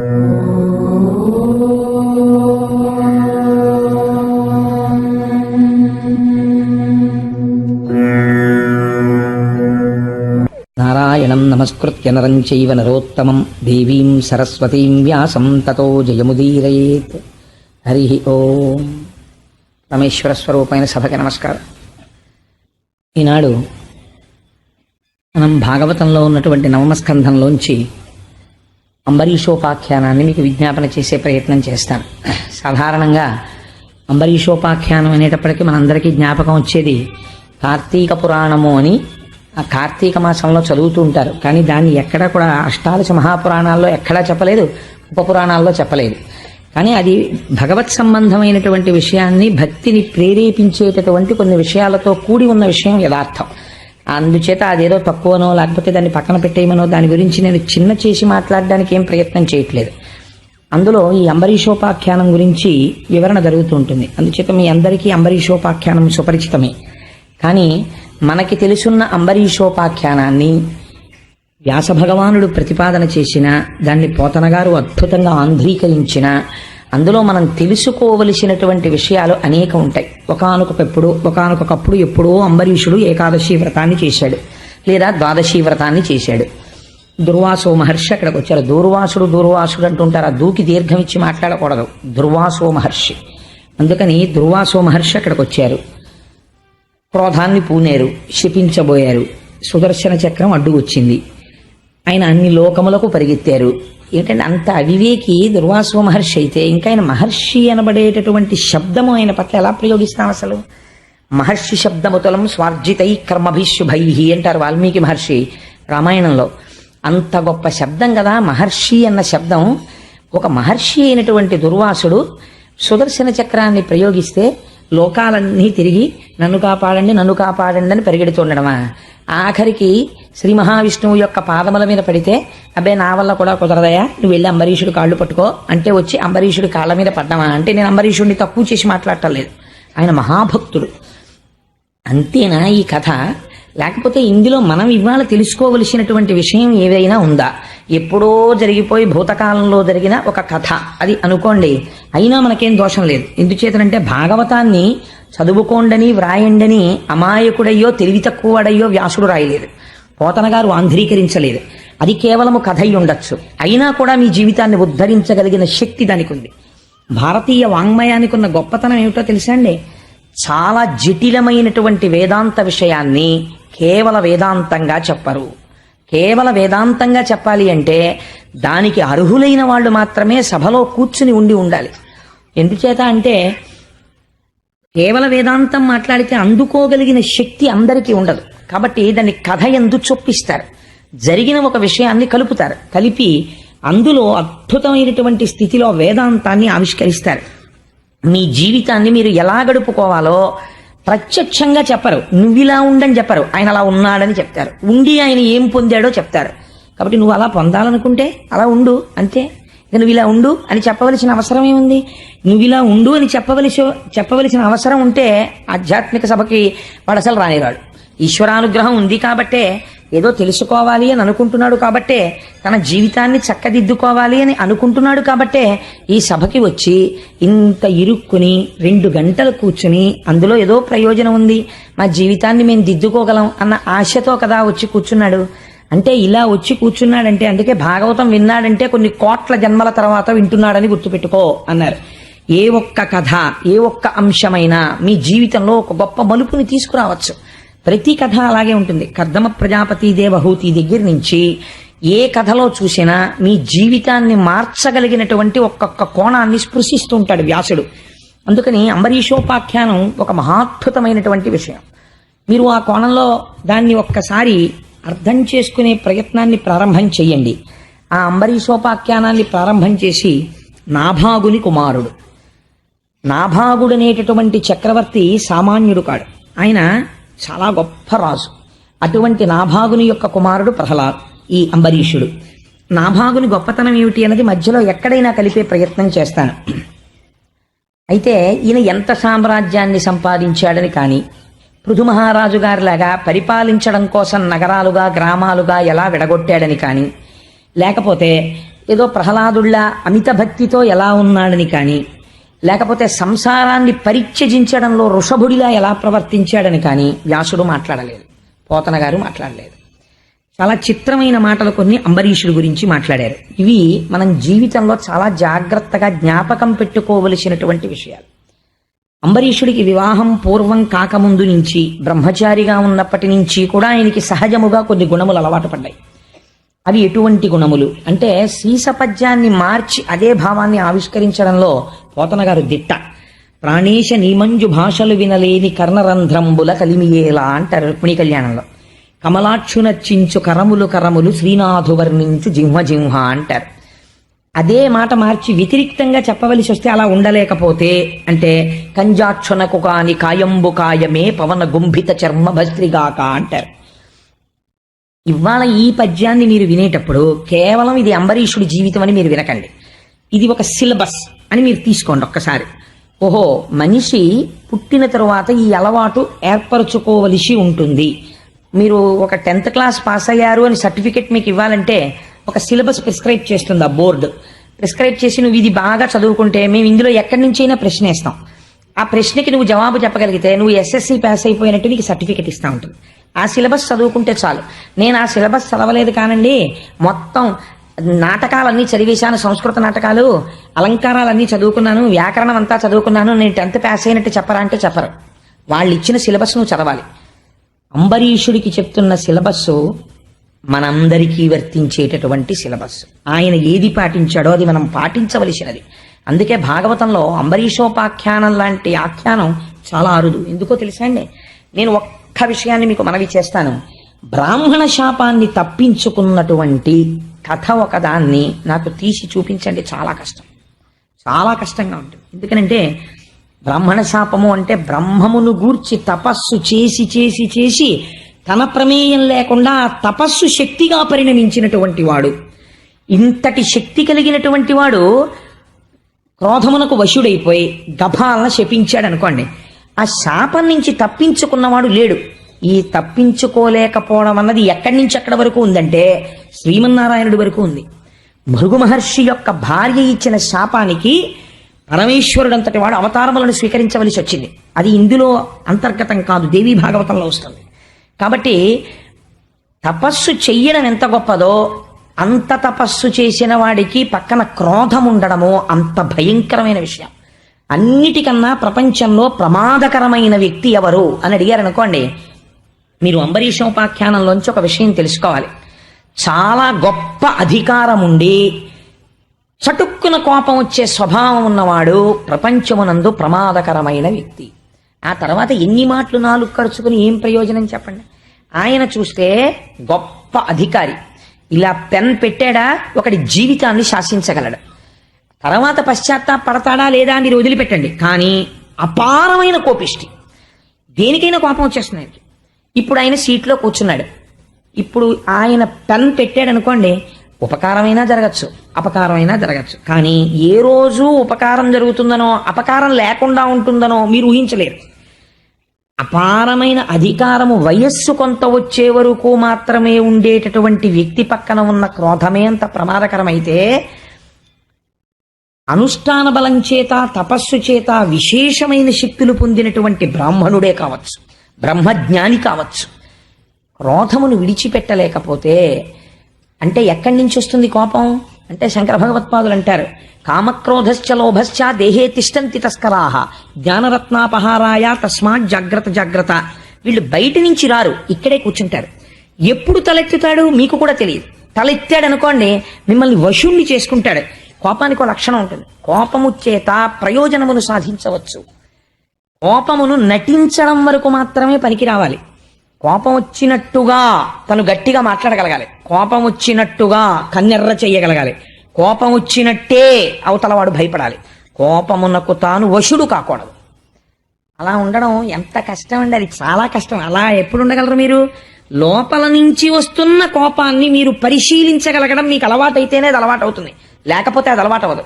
నారాయణం నమస్కృత్య నరం చైవ నరోత్తమం దేవీం సరస్వతీం వ్యాసం తతో జయముదీరయేత్. హరి ఓం. పరమేశ్వర స్వరూపమైన సభకి నమస్కారం. ఈనాడు మనం భాగవతంలో ఉన్నటువంటి నవమ స్కంధంలోంచి అంబరీషోపాఖ్యానాన్ని మీకు విజ్ఞాపన చేసే ప్రయత్నం చేస్తాను. సాధారణంగా అంబరీషోపాఖ్యానం అనేటప్పటికీ మనందరికీ జ్ఞాపకం వచ్చేది కార్తీక పురాణము అని ఆ కార్తీక మాసంలో చదువుతూ ఉంటారు. కానీ దాన్ని ఎక్కడా కూడా అష్టాదశ మహాపురాణాల్లో ఎక్కడా చెప్పలేదు, ఉపపురాణాల్లో చెప్పలేదు. కానీ అది భగవత్ సంబంధమైనటువంటి విషయాన్ని, భక్తిని ప్రేరేపించేటటువంటి కొన్ని విషయాలతో కూడి ఉన్న విషయం యథార్థం. అందుచేత అదేదో తక్కువనో లేకపోతే దాన్ని పక్కన పెట్టేయమనో దాని గురించి నేను చిన్న చేసి మాట్లాడడానికి ఏం ప్రయత్నం చేయట్లేదు. అందులో ఈ అంబరీషోపాఖ్యానం గురించి వివరణ జరుగుతూ ఉంటుంది. అందుచేత మీ అందరికీ అంబరీషోపాఖ్యానం సుపరిచితమే. కానీ మనకి తెలుసున్న అంబరీషోపాఖ్యానాన్ని వ్యాస భగవానుడు ప్రతిపాదన చేసిన, దాన్ని పోతన గారు అద్భుతంగా ఆంధ్రీకరించిన, అందులో మనం తెలుసుకోవలసినటువంటి విషయాలు అనేక ఉంటాయి. ఒకానొకప్పుడు ఎప్పుడో అంబరీషుడు ఏకాదశి వ్రతాన్ని చేశాడు, లేదా ద్వాదశి వ్రతాన్ని చేశాడు. దుర్వాసో మహర్షి అక్కడికి వచ్చారు. దూర్వాసుడు అంటుంటారు. ఆ దూకి దీర్ఘం ఇచ్చి మాట్లాడకూడదు. దుర్వాసో మహర్షి. అందుకని దుర్వాసో మహర్షి అక్కడికి వచ్చారు. క్రోధాన్ని పూనేరు, శపించబోయారు. సుదర్శన చక్రం అడ్డు వచ్చింది. ఆయన అన్ని లోకములకు పరిగెత్తారు. ఏంటంటే అంత అవివేకి దుర్వాసో మహర్షి అయితే ఇంకా ఆయన మహర్షి అనబడేటటువంటి శబ్దము ఆయన పట్ల ఎలా ప్రయోగిస్తాం అసలు? మహర్షి శబ్దముతలం స్వార్జితై కర్మభిశుభై అంటారు వాల్మీకి మహర్షి రామాయణంలో. అంత గొప్ప శబ్దం కదా మహర్షి అన్న శబ్దం. ఒక మహర్షి అయినటువంటి దుర్వాసుడు సుదర్శన చక్రాన్ని ప్రయోగిస్తే లోకాలన్నీ తిరిగి నన్ను కాపాడండి అని పరిగెడుతుండడమా? ఆఖరికి శ్రీ మహావిష్ణువు యొక్క పాదముల మీద పడితే అబ్బే నా వల్ల కూడా కుదరదయా, నువ్వు వెళ్ళి అంబరీషుడు కాళ్ళు పట్టుకో అంటే వచ్చి అంబరీషుడి కాళ్ళ మీద పడ్డామా? అంటే నేను అంబరీషుడిని తక్కువ చేసి మాట్లాడటం లేదు, ఆయన మహాభక్తుడు. అంతేనా ఈ కథ? లేకపోతే ఇందులో మనం ఇవాళ తెలుసుకోవలసినటువంటి విషయం ఏదైనా ఉందా? ఎప్పుడో జరిగిపోయి భూతకాలంలో జరిగిన ఒక కథ అది అనుకోండి, అయినా మనకేం దోషం లేదు. ఎందుచేతనంటే భాగవతాన్ని చదువుకోండని వ్రాయండని అమాయకుడయ్యో తెలివి తక్కువడయ్యో వ్యాసుడు రాయలేదు, పోతన గారు ఆంధ్రీకరించలేదు. అది కేవలము కథ అయి ఉండొచ్చు, అయినా కూడా మీ జీవితాన్ని ఉద్ధరించగలిగిన శక్తి దానికి ఉంది. భారతీయ వాంగ్మయానికి ఉన్న గొప్పతనం ఏమిటో తెలుసా అండి? చాలా జటిలమైనటువంటి వేదాంత విషయాన్ని కేవల వేదాంతంగా చెప్పరు. కేవల వేదాంతంగా చెప్పాలి అంటే దానికి అర్హులైన వాళ్ళు మాత్రమే సభలో కూర్చుని ఉండాలి. ఎందుచేత అంటే కేవల వేదాంతం మాట్లాడితే అందుకోగలిగిన శక్తి అందరికీ ఉండదు. కాబట్టి దాన్ని కథ ఎందు చొప్పిస్తారు, జరిగిన ఒక విషయాన్ని కలుపుతారు, కలిపి అందులో అద్భుతమైనటువంటి స్థితిలో వేదాంతాన్ని ఆవిష్కరిస్తారు. మీ జీవితాన్ని మీరు ఎలా గడుపుకోవాలో ప్రత్యక్షంగా చెప్పరు, నువ్విలా ఉండని చెప్పరు, ఆయన అలా ఉన్నాడని చెప్తారు. ఉండి ఆయన ఏం పొందాడో చెప్తారు. కాబట్టి నువ్వు అలా పొందాలనుకుంటే అలా ఉండు అంతే. ఇక నువ్వు ఇలా ఉండు అని చెప్పవలసిన అవసరం ఏముంది? నువ్వు ఇలా ఉండు అని చెప్పవలసిన అవసరం ఉంటే ఆధ్యాత్మిక సభకి వాడు అసలు రానిరాడు. ఈశ్వరానుగ్రహం ఉంది కాబట్టే, ఏదో తెలుసుకోవాలి అని అనుకుంటున్నాడు కాబట్టే, తన జీవితాన్ని చక్కదిద్దుకోవాలి అని అనుకుంటున్నాడు కాబట్టే ఈ సభకి వచ్చి ఇంత ఇరుక్కుని 2 గంటలు కూర్చుని అందులో ఏదో ప్రయోజనం ఉంది, మా జీవితాన్ని మేము దిద్దుకోగలం అన్న ఆశతో కదా వచ్చి కూర్చున్నాడు. అంటే ఇలా వచ్చి కూర్చున్నాడంటే, అందుకే భాగవతం విన్నాడంటే కొన్ని కోట్ల జన్మల తర్వాత వింటున్నాడని గుర్తుపెట్టుకో అన్నారు. ఏ ఒక్క కథ, ఏ ఒక్క అంశమైనా మీ జీవితంలో ఒక గొప్ప మలుపుని తీసుకురావచ్చు. ప్రతి కథ అలాగే ఉంటుంది. కర్దమ ప్రజాపతి దేవహూతి దగ్గర నుంచి ఏ కథలో చూసినా మీ జీవితాన్ని మార్చగలిగినటువంటి ఒక్కొక్క కోణాన్ని స్పృశిస్తూ ఉంటాడు వ్యాసుడు. అందుకని అంబరీషోపాఖ్యానం ఒక మహాద్భుతమైనటువంటి విషయం. మీరు ఆ కోణంలో దాన్ని ఒక్కసారి అర్థం చేసుకునే ప్రయత్నాన్ని ప్రారంభం చెయ్యండి. ఆ అంబరీషోపాఖ్యానాన్ని ప్రారంభం చేసి నాభాగుని కుమారుడు, నాభాగుడనేటటువంటి చక్రవర్తి సామాన్యుడు కాడు, ఆయన చాలా గొప్ప రాజు. అటువంటి నాభాగుని యొక్క కుమారుడు ప్రహ్లాద్, ఈ అంబరీషుడు. నాభాగుని గొప్పతనం ఏమిటి అన్నది మధ్యలో ఎక్కడైనా కలిపే ప్రయత్నం చేస్తాను. అయితే ఈయన ఎంత సామ్రాజ్యాన్ని సంపాదించాడని కానీ, పృథు మహారాజు గారిలాగా పరిపాలించడం కోసం నగరాలుగా గ్రామాలుగా ఎలా విడగొట్టాడని కానీ, లేకపోతే ఏదో ప్రహ్లాదుల్లా అమిత భక్తితో ఎలా ఉన్నాడని కానీ, లేకపోతే సంసారాన్ని పరిత్యజించడంలో వృషభుడిలా ఎలా ప్రవర్తించాడని కానీ వ్యాసుడు మాట్లాడలేదు, పోతన గారు మాట్లాడలేదు. చాలా చిత్రమైన మాటలు కొన్ని అంబరీషుడి గురించి మాట్లాడారు. ఇవి మనం జీవితంలో చాలా జాగ్రత్తగా జ్ఞాపకం పెట్టుకోవలసినటువంటి విషయాలు. అంబరీషుడికి వివాహం పూర్వం కాకముందు నుంచి, బ్రహ్మచారిగా ఉన్నప్పటి నుంచి కూడా ఆయనకి సహజముగా కొన్ని గుణములు అలవాటు పడ్డాయి. అవి ఎటువంటి గుణములు అంటే, సీసపద్యాన్ని మార్చి అదే భావాన్ని ఆవిష్కరించడంలో పోతన గారు దిట్ట. ప్రాణేశ నీమంజు భాషలు వినలేని కర్ణరంధ్రంబుల కలిమియేలా అంటారు రుక్మిణీ కళ్యాణంలో. కమలాక్షునర్చించు కరములు కరములు శ్రీనాథు వర్ణించు జింహ జింహ అంటారు. అదే మాట మార్చి వ్యతిరిక్తంగా చెప్పవలసి వస్తే అలా ఉండలేకపోతే అంటే, కంజాక్షునకు కాని కాయంబు కాయమే పవన గుంభిత చర్మ భస్త్రిగాక అంటారు. ఇవాళ ఈ పద్యాన్ని మీరు వినేటప్పుడు కేవలం ఇది అంబరీషుడి జీవితం అని మీరు వినకండి. ఇది ఒక సిలబస్ అని మీరు తీసుకోండి ఒక్కసారి. ఓహో, మనిషి పుట్టిన తరువాత ఈ అలవాటు ఏర్పరచుకోవలసి ఉంటుంది. మీరు ఒక 10th క్లాస్ పాస్ అయ్యారు అని సర్టిఫికెట్ మీకు ఇవ్వాలంటే ఒక సిలబస్ ప్రిస్క్రైబ్ చేస్తుంది ఆ బోర్డు. ప్రిస్క్రైబ్ చేసి నువ్వు ఇది బాగా చదువుకుంటే మేము ఇందులో ఎక్కడి నుంచి అయినా ప్రశ్న వేస్తాం. ఆ ప్రశ్నకి నువ్వు జవాబు చెప్పగలిగితే నువ్వు SSC పాస్ అయిపోయినట్టు నీకు సర్టిఫికెట్ ఇస్తూ ఉంటుంది. ఆ సిలబస్ చదువుకుంటే చాలు. నేను ఆ సిలబస్ చదవలేదు కానండి, మొత్తం నాటకాలన్నీ చదివేశాను, సంస్కృత నాటకాలు, అలంకారాలన్నీ చదువుకున్నాను, వ్యాకరణం అంతా చదువుకున్నాను, నేను 10th పాస్ అయినట్టు చెప్పరా అంటే చెప్పరు. వాళ్ళు ఇచ్చిన సిలబస్ నువ్వు చదవాలి. అంబరీషుడికి చెప్తున్న సిలబస్సు మనందరికీ వర్తించేటటువంటి సిలబస్. ఆయన ఏది పాటించాడో అది మనం పాటించవలసినది. అందుకే భాగవతంలో అంబరీషోపాఖ్యానం లాంటి ఆఖ్యానం చాలా అరుదు. ఎందుకో తెలుసా అండి? నేను ఒక్క విషయాన్ని మీకు మనవి చేస్తాను. బ్రాహ్మణ శాపాన్ని తప్పించుకున్నటువంటి కథ ఒకదాన్ని నాకు తీసి చూపించండి. చాలా కష్టం, చాలా కష్టంగా ఉంటుంది. ఎందుకనంటే బ్రాహ్మణ శాపము అంటే బ్రహ్మమును గూర్చి తపస్సు చేసి చేసి చేసి తన ప్రమేయం లేకుండా ఆ తపస్సు శక్తిగా పరిణమించినటువంటి వాడు, ఇంతటి శక్తి కలిగినటువంటి వాడు క్రోధమునకు వశుడైపోయి గభాలన శపించాడు అనుకోండి. ఆ శాపం నుంచి తప్పించుకున్నవాడు లేడు. ఈ తప్పించుకోలేకపోవడం అన్నది ఎక్కడి నుంచి ఎక్కడి వరకు ఉందంటే శ్రీమన్నారాయణుడి వరకు ఉంది. భృగు మహర్షి యొక్క భార్య ఇచ్చిన శాపానికి పరమేశ్వరుడు అంతటి వాడు అవతారములను స్వీకరించవలసి వచ్చింది. అది ఇందులో అంతర్గతం కాదు, దేవీ భాగవతంలో వస్తుంది. కాబట్టి తపస్సు చెయ్యడం ఎంత గొప్పదో అంత తపస్సు చేసిన వాడికి పక్కన క్రోధం ఉండడము అంత భయంకరమైన విషయం. అన్నిటికన్నా ప్రపంచంలో ప్రమాదకరమైన వ్యక్తి ఎవరు అని అడిగారు అనుకోండి, మీరు అంబరీషోపాఖ్యానంలోంచి ఒక విషయం తెలుసుకోవాలి. చాలా గొప్ప అధికారం ఉండి చటుక్కున కోపం వచ్చే స్వభావం ఉన్నవాడు ప్రపంచమునందు ప్రమాదకరమైన వ్యక్తి. ఆ తర్వాత ఎన్ని మాటలు నాలుగు ఖర్చుకుని ఏం ప్రయోజనం చెప్పండి? ఆయన చూస్తే గొప్ప అధికారి, ఇలా పెన్ పెట్టాడా ఒకటి జీవితాన్ని శాసించగలడు. తర్వాత పశ్చాత్తాపడతాడా లేదా అని వదిలిపెట్టండి, కానీ అపారమైన కోపిష్టి, దేనికైనా కోపం వచ్చేస్తుంది. ఇప్పుడు ఆయన సీట్లో కూర్చున్నాడు. ఇప్పుడు ఆయన పెన్ పెట్టాడు అనుకోండి, ఉపకారమైనా జరగచ్చు, అపకారమైనా జరగచ్చు. కానీ ఏ రోజు ఉపకారం జరుగుతుందనో అపకారం లేకుండా ఉంటుందనో మీరు ఊహించలేరు. అపారమైన అధికారము వయస్సు కొంత వచ్చే వరకు మాత్రమే ఉండేటటువంటి వ్యక్తి పక్కన ఉన్న క్రోధమే అంత ప్రమాదకరమైతే, అనుష్ఠాన బలం చేత తపస్సు చేత విశేషమైన శక్తులు పొందినటువంటి బ్రాహ్మణుడే కావచ్చు, బ్రహ్మజ్ఞాని కావచ్చు, క్రోధమును విడిచిపెట్టలేకపోతే అంటే ఎక్కడి నుంచి వస్తుంది కోపం అంటే శంకర భగవత్పాదులు అంటారు, కామక్రోధశ్చ లోభశ్చ దేహే తిష్టంతి తస్కరాహ జ్ఞానరత్నాపహారాయ తస్మాత్ జాగ్రత్త జాగ్రత్త. వీళ్ళు బయట నుంచి రారు, ఇక్కడే కూర్చుంటారు. ఎప్పుడు తలెత్తుతాడు మీకు కూడా తెలియదు. తలెత్తాడు అనుకోండి మిమ్మల్ని వశుణ్ణి చేసుకుంటాడు. కోపానికి ఒక లక్షణం ఉంటుంది, కోపము చేత ప్రయోజనమును సాధించవచ్చు. కోపమును నటించడం వరకు మాత్రమే పనికి రావాలి. కోపం వచ్చినట్టుగా తను గట్టిగా మాట్లాడగలగాలి, కోపం వచ్చినట్టుగా కన్నెర్ర చెయ్యగలగాలి, కోపం వచ్చినట్టే అవతల వాడు భయపడాలి, కోపమునకు తాను వశుడు కాకూడదు. అలా ఉండడం ఎంత కష్టం అండి, అది చాలా కష్టం. అలా ఎప్పుడు ఉండగలరు మీరు? లోపల నుంచి వస్తున్న కోపాన్ని మీరు పరిశీలించగలగడం మీకు అలవాటైతేనే అది అలవాటు అవుతుంది, లేకపోతే అది అలవాటు అవ్వదు.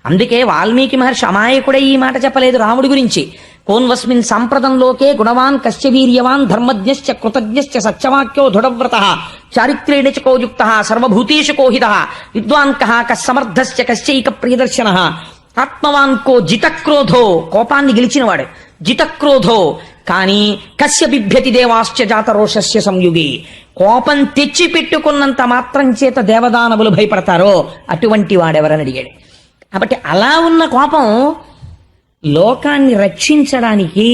అందుకే వాల్మీకి మహర్షి అమాయకుడే ఈ మాట చెప్పలేదు రాముడి గురించి. కోన్వస్మిన్ సంప్రదంలోకే గుణవాన్ కశ్చ వీర్యవాన్ ధర్మజ్ఞశ్చ కృతజ్ఞశ్చ సత్యవాక్యో దృఢవ్రతః చారిత్ర్యేణ చ కోయుక్తః సర్వభూతేషు కోహితః విద్వాన్ కః కస్సమర్థశ్చ కశ్చైక ప్రియదర్శనః ఆత్మవాన్ కో జితక్రోధో, కోపాన్ని గెలిచినవాడు, జితక్రోధో కానీ కస్య బిభ్యతి దేవాశ్చ జాతరోషస్య సంయుగి, కోపం తెచ్చి పెట్టుకున్నంత మాత్రం చేత దేవదానవులు భయపడతారో అటువంటి వాడెవరని అడిగాడు. కాబట్టి అలా ఉన్న కోపం లోకాన్ని రక్షించడానికి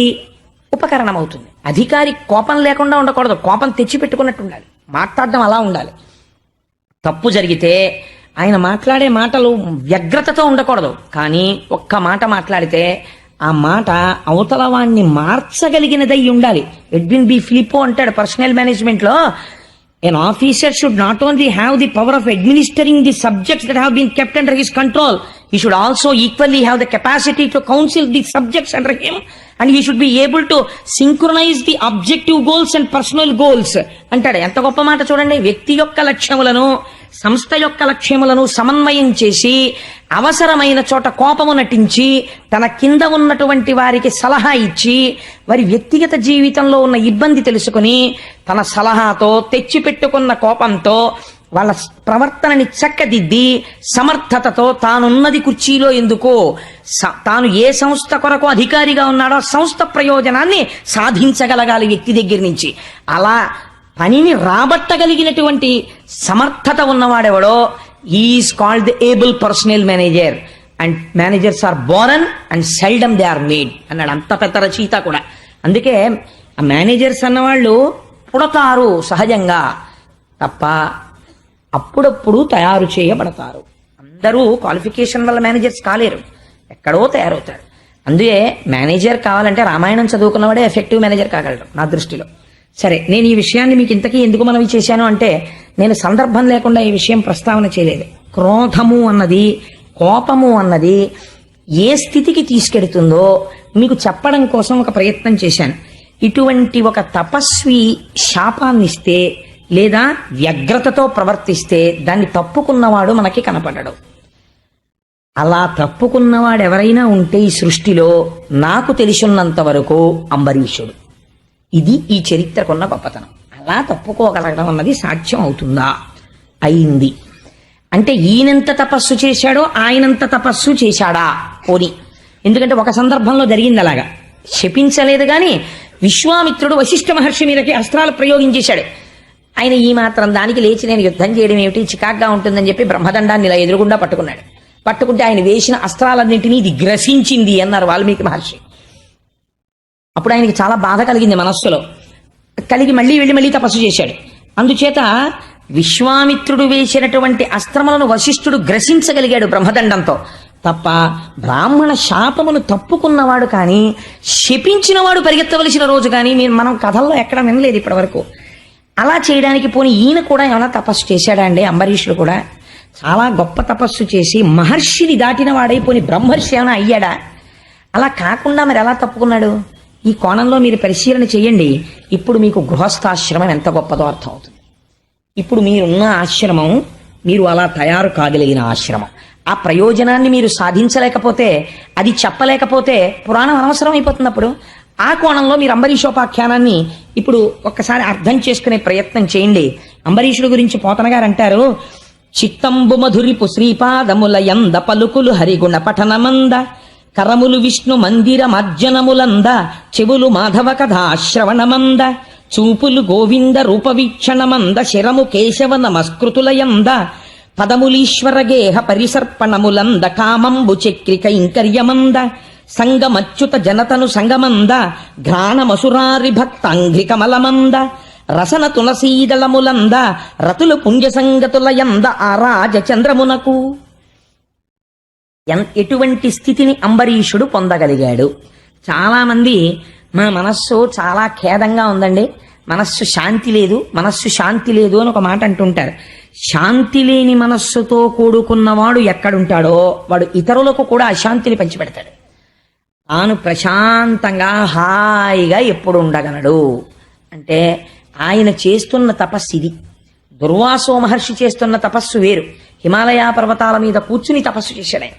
ఉపకరణం అవుతుంది. అధికారి కోపం లేకుండా ఉండకూడదు, కోపం తెచ్చి పెట్టుకున్నట్టు ఉండాలి, మాట్లాడడం అలా ఉండాలి. తప్పు జరిగితే ఆయన మాట్లాడే మాటలు వ్యగ్రతతో ఉండకూడదు, కానీ ఒక్క మాట మాట్లాడితే ఆ మాట అవతల వాణ్ణి మార్చగలిగినదై ఉండాలి. ఎడ్విన్ బి ఫిలిపో అంటాడు పర్సనల్ మేనేజ్మెంట్ లో, an officer should not only have the power of administering the subjects that have been kept under his control, he should also equally have the capacity to counsel the subjects under him, and he should be able to synchronize the objective goals and personal goals అంటాడు. ఎంత గొప్ప మాట చూడండి. వ్యక్తి యొక్క లక్ష్యములను సంస్థ యొక్క లక్ష్యములను సమన్వయం చేసి అవసరమైన చోట కోపము నటించి తన కింద ఉన్నటువంటి వారికి సలహా ఇచ్చి వారి వ్యక్తిగత జీవితంలో ఉన్న ఇబ్బంది తెలుసుకుని తన సలహాతో తెచ్చిపెట్టుకున్న కోపంతో వాళ్ళ ప్రవర్తనని చక్కదిద్ది సమర్థతతో తానున్నది కుర్చీలో ఎందుకో తాను ఏ సంస్థ కొరకు అధికారిగా ఉన్నాడో సంస్థ ప్రయోజనాన్ని సాధించగలగాలి వ్యక్తి దగ్గర నుంచి. అలా పనిని రాబట్టగలిగినటువంటి సమర్థత ఉన్నవాడెవడో is called the able personal manager. And managers are born and seldom they are made అన్నాడు అంత పెద్ద రచయిత కూడా. అందుకే ఆ మేనేజర్స్ అన్నవాళ్ళు పుడతారు సహజంగా తప్ప అప్పుడప్పుడు తయారు చేయబడతారు. అందరూ క్వాలిఫికేషన్ వల్ల మేనేజర్స్ కాలేరు, ఎక్కడో తయారవుతారు. అందుకే మేనేజర్ కావాలంటే రామాయణం చదువుకున్నవాడే ఎఫెక్టివ్ మేనేజర్ కాగలడు నా దృష్టిలో. సరే, నేను ఈ విషయాన్ని మీకు ఇంతకీ ఎందుకు మనవి చేశాను అంటే, నేను సందర్భం లేకుండా ఈ విషయం ప్రస్తావన చేయలేదు. క్రోధము అన్నది, కోపము అన్నది ఏ స్థితికి తీసుకెడుతుందో మీకు చెప్పడం కోసం ఒక ప్రయత్నం చేశాను. ఇటువంటి ఒక తపస్వి శాపాన్నిస్తే లేదా వ్యగ్రతతో ప్రవర్తిస్తే దాన్ని తప్పుకున్నవాడు మనకి కనపడడు. అలా తప్పుకున్నవాడు ఎవరైనా ఉంటే ఈ సృష్టిలో నాకు తెలిసినంత వరకు అంబరీషుడు. ఇది ఈ చరిత్రకున్న గొప్పతనం. అలా తప్పుకోగలగడం అన్నది సాధ్యం అవుతుందా? అయింది. అంటే ఈయనంత తపస్సు చేశాడో ఆయనంత తపస్సు చేశాడా పోని. ఎందుకంటే ఒక సందర్భంలో జరిగింది అలాగా. శపించలేదు కానీ విశ్వామిత్రుడు వశిష్ఠ మహర్షి మీదకి అస్త్రాలు ప్రయోగించేశాడు. ఆయన ఈ మాత్రం దానికి లేచి నేను యుద్ధం చేయడం ఏమిటి, చికాగ్గా ఉంటుందని చెప్పి బ్రహ్మదండాన్ని ఇలా ఎదురుగుండా పట్టుకున్నాడు. పట్టుకుంటే ఆయన వేసిన అస్త్రాలన్నింటినీ ఇది గ్రసించింది అన్నారు వాల్మీకి మహర్షి. అప్పుడు ఆయనకి చాలా బాధ కలిగింది మనస్సులో. కలిగి మళ్ళీ తపస్సు చేశాడు. అందుచేత విశ్వామిత్రుడు వేసినటువంటి అస్త్రములను వశిష్ఠుడు గ్రసించగలిగాడు బ్రహ్మదండంతో. తప్ప బ్రాహ్మణ శాపమును తప్పుకున్నవాడు కానీ శపించినవాడు పరిగెత్తవలసిన రోజు కానీ మనం కథల్లో ఎక్కడ వినలేదు ఇప్పటి వరకు. అలా చేయడానికి పోనీ ఈయన కూడా ఏమైనా తపస్సు చేశాడా అండి? అంబరీషుడు కూడా చాలా గొప్ప తపస్సు చేసి మహర్షిని దాటిన వాడైపోయి బ్రహ్మర్షి ఏమైనా అయ్యాడా? అలా కాకుండా మరి ఎలా తప్పుకున్నాడు? ఈ కోణంలో మీరు పరిశీలన చేయండి. ఇప్పుడు మీకు గృహస్థాశ్రమం ఎంత గొప్పదో అర్థం అవుతుంది. ఇప్పుడు మీరున్న ఆశ్రమం, మీరు అలా తయారు కాగలిగిన ఆశ్రమం, ఆ ప్రయోజనాన్ని మీరు సాధించలేకపోతే, అది చెప్పలేకపోతే పురాణం అనవసరం అయిపోతుంది. అప్పుడు ఆ కోణంలో మీరు అంబరీషోపాఖ్యానాన్ని ఇప్పుడు ఒక్కసారి అర్థం చేసుకునే ప్రయత్నం చేయండి. అంబరీషుడు గురించి పోతన గారు అంటారు, చిత్తంబు మధురిపు శ్రీపాదముల యంద పలుకులు హరిగుణ పఠనమంద కరములు విష్ణు మందిర మర్జనములంద చెవులు మాధవ కథా శ్రవణమంద చూపులు గోవింద రూపవీక్షణమంద శిరము కేశవ నమస్కృతులయంద పదములీశ్వర గేహ పరిసర్పణములంద కామంబు చక్రి కైంకర్యమంద సంగమచ్యుత జనతను సంగమంద ఘ్రాణమసురారి భక్తాంఘ్రికమలమంద రసన తులసీదళములంద రతులు పుణ్య సంగతులయంద ఆరాజ చంద్రమునకు. ఎటువంటి స్థితిని అంబరీషుడు పొందగలిగాడు? చాలా మంది మా మనస్సు చాలా ఖేదంగా ఉందండి, మనస్సు శాంతి లేదు అని ఒక మాట అంటుంటారు. శాంతి లేని మనస్సుతో కూడుకున్నవాడు ఎక్కడుంటాడో వాడు ఇతరులకు కూడా అశాంతిని పంచిపెడతాడు. తాను ప్రశాంతంగా హాయిగా ఎప్పుడు ఉండగలడు అంటే ఆయన చేస్తున్న తపస్సు ఇది. దుర్వాసో మహర్షి చేస్తున్న తపస్సు వేరు. హిమాలయ పర్వతాల మీద కూర్చుని తపస్సు చేశాడు ఆయన.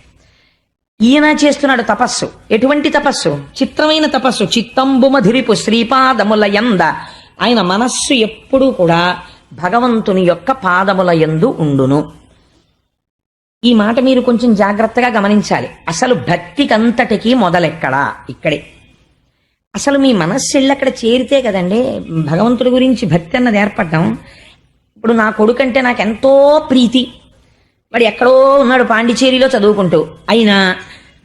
ఈయన చేస్తున్నాడు తపస్సు. ఎటువంటి తపస్సు? చిత్రమైన తపస్సు. చిత్తంబుమధిరిపు శ్రీపాదముల యంద. ఆయన మనస్సు ఎప్పుడూ కూడా భగవంతుని యొక్క పాదముల యందు ఉండును. ఈ మాట మీరు కొంచెం జాగ్రత్తగా గమనించాలి. అసలు భక్తికంతటికి మొదలెక్కడా? ఇక్కడే. అసలు మీ మనస్సు వెళ్ళి అక్కడ చేరితే కదండి భగవంతుడి గురించి భక్తి అన్నది ఏర్పడ్డాం. ఇప్పుడు నా కొడుకంటే నాకెంతో ప్రీతి. వాడు ఎక్కడో ఉన్నాడు పాండిచేరిలో చదువుకుంటూ. అయినా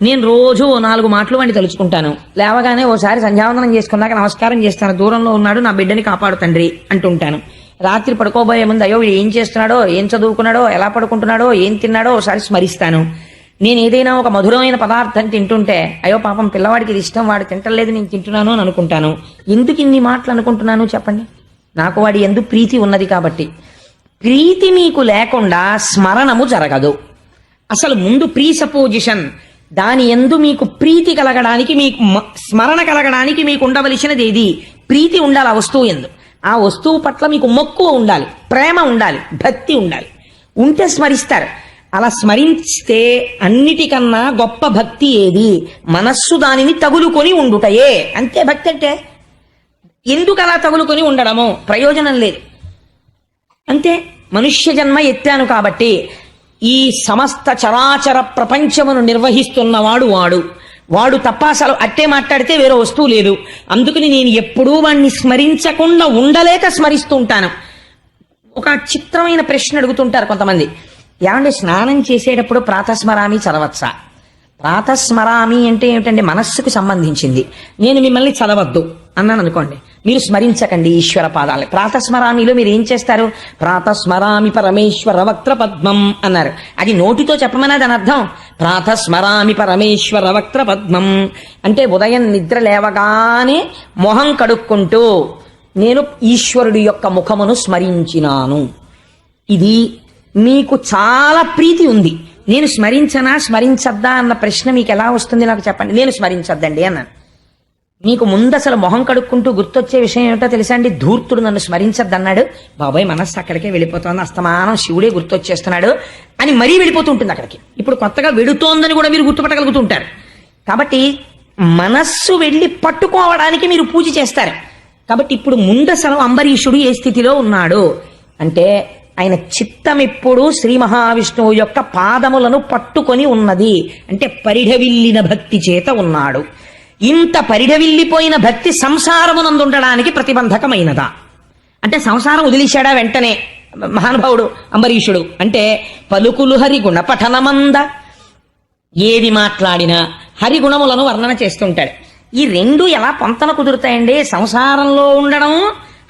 నేను రోజు 4 మాటలు వాడిని తలుచుకుంటాను. లేవగానే ఓసారి సంధ్యావందనం చేసుకున్నాక నమస్కారం చేస్తాను. దూరంలో ఉన్నాడు, నా బిడ్డని కాపాడు తండ్రి అంటుంటాను. రాత్రి పడుకోబోయే ముందు అయ్యో వీడు ఏం చేస్తున్నాడో, ఏం చదువుకున్నాడో, ఎలా పడుకుంటున్నాడో, ఏం తిన్నాడో ఒకసారి స్మరిస్తాను. నేను ఏదైనా ఒక మధురమైన పదార్థం తింటుంటే అయ్యో పాపం పిల్లవాడికి ఇది ఇష్టం, వాడు తింటలేదు, నేను తింటున్నాను అని అనుకుంటాను. ఎందుకు ఇన్ని మాటలు అనుకుంటున్నాను చెప్పండి? నాకు వాడి ఎందు ప్రీతి ఉన్నది కాబట్టి. ప్రీతి మీకు లేకుండా స్మరణము జరగదు. అసలు ముందు ప్రీసపోజిషన్, దాని ఎందు మీకు ప్రీతి కలగడానికి, మీకు స్మరణ కలగడానికి మీకు ఉండవలసినది ఏది? ప్రీతి ఉండాలి ఆ వస్తువు ఎందు. ఆ వస్తువు పట్ల మీకు మక్కువ ఉండాలి, ప్రేమ ఉండాలి, భక్తి ఉండాలి. ఉంటే స్మరిస్తారు. అలా స్మరిస్తే అన్నిటికన్నా గొప్ప భక్తి ఏది? మనస్సు దానిని తగులుకొని ఉండుటయే. అంతే భక్తి అంటే. ఎందుకు అలా తగులుకొని ఉండడము? ప్రయోజనం లేదు. అంతే. మనుష్య జన్మ ఎత్తాను కాబట్టి ఈ సమస్త చరాచర ప్రపంచమును నిర్వహిస్తున్నవాడు వాడు తప్ప అసలు అట్టే మాట్లాడితే వేరే వస్తువు లేదు. అందుకని నేను ఎప్పుడూ వాణ్ణి స్మరించకుండా ఉండలేక స్మరిస్తూ ఉంటాను. ఒక చిత్రమైన ప్రశ్న అడుగుతుంటారు కొంతమంది. ఏమంటే స్నానం చేసేటప్పుడు ప్రాతస్మరామి చదవచ్చా? ప్రాతస్మరామి అంటే ఏమిటండి? మనస్సుకు సంబంధించింది. నేను మిమ్మల్ని చదవద్దు అన్నాను అనుకోండి, మీరు స్మరించకండి ఈశ్వర పాదాలని. ప్రాతస్మరామిలో మీరు ఏం చేస్తారు? ప్రాతస్మరామి పరమేశ్వర వక్త్ర పద్మం అన్నారు. అది నోటితో చెప్పమన్నా దాని అర్థం ప్రాతస్మరామి పరమేశ్వర వక్త్ర పద్మం అంటే ఉదయం నిద్ర లేవగానే మొహం కడుక్కుంటూ నేను ఈశ్వరుడి యొక్క ముఖమును స్మరించినాను. ఇది మీకు చాలా ప్రీతి ఉంది. నేను స్మరించనా స్మరించద్దా అన్న ప్రశ్న మీకు ఎలా వస్తుంది నాకు చెప్పండి. నేను స్మరించద్దండి అన్నాను. మీకు ముందు అసలు మొహం కడుక్కుంటూ గుర్తొచ్చే విషయం ఏమిటో తెలుసా అండి? ధూర్తుడు నన్ను స్మరించద్దన్నాడు, బాబాయ్ మనస్సు అక్కడికే వెళ్ళిపోతుంది, అస్తమానం శివుడే గుర్తొచ్చేస్తున్నాడు అని మరీ వెళ్ళిపోతుంటుంది అక్కడికి. ఇప్పుడు కొత్తగా వెడుతోందని కూడా మీరు గుర్తుపట్టగలుగుతుంటారు. కాబట్టి మనస్సు వెళ్ళి పట్టుకోవడానికి మీరు పూజ చేస్తారు. కాబట్టి ఇప్పుడు ముందు అసలు అంబరీషుడు ఏ స్థితిలో ఉన్నాడు అంటే ఆయన చిత్తం ఎప్పుడు శ్రీ మహావిష్ణువు యొక్క పాదములను పట్టుకొని ఉన్నది. అంటే పరిఢవిల్లిన భక్తి చేత ఉన్నాడు. ఇంత పరిఢవిల్లిపోయిన భక్తి సంసారమునందు ఉండడానికి ప్రతిబంధకమైనదా? అంటే సంసారం వదిలేశాడా వెంటనే మహానుభావుడు అంబరీషుడు? అంటే పలుకులు హరిగుణ పఠనమంద, ఏది మాట్లాడినా హరిగుణములను వర్ణన చేస్తుంటాడు. ఈ రెండు ఎలా పొంతన కుదురుతాయండి? సంసారంలో ఉండడం,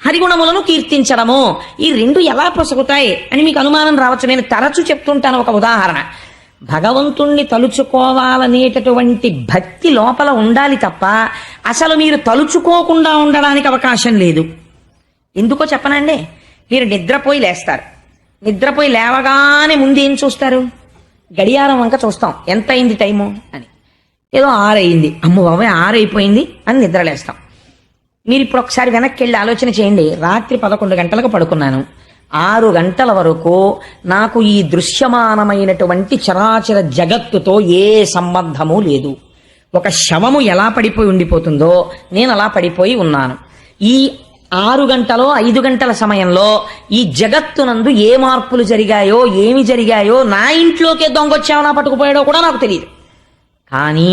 హరిగుణములను కీర్తించడము, ఈ రెండు ఎలా పొసగుతాయి అని మీకు అనుమానం రావచ్చు. నేను తరచూ చెప్తుంటాను ఒక ఉదాహరణ. భగవంతుణ్ణి తలుచుకోవాలనేటటువంటి భక్తి లోపల ఉండాలి తప్ప అసలు మీరు తలుచుకోకుండా ఉండడానికి అవకాశం లేదు. ఎందుకో చెప్పనండి. మీరు నిద్రపోయి లేస్తారు. నిద్రపోయి లేవగానే ముందు ఏం చూస్తారు? గడియారం వంక చూస్తాం, ఎంత అయింది టైము అని. ఏదో 6 అయింది, అమ్మ బాబాయ్ 6 అయిపోయింది అని నిద్రలేస్తాం. మీరు ఇప్పుడు ఒకసారి వెనక్కి వెళ్ళి ఆలోచన చేయండి. రాత్రి 11 గంటలకు పడుకున్నాను, 6 గంటల వరకు నాకు ఈ దృశ్యమానమైనటువంటి చరాచర జగత్తుతో ఏ సంబంధము లేదు. ఒక శవము ఎలా పడిపోయి ఉండిపోతుందో నేను అలా పడిపోయి ఉన్నాను. ఈ 6 గంటలో 5 గంటల సమయంలో ఈ జగత్తునందు ఏ మార్పులు జరిగాయో, ఏమి జరిగాయో, నా ఇంట్లోకే దొంగొచ్చావో పట్టుకుపోయాడో కూడా నాకు తెలియదు. కానీ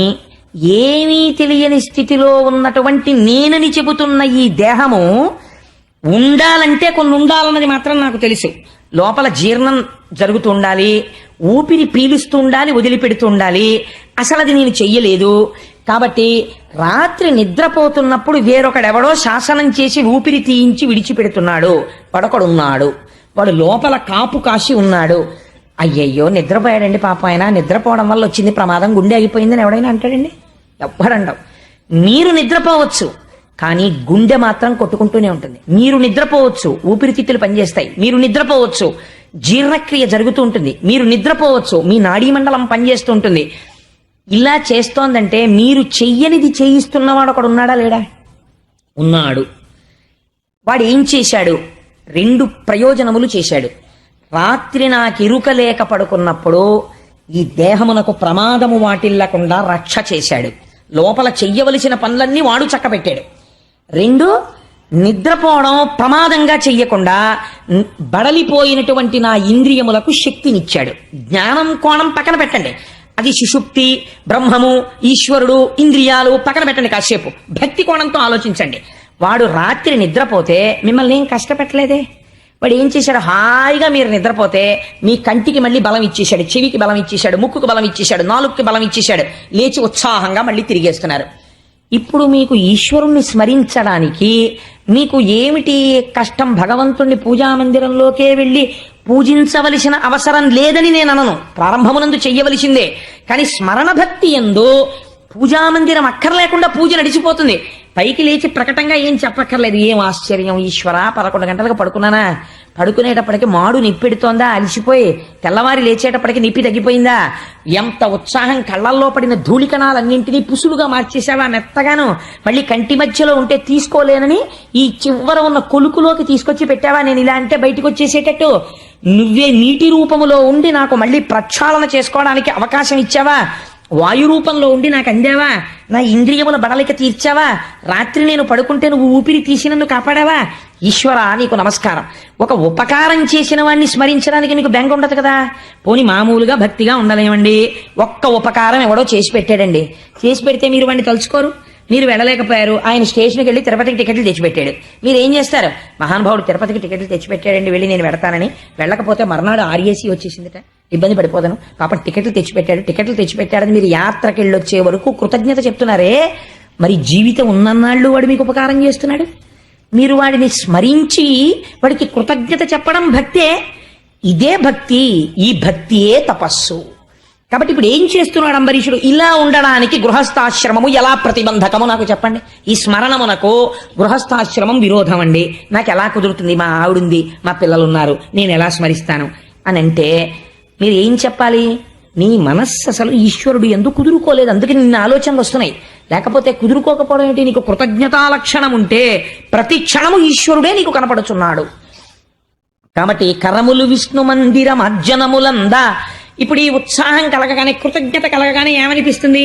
ఏమీ తెలియని స్థితిలో ఉన్నటువంటి నేనని చెబుతున్న ఈ దేహము ఉండాలంటే కొన్ని ఉండాలన్నది మాత్రం నాకు తెలుసు. లోపల జీర్ణం జరుగుతూ ఉండాలి, ఊపిరి పీలుస్తూ ఉండాలి, వదిలిపెడుతూ ఉండాలి. అసలు అది నేను చెయ్యలేదు. కాబట్టి రాత్రి నిద్రపోతున్నప్పుడు వేరొకడెవడో శాసనం చేసి ఊపిరి తీయించి విడిచిపెడుతున్నాడు. వాడొకడున్నాడు, వాడు లోపల కాపు కాసి ఉన్నాడు. అయ్యయ్యో నిద్రపోయాడండి పాప, ఆయన నిద్రపోవడం వల్ల వచ్చింది ప్రమాదం, గుండె ఆగిపోయిందని ఎవడైనా అంటాడండి? ఎవ్వరండవు. మీరు నిద్రపోవచ్చు కానీ గుండె మాత్రం కొట్టుకుంటూనే ఉంటుంది. మీరు నిద్రపోవచ్చు, ఊపిరితిత్తులు పనిచేస్తాయి. మీరు నిద్రపోవచ్చు, జీర్ణక్రియ జరుగుతూ ఉంటుంది. మీరు నిద్రపోవచ్చు, మీ నాడీ మండలం పనిచేస్తూ ఉంటుంది. ఇలా చేస్తోందంటే మీరు చెయ్యనిది చేయిస్తున్నవాడు ఒకడు ఉన్నాడా లేడా? ఉన్నాడు. వాడు ఏం చేశాడు? 2 ప్రయోజనములు చేశాడు. రాత్రి నాకు ఇరుక లేక పడుకున్నప్పుడు ఈ దేహమునకు ప్రమాదము వాటిల్లకుండా రక్ష చేశాడు. లోపల చెయ్యవలసిన పనులన్నీ వాడు చక్కబెట్టాడు. రెండు, నిద్రపోవడం ప్రమాదంగా చెయ్యకుండా బడలిపోయినటువంటి నా ఇంద్రియములకు శక్తినిచ్చాడు. జ్ఞానం కోణం పక్కన పెట్టండి, అది సుషుప్తి, బ్రహ్మము, ఈశ్వరుడు, ఇంద్రియాలు పక్కన పెట్టండి. కాసేపు భక్తి కోణంతో ఆలోచించండి. వాడు రాత్రి నిద్రపోతే మిమ్మల్ని ఏం కష్టపెట్టలేదే. వాడు ఏం చేశాడు? హాయిగా మీరు నిద్రపోతే మీ కంటికి మళ్ళీ బలం ఇచ్చేశాడు, చెవికి బలం ఇచ్చేశాడు, ముక్కుకు బలం ఇచ్చేశాడు, నాలుగుకి బలం ఇచ్చేశాడు. లేచి ఉత్సాహంగా మళ్ళీ తిరిగేస్తున్నారు. ఇప్పుడు మీకు ఈశ్వరుణ్ణి స్మరించడానికి మీకు ఏమిటి కష్టం? భగవంతుణ్ణి పూజామందిరంలోకే వెళ్ళి పూజించవలసిన అవసరం లేదని నేను అనను, ప్రారంభమునందు చెయ్యవలసిందే. కానీ స్మరణ భక్తి యందు పూజామందిరం అక్కర్లేకుండా పూజ నడిచిపోతుంది. పైకి లేచి ప్రకటంగా ఏం చెప్పక్కర్లేదు. ఏం ఆశ్చర్యం ఈశ్వర, 11 గంటలకు పడుకున్నానా, పడుకునేటప్పటికి మాడు నిప్పెడుతోందా, అలిసిపోయి తెల్లవారి లేచేటప్పటికి నిప్పి తగ్గిపోయిందా, ఎంత ఉత్సాహం, కళ్ళల్లో పడిన ధూళికణాలన్నింటినీ పుసులుగా మార్చేసావా మెత్తగాను, మళ్ళీ కంటి మధ్యలో ఉంటే తీసుకోలేనని ఈ చివర ఉన్న కొలుకులోకి తీసుకొచ్చి పెట్టావా, నేను ఇలా అంటే బయటకు వచ్చేసేటట్టు, నువ్వే నీటి రూపములో ఉండి నాకు మళ్ళీ ప్రక్షాళన చేసుకోవడానికి అవకాశం ఇచ్చావా, వాయు రూపంలో ఉండి నాకు అందావా, నా ఇంద్రియముల బడలిక తీర్చావా, రాత్రి నేను పడుకుంటే నువ్వు ఊపిరి తీసి నన్ను కాపాడావా. ఈశ్వర నీకు నమస్కారం. ఒక ఉపకారం చేసిన వాడిని స్మరించడానికి నీకు బెంగ ఉండదు కదా. పోని మామూలుగా భక్తిగా ఉండలేమండి, ఒక్క ఉపకారం ఎవడో చేసి పెట్టాడండి, చేసి పెడితే మీరు వాడిని తలుచుకోరు, మీరు వెళ్ళలేకపోయారు. ఆయన స్టేషన్కి వెళ్ళి తిరుపతికి టికెట్లు తెచ్చిపెట్టాడు. మీరు ఏం చేస్తారు? మహానుభావుడు తిరుపతికి టికెట్లు తెచ్చిపెట్టాడండి, వెళ్ళి నేను వెడతానని. వెళ్ళకపోతే మర్నాడు ఆర్ఏసీ వచ్చేసిందిట, ఇబ్బంది పడిపోతాను పాపం, టికెట్లు తెచ్చిపెట్టాడని మీరు యాత్రకి వెళ్ళొచ్చే వరకు కృతజ్ఞత చెప్తున్నారే. మరి జీవితం ఉన్నన్నాళ్ళు వాడు మీకు ఉపకారం చేస్తున్నాడు, మీరు వాడిని స్మరించి వాడికి కృతజ్ఞత చెప్పడం భక్తే. ఇదే భక్తి, ఈ భక్తియే తపస్సు. కాబట్టి ఇప్పుడు ఏం చేస్తున్నాడు అంబరీషుడు? ఇలా ఉండడానికి గృహస్థాశ్రమము ఎలా ప్రతిబంధకము నాకు చెప్పండి. ఈ స్మరణమునకు గృహస్థాశ్రమం విరోధం అండి, నాకు ఎలా కుదురుతుంది, మా ఆవిడుంది, మా పిల్లలున్నారు, నేను ఎలా స్మరిస్తాను అని అంటే మీరు ఏం చెప్పాలి? నీ మనస్సు అసలు ఈశ్వరుడు ఎందుకు కుదురుకోలేదు, అందుకే నిన్న ఆలోచనలు వస్తున్నాయి. లేకపోతే కుదురుకోకపోవడం ఏంటి? నీకు కృతజ్ఞతా లక్షణం ఉంటే ప్రతి క్షణము ఈశ్వరుడే నీకు కనపడుచున్నాడు. కాబట్టి కరములు విష్ణు మందిరం అర్జనములందా. ఇప్పుడు ఈ ఉత్సాహం కలగగానే, కృతజ్ఞత కలగగానే ఏమనిపిస్తుంది?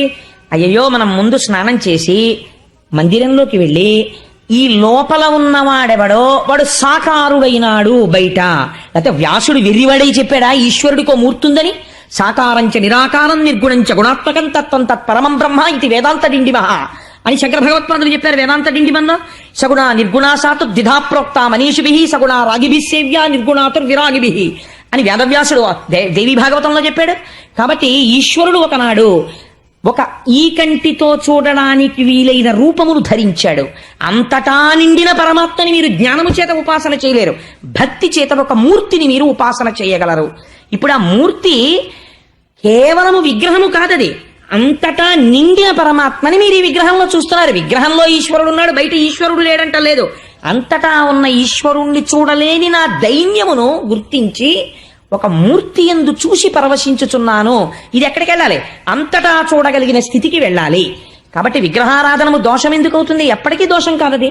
అయ్యయ్యో, మనం ముందు స్నానం చేసి మందిరంలోకి వెళ్ళి ఈ లోపల ఉన్నవాడెవడో వాడు సాకారుడైనాడు బయట. లేకపోతే వ్యాసుడు వెర్రివాడై చెప్పాడా ఈశ్వరుడికో మూర్తుందని? సాకారంచ నిరాకారం నిర్గుణంచ గుణాత్మకం తత్వం తత్పరమం బ్రహ్మ ఇది వేదాంత డిండిమహ అని శంకర భగవత్పాదులు చెప్పారు వేదాంత డిండిమన్లో. సగుణ నిర్గుణాసాతు ద్విధా ప్రోక్త మనీషిభి సగుణ రాగిభి సేవ్య నిర్గుణాతుర్ విరాగిభి అని వేదవ్యాసుడు దేవి భాగవతంలో చెప్పాడు. కాబట్టి ఈశ్వరుడు ఒకనాడు ఒక ఈ కంటితో చూడడానికి వీలైన రూపమును ధరించాడు. అంతటా నిండిన పరమాత్మని మీరు జ్ఞానము చేత ఉపాసన చేయలేరు, భక్తి చేత ఒక మూర్తిని మీరు ఉపాసన చేయగలరు. ఇప్పుడు ఆ మూర్తి కేవలము విగ్రహము కాదది, అంతటా నిండిన పరమాత్మని మీరు ఈ విగ్రహంలో చూస్తున్నారు. విగ్రహంలో ఈశ్వరుడు ఉన్నాడు, బయట ఈశ్వరుడు లేడంట లేదు. అంతటా ఉన్న ఈశ్వరుణ్ణి చూడలేని నా దైన్యమును గుర్తించి ఒక మూర్తి యందు చూసి పరవశించుచున్నాను. ఇది ఎక్కడికి వెళ్ళాలి? అంతటా చూడగలిగిన స్థితికి వెళ్ళాలి. కాబట్టి విగ్రహారాధనము దోషం ఎందుకు అవుతుంది? ఎప్పటికీ దోషం కాదది.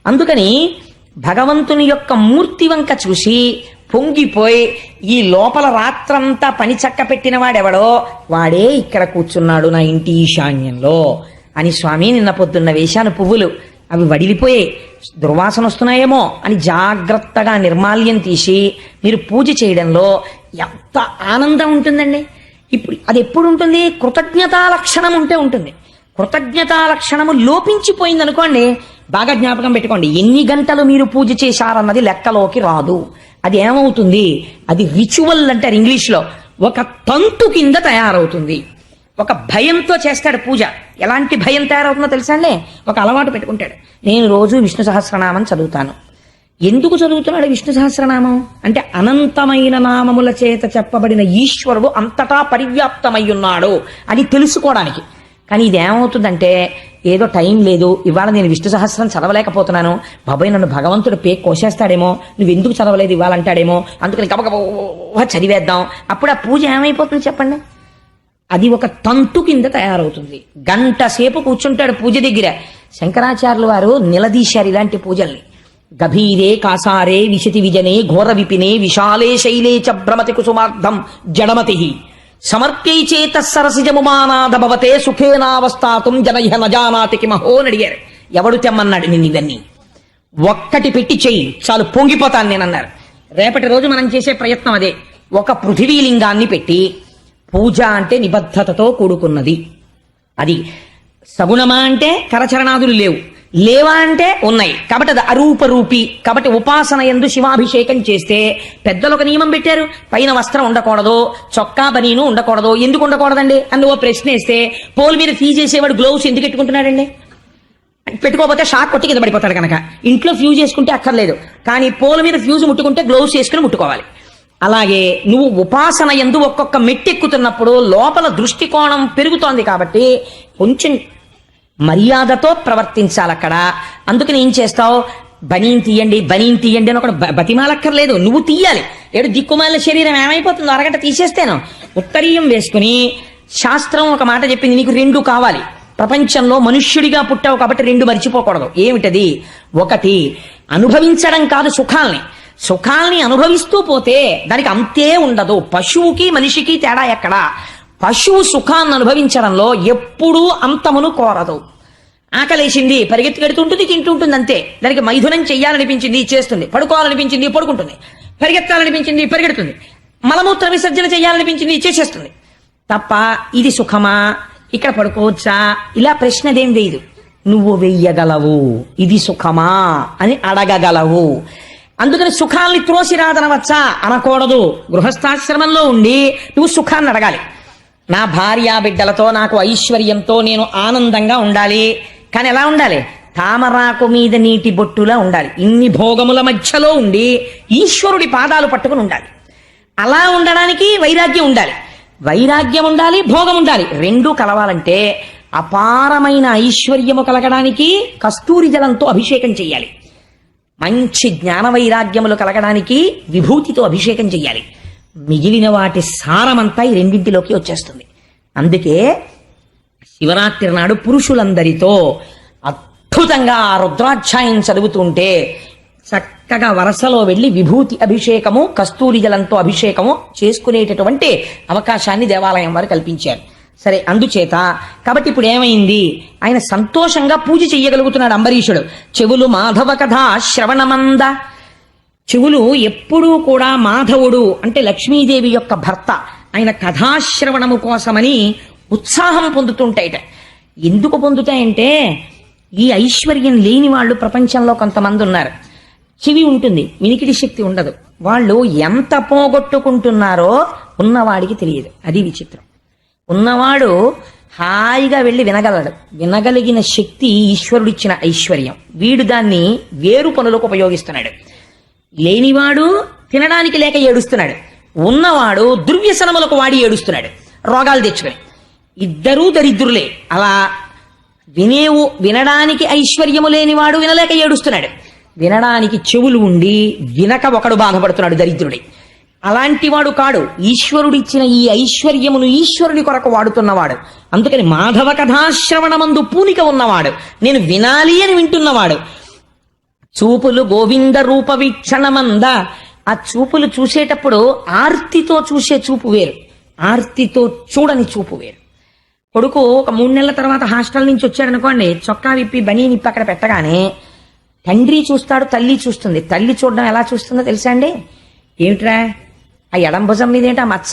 అందుకని భగవంతుని యొక్క మూర్తి వంక చూసి పొంగిపోయి ఈ లోపల రాత్రంతా పని చక్క పెట్టిన వాడెవడో వాడే ఇక్కడ కూర్చున్నాడు నా ఇంటి ఈశాన్యంలో అని. స్వామి నిన్న పొద్దున్న వేశాను పువ్వులు, అవి వడిలిపోయే దుర్వాసన వస్తున్నాయేమో అని జాగ్రత్తగా నిర్మాల్యం తీసి మీరు పూజ చేయడంలో ఎంత ఆనందం ఉంటుందండి. ఇప్పుడు అది ఎప్పుడు ఉంటుంది? కృతజ్ఞతా లక్షణం ఉంటే ఉంటుంది. కృతజ్ఞతా లక్షణము లోపించిపోయింది అనుకోండి, బాగా జ్ఞాపకం పెట్టుకోండి, ఎన్ని గంటలు మీరు పూజ చేశారన్నది లెక్కలోకి రాదు. అది ఏమవుతుంది? అది రిచువల్ అంటారు ఇంగ్లీష్లో, ఒక తంతు కింద తయారవుతుంది. ఒక భయంతో చేస్తాడు పూజ. ఎలాంటి భయం తయారవుతుందో తెలుసా అండి? ఒక అలవాటు పెట్టుకుంటాడు, నేను రోజు విష్ణు సహస్రనామం చదువుతాను. ఎందుకు చదువుతున్నాడు విష్ణు సహస్రనామం అంటే అనంతమైన నామముల చేత చెప్పబడిన ఈశ్వరుడు అంతటా పరివ్యాప్తమై ఉన్నాడు అని తెలుసుకోవడానికి. కానీ ఇది ఏమవుతుందంటే, ఏదో టైం లేదు, ఇవాళ నేను విష్ణు సహస్రం చదవలేకపోతున్నాను, బాబాయ్ నన్ను భగవంతుడు కోసేస్తాడేమో, నువ్వు ఎందుకు చదవలేదు ఇవ్వాలంటాడేమో, అందుకని గబగబా చదివేద్దాం. అప్పుడు ఆ పూజ ఏమైపోతుంది చెప్పండి? అది ఒక తంతు కింద తయారవుతుంది. గంట సేపు కూర్చుంటాడు పూజ దగ్గర. శంకరాచార్యులు వారు నిలదీశారు ఇలాంటి పూజల్ని. గభీరే కాసారే విశతి విజనే ఘోర విపినే విశాలే శైలే చ భ్రమతి కుసుమార్థం జడమతి సమర్ప్యై చేత సరసిజముమానాద భవతే సుఖేనావస్థాతుం జనహ నజానాతికి మహో అని అడిగారు. ఎవడు తెమ్మన్నాడు నిన్ను ఇవన్నీ? ఒక్కటి పెట్టి చెయ్యి చాలు, పొంగిపోతాను నేనన్నారు. రేపటి రోజు మనం చేసే ప్రయత్నం అదే. ఒక పృథివీలింగాన్ని పెట్టి, పూజ అంటే నిబద్ధతతో కూడుకున్నది, అది సగుణమా అంటే కరచరణాదులు లేవు, లేవా అంటే ఉన్నాయి, కాబట్టి అది అరూపరూపి. కాబట్టి ఉపాసన యందు శివాభిషేకం చేస్తే పెద్దలు ఒక నియమం పెట్టారు, పైన వస్త్రం ఉండకూడదు, చొక్కా బనీను ఉండకూడదు. ఎందుకు ఉండకూడదండి అని ఓ ప్రశ్న వేస్తే, పోల్ మీద ఫ్యూజ్ చేసేవాడు గ్లోవ్స్ ఎందుకు పెట్టుకుంటున్నాడండి? పెట్టుకోకపోతే షాక్ కొట్టి కింద పడిపోతాడు కనుక. ఇంట్లో ఫ్యూజ్ చేసుకుంటే అక్కర్లేదు, కానీ పోల్ మీద ఫ్యూజ్ ముట్టుకుంటే గ్లోవ్స్ చేసుకుని ముట్టుకోవాలి. అలాగే నువ్వు ఉపాసన యందు ఒక్కొక్క మెట్టెక్కుతున్నప్పుడు లోపల దృష్టికోణం పెరుగుతోంది కాబట్టి కొంచెం మర్యాదతో ప్రవర్తించాలి అక్కడ. అందుకని ఏం చేస్తావు? బనీన్ తీయండి అని ఒకటి బతిమాలక్కర్లేదు, నువ్వు తీయాలి. ఏడు దిక్కుమాలిన శరీరం ఏమైపోతుందో అరగంట తీసేస్తేను. ఉత్తరీయం వేసుకుని శాస్త్రం ఒక మాట చెప్పింది, నీకు 2 కావాలి. ప్రపంచంలో మనుష్యుడిగా పుట్టావు కాబట్టి 2 మర్చిపోకూడదు. ఏమిటది? ఒకటి అనుభవించడం కాదు, సుఖాల్ని అనుభవిస్తూ పోతే దానికి అంతే ఉండదు. పశువుకి మనిషికి తేడా ఎక్కడ? పశువు సుఖాన్ని అనుభవించడంలో ఎప్పుడూ అంతమును కోరదు. ఆకలేసింది పరిగెత్తుకెడుతుంటుంది, తింటుంటుంది, అంతే. దానికి మైథునం చెయ్యాలనిపించింది చేస్తుంది, పడుకోవాలనిపించింది పడుకుంటుంది, పరిగెత్తాలనిపించింది పరిగెడుతుంది, మలమూత్ర విసర్జన చేయాలనిపించింది చేసేస్తుంది తప్ప ఇది సుఖమా, ఇక్కడ పడుకోవచ్చా, ఇలా ప్రశ్నదేం వేయదు. నువ్వు వెయ్యగలవు, ఇది సుఖమా అని అడగగలవు. అందుకని సుఖాల్ని త్రోసిరాదనవచ్చా అనకూడదు. గృహస్థాశ్రమంలో ఉండి నువ్వు సుఖాన్ని అడగాలి. నా భార్యా బిడ్డలతో నాకు ఐశ్వర్యంతో నేను ఆనందంగా ఉండాలి. కానీ ఎలా ఉండాలి? తామరాకు మీద నీటి బొట్టులా ఉండాలి. ఇన్ని భోగముల మధ్యలో ఉండి ఈశ్వరుడి పాదాలు పట్టుకుని ఉండాలి. అలా ఉండడానికి వైరాగ్యం ఉండాలి, భోగం ఉండాలి. 2 కలవాలంటే అపారమైన ఐశ్వర్యము కలగడానికి కస్తూరి జలంతో అభిషేకం చెయ్యాలి. మంచి జ్ఞాన వైరాగ్యములు కలగడానికి విభూతితో అభిషేకం చెయ్యాలి. మిగిలిన వాటి సారమంతా ఈ 2 వచ్చేస్తుంది. అందుకే శివరాత్రి నాడు పురుషులందరితో అద్భుతంగా ఆ రుద్రాధ్యాయం చదువుతుంటే చక్కగా వరసలో వెళ్లి విభూతి అభిషేకము, కస్తూరి జలంతో అభిషేకము చేసుకునేటటువంటి అవకాశాన్ని దేవాలయం వారు కల్పించారు. సరే, అందుచేత కాబట్టి ఇప్పుడు ఏమైంది? ఆయన సంతోషంగా పూజ చెయ్యగలుగుతున్నాడు అంబరీషుడు. చెవులు మాధవ కథ శ్రవణమంద, చెవులు ఎప్పుడూ కూడా మాధవుడు అంటే లక్ష్మీదేవి యొక్క భర్త, ఆయన కథాశ్రవణము కోసమని ఉత్సాహం పొందుతుంటాయిట. ఎందుకు పొందుతాయంటే ఈ ఐశ్వర్యం లేని వాళ్ళు ప్రపంచంలో కొంతమంది ఉన్నారు. చెవి ఉంటుంది, వినికిడి శక్తి ఉండదు. వాళ్ళు ఎంత పోగొట్టుకుంటున్నారో ఉన్నవాడికి తెలియదు. అది విచిత్రం. ఉన్నవాడు హాయిగా వెళ్ళి వినగలడు. వినగలిగిన శక్తి ఈశ్వరుడిచ్చిన ఐశ్వర్యం. వీడు దాన్ని వేరు పనులకు ఉపయోగిస్తున్నాడు. లేనివాడు తినడానికి లేక ఏడుస్తున్నాడు, ఉన్నవాడు దుర్వ్యసనములకు వాడి ఏడుస్తున్నాడు, రోగాలు తెచ్చుకుని. ఇద్దరూ దరిద్రులే. అలా వినడానికి ఐశ్వర్యము లేనివాడు వినలేక ఏడుస్తున్నాడు, వినడానికి చెవులు ఉండి వినక ఒకడు బాధపడుతున్నాడు, దరిద్రుడి. అలాంటి వాడు కాడు. ఈశ్వరుడిచ్చిన ఈ ఐశ్వర్యమును ఈశ్వరుని కొరకు వాడుతున్నవాడు. అందుకని మాధవ కథాశ్రవణమందు పూనిక ఉన్నవాడు, నేను వినాలి అని వింటున్నవాడు. చూపులు గోవింద రూప వీక్షణమంద, ఆ చూపులు చూసేటప్పుడు ఆర్తితో చూసే చూపు వేరు, ఆర్తితో చూడని చూపు వేరు. కొడుకు ఒక 3 నెలల తర్వాత హాస్టల్ నుంచి వచ్చాడనుకోండి, చొక్కా విప్పి బనీ నిప్పి అక్కడ పెట్టగానే తండ్రి చూస్తాడు, తల్లి చూస్తుంది. తల్లి చూడడం ఎలా చూస్తుందో తెలుసా అండి? ఏమిట్రా ఆ ఎడం భుజం మీద ఏంటి ఆ మచ్చ,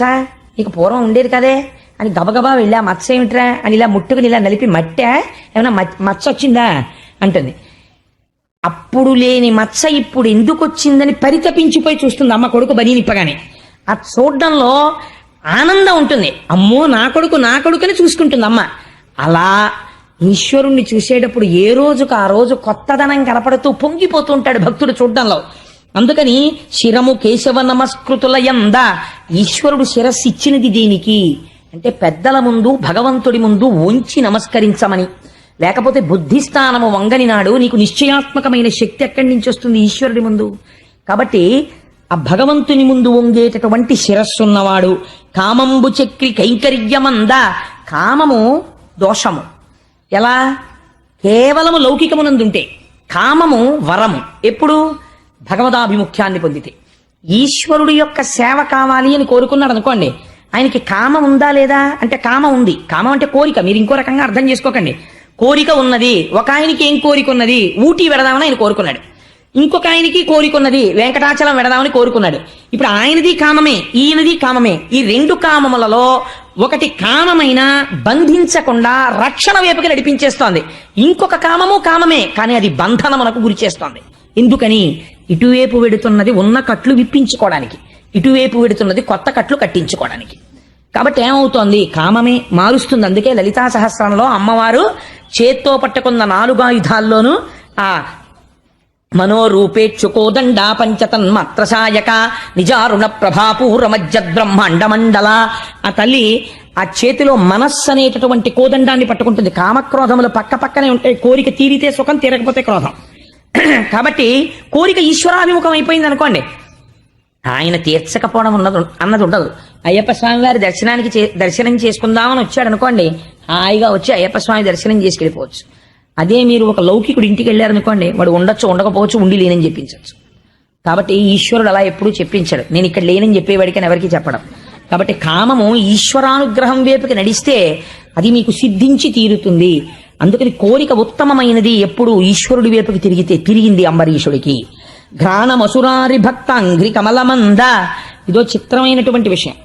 నీకు పూర్వం ఉండేది కదే అని గబగబా వెళ్ళి ఆ మచ్చ ఏమిట్రా అని ఇలా ముట్టుకుని ఇలా నలిపి, మట్టా ఏమైనా మచ్చ వచ్చిందా అంటుంది. అప్పుడు లేని మచ్చ ఇప్పుడు ఎందుకు వచ్చిందని పరితపించిపోయి చూస్తుంది అమ్మ కొడుకు బనీ నిప్పగానే. ఆ చూడడంలో ఆనందం ఉంటుంది. అమ్మో నా కొడుకుని చూసుకుంటుంది అమ్మ. అలా ఈశ్వరుణ్ణి చూసేటప్పుడు ఏ రోజుకు ఆ రోజు కొత్తదనం కనపడుతూ పొంగిపోతూ ఉంటాడు భక్తుడు చూడడంలో. అందుకని శిరము కేశవ నమస్కృతుల యంద, ఈశ్వరుడు శిరస్సు ఇచ్చినది దేనికి అంటే పెద్దల ముందు భగవంతుడి ముందు వంచి నమస్కరించమని. లేకపోతే బుద్ధిస్థానము వంగని నాడు నీకు నిశ్చయాత్మకమైన శక్తి ఎక్కడి నుంచి వస్తుంది? ఈశ్వరుడి ముందు. కాబట్టి ఆ భగవంతుని ముందు వంగేటటువంటి శిరస్సున్నవాడు. కామంబు చక్రి కైంకర్యమంద, కామము దోషము. ఎలా? కేవలము లౌకికమునందుంటే. కామము వరము ఎప్పుడు? భగవదాభిముఖ్యాన్ని పొందితే. ఈశ్వరుడి యొక్క సేవ కావాలి అని కోరుకున్నాడు అనుకోండి, ఆయనకి కామం ఉందా లేదా అంటే కామం ఉంది. కామం అంటే కోరిక, మీరు ఇంకో రకంగా అర్థం చేసుకోకండి. కోరిక ఉన్నది. ఒక ఆయనకి ఏం కోరిక ఉన్నది? ఊటీ వెడదామని ఆయన కోరుకున్నాడు. ఇంకొక ఆయనకి కోరిక ఉన్నది, వెంకటాచలం వెడదామని కోరుకున్నాడు. ఇప్పుడు ఆయనది కామమే, ఈయనది కామమే. ఈ రెండు కామములలో ఒకటి కామమైన బంధించకుండా రక్షణ వైపుకి నడిపించేస్తోంది. ఇంకొక కామము కామమే, కానీ అది బంధనమునకు గురి చేస్తోంది. ఎందుకని? ఇటువైపు వెడుతున్నది ఉన్న కట్లు విప్పించుకోవడానికి, ఇటువైపు వెడుతున్నది కొత్త కట్లు కట్టించుకోవడానికి. కాబట్టి ఏమవుతోంది? కామమే మారుస్తుంది. అందుకే లలితా సహస్రంలో అమ్మవారు చేత్తో పట్టుకున్న 4 ఆయుధాల్లోనూ ఆ మనోరూపేక్షుకోదండా పంచతన్మాత్రసాయక నిజారుణ ప్రభాపూరమజ్జద్బ్రహ్మాండ మండల. ఆ తల్లి ఆ చేతిలో మనస్సు అనేటటువంటి కోదండాన్ని పట్టుకుంటుంది. కామక్రోధములు పక్క పక్కనే ఉంటాయి. కోరిక తీరితే సుఖం, తీరకపోతే క్రోధం. కాబట్టి కోరిక ఈశ్వరాభిముఖం అయిపోయింది అనుకోండి, ఆయన తీర్చకపోవడం అన్నది ఉండదు. అయ్యప్ప స్వామి వారి దర్శనం చేసుకుందామని వచ్చాడు అనుకోండి, హాయిగా వచ్చి అయ్యప్ప స్వామి దర్శనం చేసుకెళ్ళిపోవచ్చు. అదే మీరు ఒక లౌకికుడు ఇంటికి వెళ్ళారనుకోండి, వాడు ఉండొచ్చు, ఉండకపోవచ్చు, ఉండి లేనని చెప్పించవచ్చు. కాబట్టి ఈశ్వరుడు అలా ఎప్పుడూ చెప్పించాడు. నేను ఇక్కడ లేనని చెప్పేవాడికి ఎవరికి చెప్పడం. కాబట్టి కామము ఈశ్వరానుగ్రహం వైపుకి నడిస్తే అది మీకు సిద్ధించి తీరుతుంది. అందుకని కోరిక ఉత్తమమైనది ఎప్పుడు ఈశ్వరుడి వైపుకి తిరిగింది అంబరీషుడికి. ఘ్రాణమసురారి భక్తాంగ్రి కమలమంద. ఇదో చిత్రమైనటువంటి విషయం.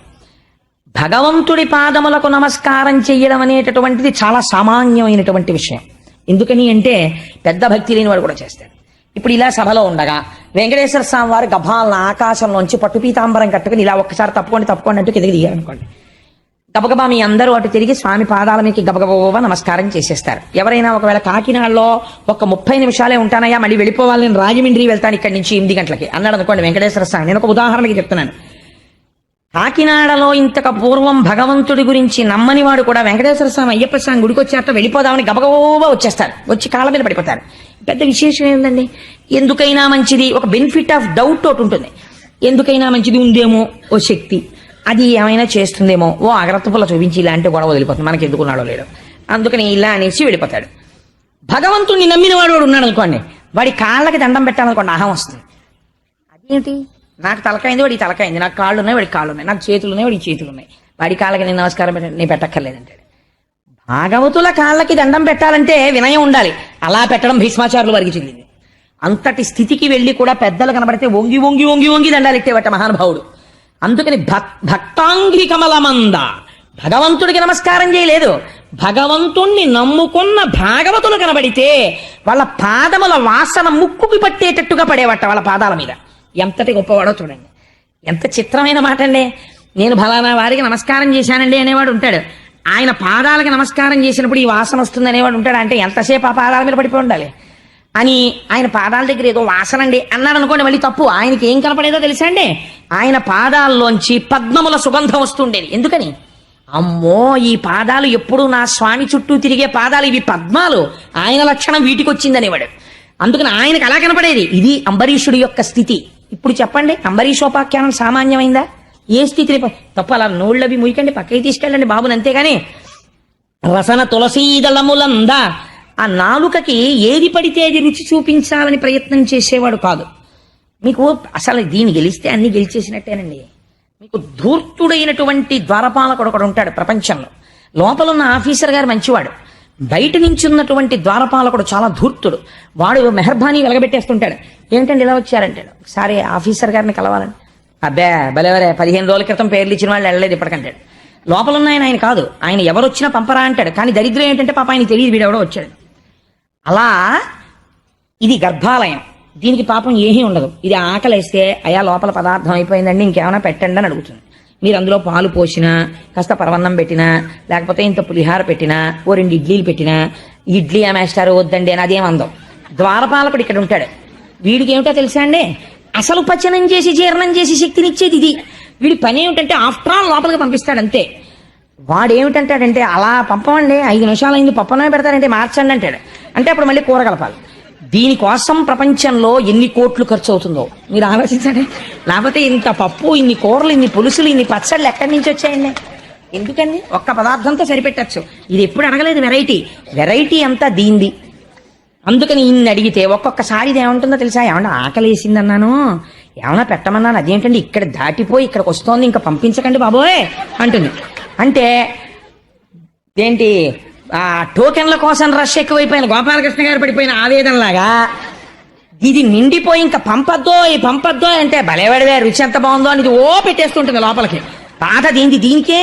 భగవంతుడి పాదములకు నమస్కారం చెయ్యడం అనేటటువంటిది చాలా సామాన్యమైనటువంటి విషయం. ఎందుకని అంటే పెద్ద భక్తి లేని వాడు కూడా చేస్తాడు. ఇప్పుడు ఇలా సభలో ఉండగా వెంకటేశ్వర స్వామి వారు గభాలను ఆకాశంలోంచి పట్టు పీతాంబరం కట్టుకుని ఇలా ఒక్కసారి తప్పుకోండి అంటూ కిందకి దిగారనుకోండి, గబగబా మీ అందరూ అటు తిరిగి స్వామి పాదాల మీకు గబగబా నమస్కారం చేసేస్తారు. ఎవరైనా ఒకవేళ కాకినాడలో ఒక 30 నిమిషాలే ఉంటానయ్యా, మళ్ళీ వెళ్ళిపోవాలి, నేను రాజమండ్రి వెళ్తాను ఇక్కడి నుంచి 8 గంటలకి అన్నాడు అనుకోండి వెంకటేశ్వర స్వామి. నేను ఒక ఉదాహరణకి చెప్తున్నాను. కాకినాడలో ఇంతకు పూర్వం భగవంతుడి గురించి నమ్మని వాడు కూడా వెంకటేశ్వర స్వామి అయ్యప్ప స్వామి గుడికి వచ్చాక వెళ్ళిపోదామని గబగబా వచ్చేస్తారు, వచ్చి కాళ్ళ మీద పడిపోతారు. పెద్ద విశేషం ఏంటండి? ఎందుకైనా మంచిది, ఒక బెనిఫిట్ ఆఫ్ డౌట్ ఒకటి ఉంటుంది. ఎందుకైనా మంచిది ఉందేమో ఓ శక్తి, అది ఏమైనా చేస్తుందేమో, ఓ అగ్రత్తపుల్ల చూపించి ఇలాంటి గొడవ వదిలిపోతుంది, మనకి ఎందుకున్నాడో లేడో, అందుకని ఇలా అనేసి వెళ్ళిపోతాడు. భగవంతుడిని నమ్మిన వాడు ఉన్నాడు అనుకోండి, వాడి కాళ్ళకి దండం పెట్టాలనుకోండి, అహం వస్తుంది. అదేంటి, నాకు తలకాయింది వాడికి తలకాయింది, నాకు కాళ్ళు ఉన్నాయి వాడికి కాళ్ళు ఉన్నాయి, నాకు చేతులు ఉన్నాయి వాడికి చేతులు ఉన్నాయి, వాడి కాళ్ళకి నేను నమస్కారం నేను పెట్టక్కర్లేదంటాడు. భాగవతుల కాళ్ళకి దండం పెట్టాలంటే వినయం ఉండాలి. అలా పెట్టడం భీష్మాచార్యుల వారికి చెల్లింది. అంతటి స్థితికి వెళ్ళి కూడా పెద్దలు కనబడితే వంగి వంగి వంగి వంగి దండాలు ఎట్టేవట మహానుభావుడు. అందుకని భక్తాంగ్రి కమలమంద, భగవంతుడికి నమస్కారం చేయలేదు, భగవంతుణ్ణి నమ్ముకున్న భాగవతులు కనబడితే వాళ్ళ పాదముల వాసన ముక్కుకి పట్టేటట్టుగా పడేవట వాళ్ళ పాదాల మీద. ఎంతటి గొప్పవాడో చూడండి. ఎంత చిత్రమైన మాట అండి. నేను ఫలానా వారికి నమస్కారం చేశానండి అనేవాడు ఉంటాడు, ఆయన పాదాలకి నమస్కారం చేసినప్పుడు ఈ వాసన వస్తుంది అనేవాడు ఉంటాడు. అంటే ఎంతసేపు ఆ పాదాల మీద పడిపోయి ఉండాలి అని ఆయన పాదాల దగ్గర ఏదో వాసన అండి అన్నాడు అనుకోండి, మళ్ళీ తప్పు. ఆయనకి ఏం కనపడేదో తెలుసా అండి? ఆయన పాదాల్లోంచి పద్మముల సుగంధం వస్తుండేది. ఎందుకని? అమ్మో, ఈ పాదాలు ఎప్పుడు నా స్వామి చుట్టూ తిరిగే పాదాలు, ఇవి పద్మాలు, ఆయన లక్షణం వీటికి వచ్చిందనేవాడు. అందుకని ఆయనకు అలా కనపడేది. ఇది అంబరీషుడి యొక్క స్థితి. ఇప్పుడు చెప్పండి, అంబరీషోపాఖ్యానం సామాన్యమైందా? ఏ స్థితి తప్ప అలా నోళ్ళవి ముయ్యకండి, పక్కకి తీసుకెళ్ళండి బాబుని, అంతేగాని రసన తులసీదళములందా ఆ నాలుకకి ఏది పడితే అది రుచి చూపించాలని ప్రయత్నం చేసేవాడు కాదు. మీకు అసలు దీన్ని గెలిస్తే అన్ని గెలిచేసినట్టేనండి. మీకు ధూర్తుడైనటువంటి ద్వారపాలకుడు ఒకడు ఉంటాడు ప్రపంచంలో. లోపలున్న ఆఫీసర్ గారు మంచివాడు, బయట నుంచి ఉన్నటువంటి ద్వారపాలకుడు చాలా ధూర్తుడు. వాడు మెహర్బానీ వెలగబెట్టేస్తుంటాడు. ఏమిటండి ఇలా వచ్చారంటాడు, ఒకసారి ఆఫీసర్ గారిని కలవాలని. అబ్బే బలేవరే, 15 రోజుల క్రితం పేర్లు ఇచ్చిన వాళ్ళు వెళ్ళలేదు ఇప్పటికంటాడు. లోపల ఉన్న ఆయన కాదు, ఆయన ఎవరు వచ్చినా పంపరా అంటాడు. కానీ దరిద్రం ఏంటంటే పాప ఆయన తెలియదు వీడెవడో వచ్చాడు. అలా ఇది గర్భాలయం, దీనికి పాపం ఏమీ ఉండదు. ఇది ఆకలేస్తే అయా లోపల పదార్థం అయిపోయిందండి ఇంకేమైనా పెట్టండి అని అడుగుతుంది. మీరు అందులో పాలు పోసినా, కాస్త పరవన్నం పెట్టినా, లేకపోతే ఇంత పులిహార పెట్టినా, ఓ 2 ఇడ్లీలు పెట్టినా, ఇడ్లీ అమేస్తారు వద్దండి అని అదేం అందం. ద్వారపాలకుడు ఇక్కడ ఉంటాడు. వీడికి ఏమిటో తెలుసా అండి, అసలు పచనం చేసి జీర్ణం చేసి శక్తినిచ్చేది ఇది. వీడి పని ఏమిటంటే ఆఫ్టర్ ఆల్ లోపలికి పంపిస్తాడు అంతే. వాడు ఏమిటంటాడంటే, అలా పంపమండి 5 నిమిషాలు అయింది పప్పనమే పెడతాడంటే మార్చండి అంటాడు. అంటే అప్పుడు మళ్ళీ కూర కలపాలి. దీనికోసం ప్రపంచంలో ఎన్ని కోట్లు ఖర్చు అవుతుందో మీరు ఆలోచించండి. లేకపోతే ఇంత పప్పు, ఇన్ని కూరలు, ఇన్ని పులుసులు, ఇన్ని పచ్చళ్ళు ఎక్కడి నుంచి వచ్చాయండి? ఎందుకండి? ఒక్క పదార్థంతో సరిపెట్టచ్చు. ఇది ఎప్పుడు అడగలేదు వెరైటీ అంతా దీంది. అందుకని ఇన్ని అడిగితే ఒక్కొక్కసారి ఇది ఏమంటుందో తెలుసా? ఏమన్నా ఆకలి వేసిందన్నాను, ఏమన్నా పెట్టమన్నాను, అదేంటండి ఇక్కడ దాటిపోయి ఇక్కడికి వస్తోంది, ఇంకా పంపించకండి బాబోయ్ అంటుంది. అంటే ఏంటి ఆ టోకెన్ల కోసం రష్ ఎక్కువైపోయిన గోపాలకృష్ణ గారు పడిపోయిన ఆవేదనలాగా ఇది నిండిపోయి ఇంకా పంపద్దో అంటే భలేవాడివే, రుచి ఎంత బాగుందో అని ఇది ఓ పెట్టేస్తుంటుంది లోపలికి. పాత దీనికే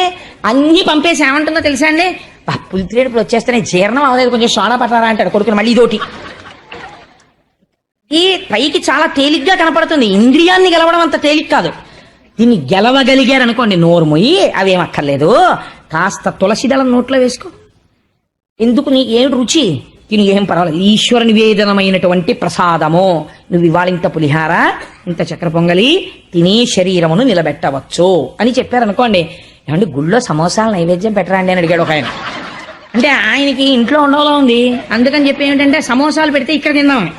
అన్ని పంపేసి ఏమంటుందో తెలుసా అండి, పులిత్రేడుపులు వచ్చేస్తేనే జీర్ణం అవ్వలేదు, కొంచెం సోడా పట్టారా అంటాడు కొడుకుని. మళ్ళీ ఇదోటి ఈ పైకి చాలా తేలిగ్గా కనపడుతుంది, ఇంద్రియాన్ని గెలవడం అంత తేలిక కాదు. దీన్ని గెలవగలిగారు అనుకోండి, నోరు మొయ్యి అవేం అక్కర్లేదు, కాస్త తులసి దళం నోట్లో వేసుకో, ఎందుకు నీకు ఏం రుచి, తిని ఏం పర్వాలేదు, ఈశ్వర నివేదనమైనటువంటి ప్రసాదము, నువ్వు ఇవాళ ఇంత పులిహార ఇంత చక్కెర పొంగలి తిని శరీరమును నిలబెట్టవచ్చు అని చెప్పారనుకోండి. ఏమంటే గుళ్ళో సమోసాలు నైవేద్యం పెట్టరండి అని అడిగాడు ఒక ఆయన. అంటే ఆయనకి ఇంట్లో ఉండవలో ఉంది, అందుకని చెప్పి ఏమిటంటే సమోసాలు పెడితే ఇక్కడ తిందామని.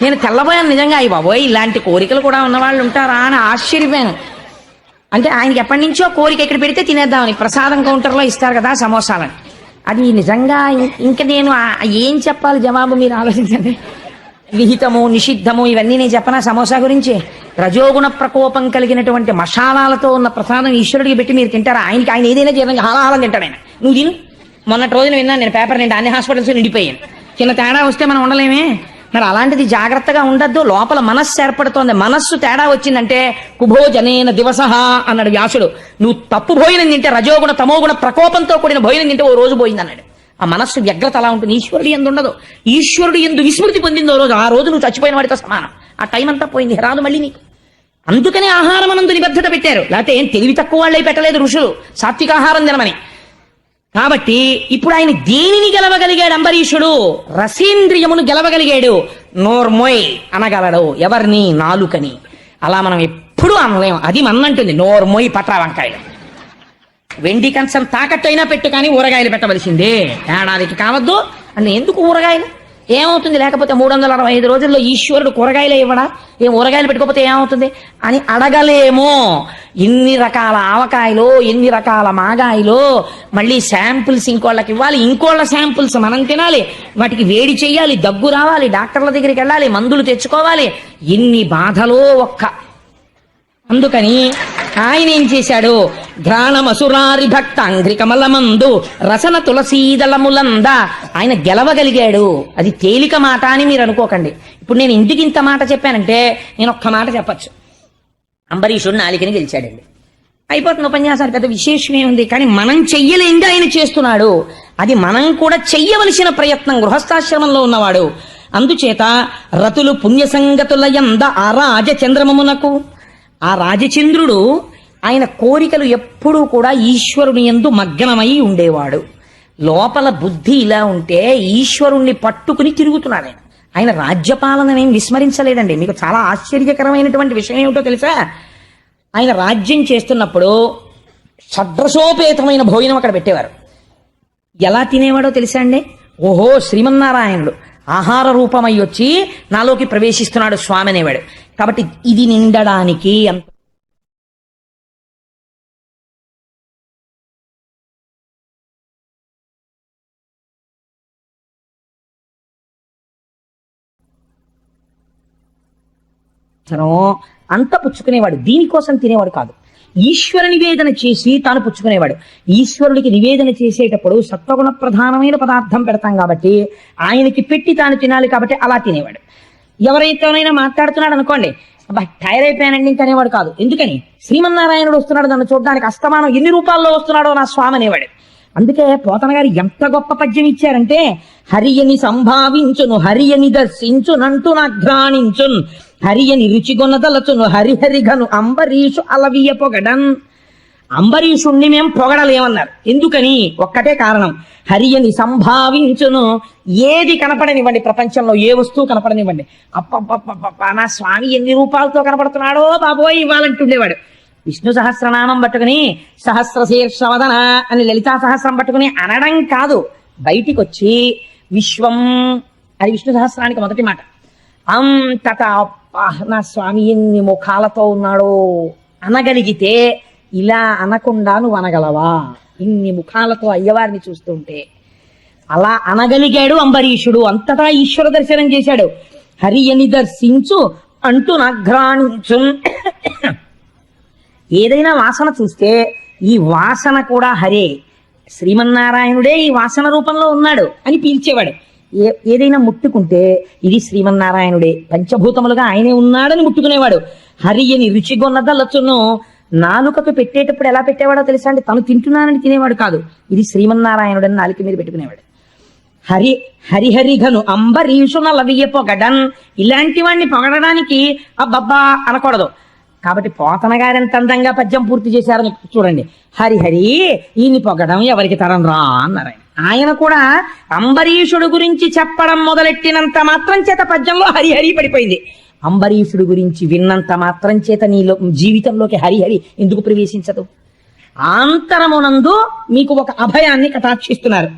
నేను తెల్లబోయాను నిజంగా, అయ్యి బాబోయ్ ఇలాంటి కోరికలు కూడా ఉన్నవాళ్ళు ఉంటారా అని ఆశ్చర్యపోయాను. అంటే ఆయనకి ఎప్పటి నుంచో కోరిక ఇక్కడ పెడితే తినేద్దామని, ప్రసాదం కౌంటర్లో ఇస్తారు కదా సమోసాలని. అది నిజంగా ఇంకా నేను ఏం చెప్పాలి జవాబు మీరు ఆలోచించండి. విహితము నిషిద్ధము ఇవన్నీ నేను చెప్పనా సమోసా గురించి? రజోగుణ ప్రకోపం కలిగినటువంటి మసాలాలతో ఉన్న ప్రసాదం ఈశ్వరుడికి పెట్టి మీరు తింటారా? ఆయన ఏదైనా జీర్ణంగా హాలాహాలం తింటాడు ఆయన. నువ్వు తిను. మొన్నటి రోజున విన్నాను నేను పేపర్ నిండా అన్ని హాస్పిటల్స్ నిండిపోయాను. చిన్న తేడా వస్తే మనం ఉండలేమే. మరి అలాంటిది జాగ్రత్తగా ఉండద్దు. లోపల మనస్సు ఏర్పడుతోంది, మనస్సు తేడా వచ్చిందంటే కుభోజనేన దివసహ అన్నాడు వ్యాసుడు. నువ్వు తప్పు భోజనం తింటే, రజోగుణ తమోగుణ ప్రకోపంతో కూడిన భోజనం తింటే ఓ రోజు పోయింది అన్నాడు. ఆ మనస్సు వ్యగ్రత అలా ఉంటుంది. ఈశ్వరుడు ఎందు ఉండదు. ఈశ్వరుడు ఎందు విస్మృతి పొందిందో రోజు, ఆ రోజు నువ్వు చచ్చిపోయిన వాడితో సమానం. ఆ టైం అంతా పోయింది, రాదు మళ్ళీ నీకు. అందుకనే ఆహారం అనందు నిబద్ధత పెట్టారు. లేకపోతే ఏం తెలివి తక్కువ వాళ్ళే పెట్టలేదు ఋషులు సాత్వికాహారం తినమని. కాబట్టి ఇప్పుడు ఆయన దేనిని గెలవగలిగాడు అంబరీషుడు? రసేంద్రియమును గెలవగలిగాడు. నోర్మోయ్ అనగలడు. ఎవరిని? నాలుకని. అలా మనం ఎప్పుడూ అనలేము. అది మన్నంటుంది, నోర్మోయ్ పట్రా వంకాయలు. వెండి కంచం తాకట్టు అయినా పెట్టు, కానీ ఊరగాయలు పెట్టవలసిందే. ఏడాదికి కావద్దు అంటే ఎందుకు ఊరగాయలు? ఏమవుతుంది లేకపోతే 365 రోజుల్లో ఈశ్వరుడు కూరగాయలే ఇవ్వడా? ఏం ఊరగాయలు పెట్టుకోకపోతే ఏమవుతుంది అని అడగలేమో. ఎన్ని రకాల ఆవకాయలు, ఎన్ని రకాల మాగాయలు, మళ్ళీ శాంపుల్స్ ఇంకోళ్ళకి ఇవ్వాలి, ఇంకోళ్ళ శాంపుల్స్ మనం తినాలి, వాటికి వేడి చెయ్యాలి, దగ్గు రావాలి, డాక్టర్ల దగ్గరికి వెళ్ళాలి, మందులు తెచ్చుకోవాలి, ఎన్ని బాధలో ఒక్క. అందుకని ఆయన ఏం చేశాడు? ఘ్రాణమసురారి భక్త అంఘ్రికమలమందు రసన తులసీదళములంద. ఆయన గెలవగలిగాడు. అది తేలిక మాట అని మీరు అనుకోకండి. ఇప్పుడు నేను ఇంటికి ఇంత మాట చెప్పానంటే నేను ఒక్క మాట చెప్పచ్చు. అంబరీషుడు నాలికని గెలిచాడండి, అయిపోతుంది ఉపన్యాసాలు, పెద్ద విశేషమే ఉంది. కానీ మనం చెయ్యలేంది ఆయన చేస్తున్నాడు. అది మనం కూడా చెయ్యవలసిన ప్రయత్నం గృహస్థాశ్రమంలో ఉన్నవాడు. అందుచేత రతులు పుణ్యసంగతుల యంద ఆ రాజచంద్రమమునకు. ఆ రాజచంద్రుడు ఆయన కోరికలు ఎప్పుడూ కూడా ఈశ్వరుని యందు మగ్నమై ఉండేవాడు. లోపల బుద్ధి ఇలా ఉంటే ఈశ్వరుణ్ణి పట్టుకుని తిరుగుతున్నాడు ఆయన. ఆయన రాజ్యపాలనని విస్మరించలేదండి. మీకు చాలా ఆశ్చర్యకరమైనటువంటి విషయం ఏమిటో తెలుసా? ఆయన రాజ్యం చేస్తున్నప్పుడు షడ్రసోపేతమైన భోజనం అక్కడ పెట్టేవారు. ఎలా తినేవాడో తెలుసా అండి? ఓహో, శ్రీమన్నారాయణుడు ఆహార రూపమై వచ్చి నాలోకి ప్రవేశిస్తున్నాడు స్వామి అనేవాడు. కాబట్టి ఇది నిండడానికి అంత అంత పుచ్చుకునేవాడు. దీనికోసం తినేవాడు కాదు. ఈశ్వర నివేదన చేసి తాను పుచ్చుకునేవాడు. ఈశ్వరుడికి నివేదన చేసేటప్పుడు సత్వగుణ ప్రధానమైన పదార్థం పెడతాం కాబట్టి ఆయనకి పెట్టి తాను తినాలి కాబట్టి అలా తినేవాడు. ఎవరైతేనైనా మాట్లాడుతున్నాడు అనుకోండి, అబ్బా టైర్ అయిపోయానండి ఇంక అనేవాడు కాదు. ఎందుకని? శ్రీమన్నారాయణుడు వస్తున్నాడు నన్ను చూడడానికి, అస్తమానం ఎన్ని రూపాల్లో వస్తున్నాడో నా స్వామి అనేవాడు. అందుకే పోతన గారు ఎంత గొప్ప పద్యం ఇచ్చారంటే, హరియని సంభావించును హరియని దర్శించునంటూ నఘ్రాణించున్ హరియని రుచిగొనదలచును హరిహరిగను అంబరీషు అలవియ పొగడన్. అంబరీషుణ్ణి మేము పొగడలేమన్నారు. ఎందుకని? ఒక్కటే కారణం, హరియని సంభావించును. ఏది కనపడనివ్వండి ప్రపంచంలో, ఏ వస్తువు కనపడనివ్వండి, అప్ప నా స్వామి ఎన్ని రూపాలతో కనపడుతున్నాడో బాబోయ్ ఇవ్వాలంటుండేవాడు. విష్ణు సహస్రనామం పట్టుకుని సహస్రశీర్షవదన అని లలితా సహస్రం పట్టుకుని అనడం కాదు, బయటికి వచ్చి విశ్వం అది విష్ణు సహస్రానికి మొదటి మాట. అంతటా నా స్వామి ఎన్ని ముఖాలతో ఉన్నాడో అనగలిగితే, ఇలా అనకుండా నువ్వు అనగలవా? ఇన్ని ముఖాలతో అయ్యవారిని చూస్తుంటే. అలా అనగలిగాడు అంబరీషుడు. అంతటా ఈశ్వర దర్శనం చేశాడు. హరియని దర్శించు అంటూ నఘ్రాణించు. ఏదైనా వాసన చూస్తే ఈ వాసన కూడా హరే, శ్రీమన్నారాయణుడే ఈ వాసన రూపంలో ఉన్నాడు అని పీల్చేవాడు. ఏదైనా ముట్టుకుంటే ఇది శ్రీమన్నారాయణుడే, పంచభూతములుగా ఆయనే ఉన్నాడని ముట్టుకునేవాడు. హరి అని రుచిగొన్నదల్లచును నాలుకకు పెట్టేటప్పుడు ఎలా పెట్టేవాడో తెలుసా అండి? తను తింటున్నానని తినేవాడు కాదు, ఇది శ్రీమన్నారాయణుడని నాలుక మీద పెట్టుకునేవాడు. హరి హరిహరిఘను అంబరీషున లవియ పొగడన్, ఇలాంటి వాడిని పొగడడానికి అబ్బబ్బా అనకూడదు. కాబట్టి పోతన గారు ఎంత అందంగా పద్యం పూర్తి చేశారని చూడండి. హరిహరి ఈయన్ని పొగడం ఎవరికి తరం రా అన్నారు ఆయన కూడా అంబరీషుడు గురించి చెప్పడం మొదలెట్టినంత మాత్రం చేత పద్యంలో హరిహరి పడిపోయింది. అంబరీషుడు గురించి విన్నంత మాత్రం చేత నీలో జీవితంలోకి హరిహరి ఎందుకు ప్రవేశించదు? ఆంతరమునందు మీకు ఒక అభయాన్ని కటాక్షిస్తున్నారు.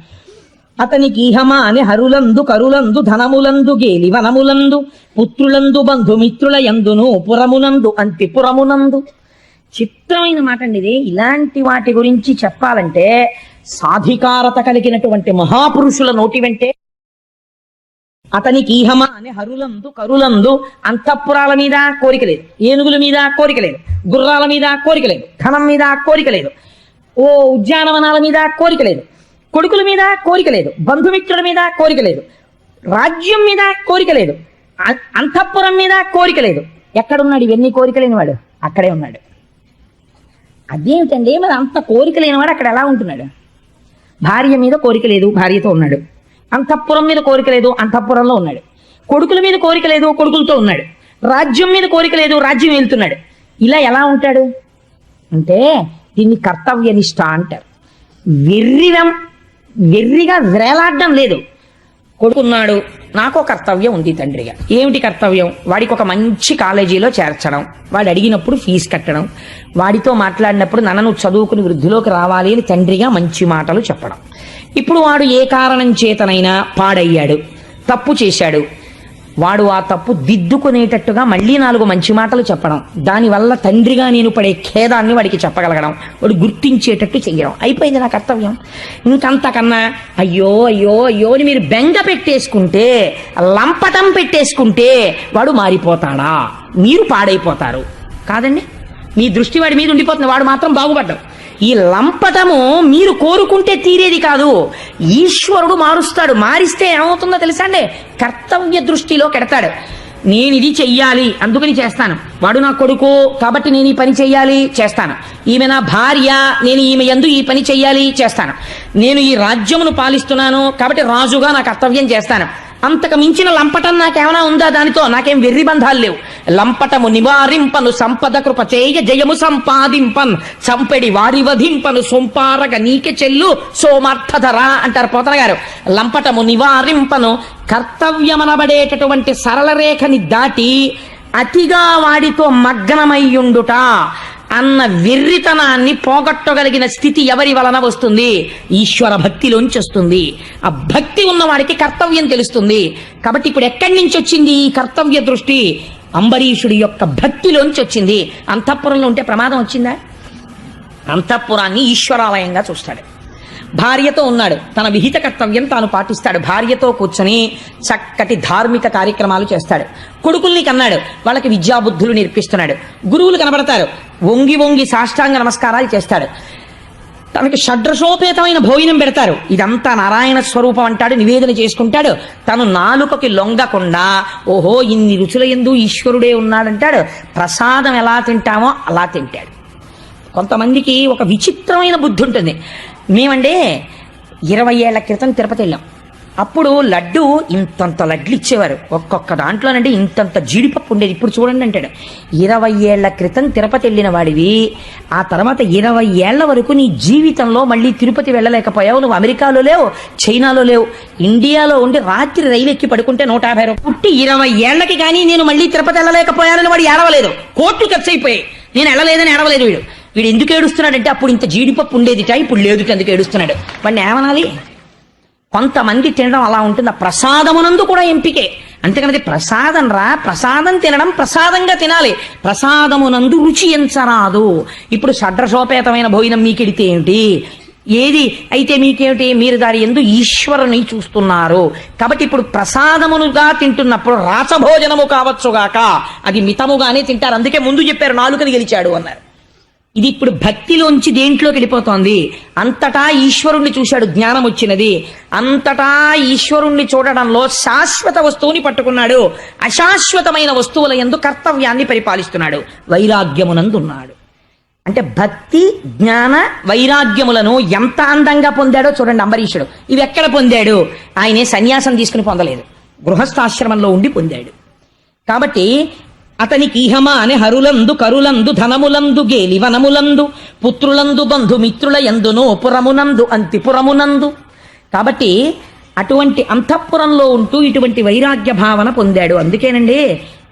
అతనికి ఈహమ అని హరులందు కరులందు ధనములందు గేలి వనములందు పుత్రులందు బంధుమిత్రుల యందును పురమునందు అంతిపురమునందు. చిత్రమైన మాట అండి ఇది. ఇలాంటి వాటి గురించి చెప్పాలంటే సాధికారత కలిగినటువంటి మహాపురుషుల నోటి వెంటే అతనికి ఈహమ అని హరులందు కరులందు అంతఃపురాల మీద కోరిక లేదు, ఏనుగుల మీద కోరిక లేదు, గుర్రాల మీద కోరిక లేదు, ధనం మీద కోరిక లేదు, ఓ ఉద్యానవనాల మీద కోరిక లేదు, కొడుకుల మీద కోరిక లేదు, బంధుమిత్రుల మీద కోరిక లేదు, రాజ్యం మీద కోరిక లేదు, అంతఃపురం మీద కోరిక లేదు. ఎక్కడున్నాడు ఇవన్నీ కోరిక లేనివాడు? అక్కడే ఉన్నాడు. అదేమిటండి మరి అంత కోరిక లేనివాడు అక్కడ ఎలా ఉంటున్నాడు? భార్య మీద కోరిక లేదు, భార్యతో ఉన్నాడు. అంతఃపురం మీద కోరిక లేదు, అంతఃపురంలో ఉన్నాడు. కొడుకుల మీద కోరిక లేదు, కొడుకులతో ఉన్నాడు. రాజ్యం మీద కోరిక లేదు, రాజ్యం వెళ్తున్నాడు. ఇలా ఎలా ఉంటాడు అంటే దీన్ని కర్తవ్యనిష్ట అంటారు. వెర్రిగా వ్రేలాడడం లేదు. కొడుకున్నాడు, నాకో కర్తవ్యం ఉంది తండ్రిగా. ఏమిటి కర్తవ్యం? వాడికి ఒక మంచి కాలేజీలో చేర్చడం, వాడు అడిగినప్పుడు ఫీజు కట్టడం, వాడితో మాట్లాడినప్పుడు నన్ను చదువుకుని వృద్ధిలోకి రావాలి అని తండ్రిగా మంచి మాటలు చెప్పడం. ఇప్పుడు వాడు ఏ కారణం చేతనైనా పాడయ్యాడు, తప్పు చేశాడు, వాడు ఆ తప్పు దిద్దుకునేటట్టుగా మళ్ళీ 4 మంచి మాటలు చెప్పడం, దానివల్ల తండ్రిగా నేను పడే ఖేదాన్ని వాడికి చెప్పగలగడం, వాడు గుర్తించేటట్టు చెయ్యడం. అయిపోయింది నా కర్తవ్యం. ఇంకంతకన్నా అయ్యో అయ్యో అయ్యో అని మీరు బెంగ పెట్టేసుకుంటే, లంపటం పెట్టేసుకుంటే వాడు మారిపోతాడా? మీరు పాడైపోతారు కాదండి. మీ దృష్టి వాడి మీద ఉండిపోతుంది, వాడు మాత్రం బాగుపడ్డాడు. ఈ లంపటము మీరు కోరుకుంటే తీరేది కాదు, ఈశ్వరుడు మారుస్తాడు. మారిస్తే ఏమవుతుందో తెలుసా అండి? కర్తవ్య దృష్టిలో కెడతాడు. నేను ఇది చెయ్యాలి అందుకని చేస్తాను, వాడు నా కొడుకు కాబట్టి నేను ఈ పని చెయ్యాలి చేస్తాను, ఈమె నా భార్య నేను ఈమె యందు ఈ పని చెయ్యాలి చేస్తాను, నేను ఈ రాజ్యమును పాలిస్తున్నాను కాబట్టి రాజుగా నా కర్తవ్యం చేస్తాను. అంతకు మించిన లంపటం నాకేమైనా ఉందా? దానితో నాకేం వెర్రి బంధాలు లేవు. లంపటము నివారింపను సంపద కృప చేయ జయము సంపాదింపన్ చంపెడి వారి వధింపను సొంపారగ నీకె చెల్లు సోమర్థధరా అంటారు పోతన గారు. లంపటము నివారింపను కర్తవ్యమనబడేటటువంటి సరళ రేఖని దాటి అతిగా వాడితో మగ్నమయ్యుండుట అన్న వెర్రితనాన్ని పోగొట్టగలిగిన స్థితి ఎవరి వలన వస్తుంది? ఈశ్వర భక్తిలోంచి వస్తుంది. ఆ భక్తి ఉన్నవాడికి కర్తవ్యం తెలుస్తుంది. కాబట్టి ఇప్పుడు ఎక్కడి నుంచి వచ్చింది ఈ కర్తవ్య దృష్టి? అంబరీషుడి యొక్క భక్తిలోంచి వచ్చింది. అంతఃపురంలో ఉంటే ప్రమాదం వచ్చిందా? అంతఃపురాన్ని ఈశ్వరాలయంగా చూస్తాడు. భార్యతో ఉన్నాడు, తన విహిత కర్తవ్యం తాను పాటిస్తాడు. భార్యతో కూర్చొని చక్కటి ధార్మిక కార్యక్రమాలు చేస్తాడు. కొడుకుల్ని కన్నాడు, వాళ్ళకి విద్యాబుద్ధులు నేర్పిస్తున్నాడు. గురువులు కనబడతారు, వంగి వంగి సాష్టాంగ నమస్కారాలు చేస్తాడు. తనకి షడ్రసోపేతమైన భోజనం పెడతారు. ఇదంతా నారాయణ స్వరూపం అంటాడు, నివేదన చేసుకుంటాడు. తను నాలుకకి లొంగకుండా ఓహో ఇన్ని రుచుల యందు ఈశ్వరుడే ఉన్నాడంటాడు. ప్రసాదం ఎలా తింటామో అలా తింటాడు. కొంతమందికి ఒక విచిత్రమైన బుద్ధి ఉంటుంది. మేమంటే 20 ఏళ్ల క్రితం తిరుపతి వెళ్ళాం. అప్పుడు లడ్డు ఇంతంత లడ్లు ఇచ్చేవారు, ఒక్కొక్క దాంట్లోనంటే ఇంతంత జీడిపప్పు ఉండేది. ఇప్పుడు చూడండి అంటాడు. 20 ఏళ్ల క్రితం తిరుపతి వెళ్ళిన వాడివి, ఆ తర్వాత 20 ఏళ్ల వరకు నీ జీవితంలో మళ్ళీ తిరుపతి వెళ్ళలేకపోయావు. నువ్వు అమెరికాలో లేవు, చైనాలో లేవు, ఇండియాలో ఉండి రాత్రి రైలు ఎక్కి పడుకుంటే 150 రూపాయలు. పుట్టి 20 ఏళ్లకి కానీ నేను మళ్ళీ తిరుపతి వెళ్ళలేకపోయానని వాడు ఏడవలేదు. కోట్లు ఖర్చు అయిపోయాయి, నేను వెళ్ళలేదని ఏడవలేదు. వీడు ఎందుకు ఏడుస్తున్నాడంటే అప్పుడు ఇంత జీడిపప్పు ఉండేదిట, ఇప్పుడు లేదు, అందుకు ఏడుస్తున్నాడు. వాడిని ఏమనాలి? కొంతమంది తినడం అలా ఉంటుంది. ఆ ప్రసాదమునందు కూడా ఎంపికే. అంతేకాని ప్రసాదం రా, ప్రసాదం తినడం ప్రసాదంగా తినాలి, ప్రసాదమునందు రుచి ఎంచరాదు. ఇప్పుడు షడ్రసోపేతమైన భోజనం మీకెడితే ఏమిటి? ఏది అయితే మీకేమిటి, మీరు దాని యందు ఈశ్వరుని చూస్తున్నారు కాబట్టి ఇప్పుడు ప్రసాదమునుగా తింటున్నప్పుడు రాసభోజనము కావచ్చుగాక అది మితముగానే తింటారు. అందుకే ముందు చెప్పారు నాలుకని గెలిచాడు అన్నారు. ఇది ఇప్పుడు భక్తిలోంచి దేంట్లోకి వెళ్ళిపోతోంది. అంతటా ఈశ్వరుణ్ణి చూశాడు, జ్ఞానం వచ్చినది. అంతటా ఈశ్వరుణ్ణి చూడడంలో శాశ్వత వస్తువుని పట్టుకున్నాడు, అశాశ్వతమైన వస్తువుల యందు కర్తవ్యాన్ని పరిపాలిస్తున్నాడు, వైరాగ్యమునందున్నాడు. అంటే భక్తి జ్ఞాన వైరాగ్యములను ఎంత అందంగా పొందాడో చూడండి అంబరీషుడు. ఇవి ఎక్కడ పొందాడు? ఆయనే సన్యాసం తీసుకుని పొందలేదు, గృహస్థాశ్రమంలో ఉండి పొందాడు. కాబట్టి అతనికి ఇహమా అని హరులందు కరులందు ధనములందు గేలి వనములందు పుత్రులందు బంధు మిత్రుల యందును పురమునందు అంతిపురమునందు. కాబట్టి అటువంటి అంతఃపురంలో ఉంటూ ఇటువంటి వైరాగ్య భావన పొందాడు. అందుకేనండి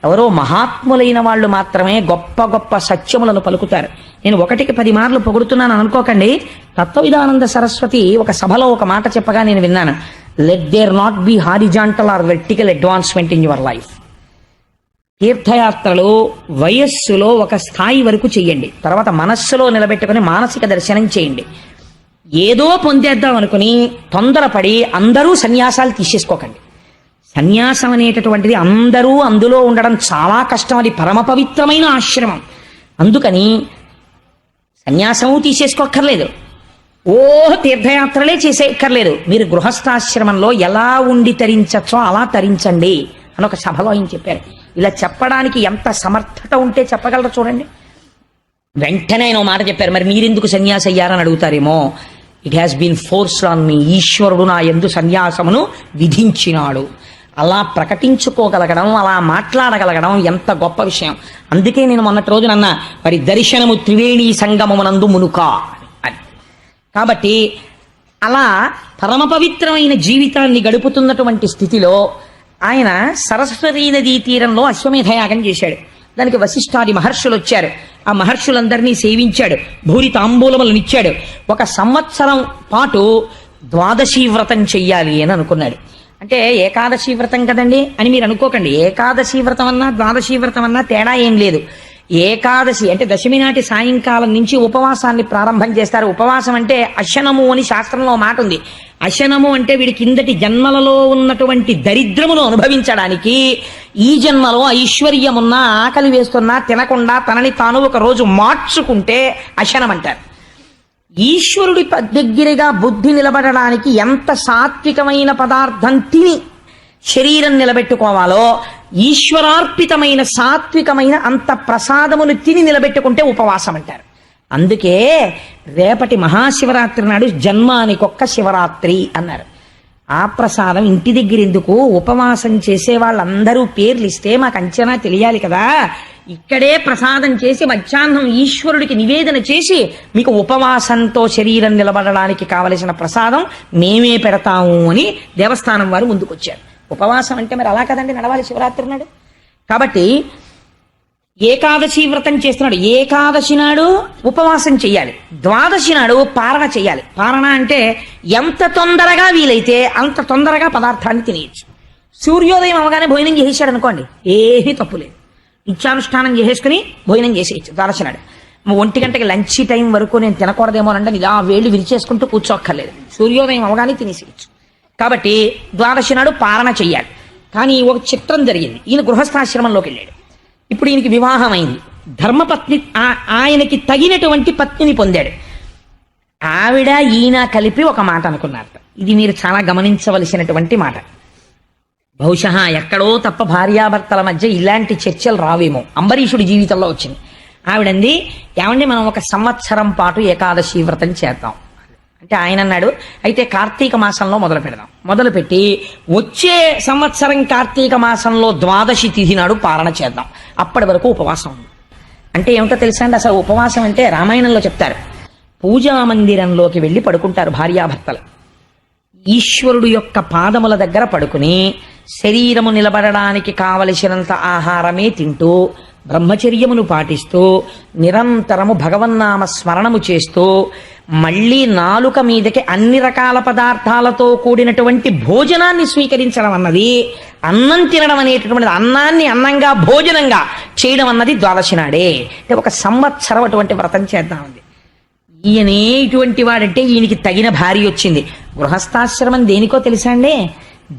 ఎవరో మహాత్ములైన వాళ్ళు మాత్రమే గొప్ప గొప్ప సత్యములను పలుకుతారు. నేను 1కి 10 మార్లు పొగుడుతున్నాను అనుకోకండి. తత్వవిధానంద సరస్వతి ఒక సభలో ఒక మాట చెప్పగా నేను విన్నాను, let there not be horizontal or vertical advancement in your life. తీర్థయాత్రలు వయస్సులో ఒక స్థాయి వరకు చెయ్యండి, తర్వాత మనస్సులో నిలబెట్టుకుని మానసిక దర్శనం చేయండి. ఏదో పొందేద్దాం అనుకుని తొందరపడి అందరూ సన్యాసాలు తీసేసుకోకండి. సన్యాసం అనేటటువంటిది అందరూ అందులో ఉండడం చాలా కష్టం, అది పరమ పవిత్రమైన ఆశ్రమం. అందుకని సన్యాసము తీసేసుకోక్కర్లేదు, తీర్థయాత్రలే చేసేయక్కర్లేదు. మీరు గృహస్థాశ్రమంలో ఎలా ఉండి తరించచ్చో అలా తరించండి అని ఒక సభలో ఆయన చెప్పారు. ఇలా చెప్పడానికి ఎంత సమర్థత ఉంటే చెప్పగలరో చూడండి. వెంటనే ఆయన మాట చెప్పారు, మరి మీరెందుకు సన్యాసి అయ్యారని అడుగుతారేమో. It has been forced on me, ఈశ్వరుడు నా యందు సన్యాసమును విధించినాడు. అలా ప్రకటించుకోగలగడం, అలా మాట్లాడగలగడం ఎంత గొప్ప విషయం. అందుకే నేను మొన్నటి రోజున అన్నా, మరి దర్శనము త్రివేణి సంగమమునందు మునుక అని. కాబట్టి అలా పరమ పవిత్రమైన జీవితాన్ని గడుపుతున్నటువంటి స్థితిలో ఆయన సరస్వతీ నదీ తీరంలో అశ్వమేధయాగం చేశాడు. దానికి వశిష్ఠాది మహర్షులు వచ్చారు. ఆ మహర్షులందరినీ సేవించాడు, భూరి తాంబూలములను ఇచ్చాడు. 1 సంవత్సరం పాటు ద్వాదశీ వ్రతం చెయ్యాలి అని అనుకున్నాడు. అంటే ఏకాదశి వ్రతం కదండి అని మీరు అనుకోకండి. ఏకాదశి వ్రతం అన్నా ద్వాదశీ వ్రతం అన్నా తేడా ఏం లేదు. ఏకాదశి అంటే దశమి నాటి సాయంకాలం నుంచి ఉపవాసాన్ని ప్రారంభం చేస్తారు. ఉపవాసం అంటే అశనము అని శాస్త్రంలో మాట ఉంది. అశనము అంటే వీడి కిందటి జన్మలలో ఉన్నటువంటి దరిద్రమును అనుభవించడానికి ఈ జన్మలో ఐశ్వర్యమున్నా ఆకలి వేస్తున్నా తినకుండా తనని తాను ఒక రోజు మార్చుకుంటే అశనం అంటారు. ఈశ్వరుడి దగ్గరగా బుద్ధి నిలబడడానికి ఎంత సాత్వికమైన పదార్థం తిని శరీరం నిలబెట్టుకోవాలో ఈశ్వరార్పితమైన సాత్వికమైన అంత ప్రసాదమును తిని నిలబెట్టుకుంటే ఉపవాసం అంటారు. అందుకే రేపటి మహాశివరాత్రి నాడు జన్మానికొక్క శివరాత్రి అన్నారు. ఆ ప్రసాదం ఇంటి దగ్గర ఎందుకు? ఉపవాసం చేసే వాళ్ళందరూ పేర్లు ఇస్తే మాకు అంచనా తెలియాలి కదా. ఇక్కడే ప్రసాదం చేసి మధ్యాహ్నం ఈశ్వరుడికి నివేదన చేసి మీకు ఉపవాసంతో శరీరం నిలబడడానికి కావలసిన ప్రసాదం మేమే పెడతాము అని దేవస్థానం వారు ముందుకొచ్చారు. ఉపవాసం అంటే మరి అలా కదండి నడవాలి శివరాత్రి నాడు. కాబట్టి ఏకాదశి వ్రతం చేస్తున్నాడు, ఏకాదశి నాడు ఉపవాసం చెయ్యాలి, ద్వాదశి నాడు పారణ చెయ్యాలి. పారణ అంటే ఎంత తొందరగా వీలైతే అంత తొందరగా పదార్థాన్ని తినేయచ్చు. సూర్యోదయం అవగానే భోజనం చేసేసాడు అనుకోండి, ఏమీ తప్పులేదు, నిత్యానుష్ఠానం చేసేసుకుని భోజనం చేసేయచ్చు. ద్వాదశి నాడు 1 గంటకి లంచ్ టైం వరకు నేను తినకూడదేమోనంటే ఇలా వేళ్ళు విరిచేసుకుంటూ కూర్చోక్కర్లేదు, సూర్యోదయం అవగానే తినేసేయచ్చు. కాబట్టి ద్వాదశి నాడు పారణ చెయ్యాలి. కానీ ఒక చిత్రం జరిగింది. ఈయన గృహస్థాశ్రమంలోకి వెళ్ళాడు. ఇప్పుడు ఈయనకి వివాహం అయింది. ధర్మపత్ని ఆయనకి తగినటువంటి పత్నిని పొందాడు. ఆవిడ ఈయన కలిపి ఒక మాట అనుకున్నారు. ఇది మీరు చాలా గమనించవలసినటువంటి మాట. బహుశా ఎక్కడో తప్ప భార్యాభర్తల మధ్య ఇలాంటి చర్చలు రావేమో, అంబరీషుడి జీవితంలో వచ్చింది. ఆవిడంది, ఏమండి మనం 1 సంవత్సరం పాటు ఏకాదశి వ్రతం చేద్దాం అంటే ఆయన అన్నాడు, అయితే కార్తీక మాసంలో మొదలు పెడదాం. మొదలుపెట్టి వచ్చే సంవత్సరం కార్తీక మాసంలో ద్వాదశి తిథి నాడు పారణ చేద్దాం, అప్పటి వరకు ఉపవాసం ఉంది. అంటే ఏమిటో తెలుసా అండి, అసలు ఉపవాసం అంటే రామాయణంలో చెప్తారు, పూజా మందిరంలోకి వెళ్ళి పడుకుంటారు భార్యాభర్తలు. ఈశ్వరుడు యొక్క పాదముల దగ్గర పడుకుని శరీరము నిలబడడానికి కావలసినంత ఆహారమే తింటూ బ్రహ్మచర్యమును పాటిస్తూ నిరంతరము భగవన్నామ స్మరణము చేస్తూ మళ్ళీ నాలుక మీదకి అన్ని రకాల పదార్థాలతో కూడినటువంటి భోజనాన్ని స్వీకరించడం అన్నది, అన్నం తినడం అనేటటువంటిది, అన్నాన్ని అన్నంగా భోజనంగా చేయడం అన్నది ద్వాదశి నాడే. అంటే 1 సంవత్సరం అటువంటి వ్రతం చేద్దామండి. ఈయనే ఇటువంటి వాడంటే ఈయనకి తగిన భార్య వచ్చింది. గృహస్థాశ్రమం దేనికో తెలుసా అండి?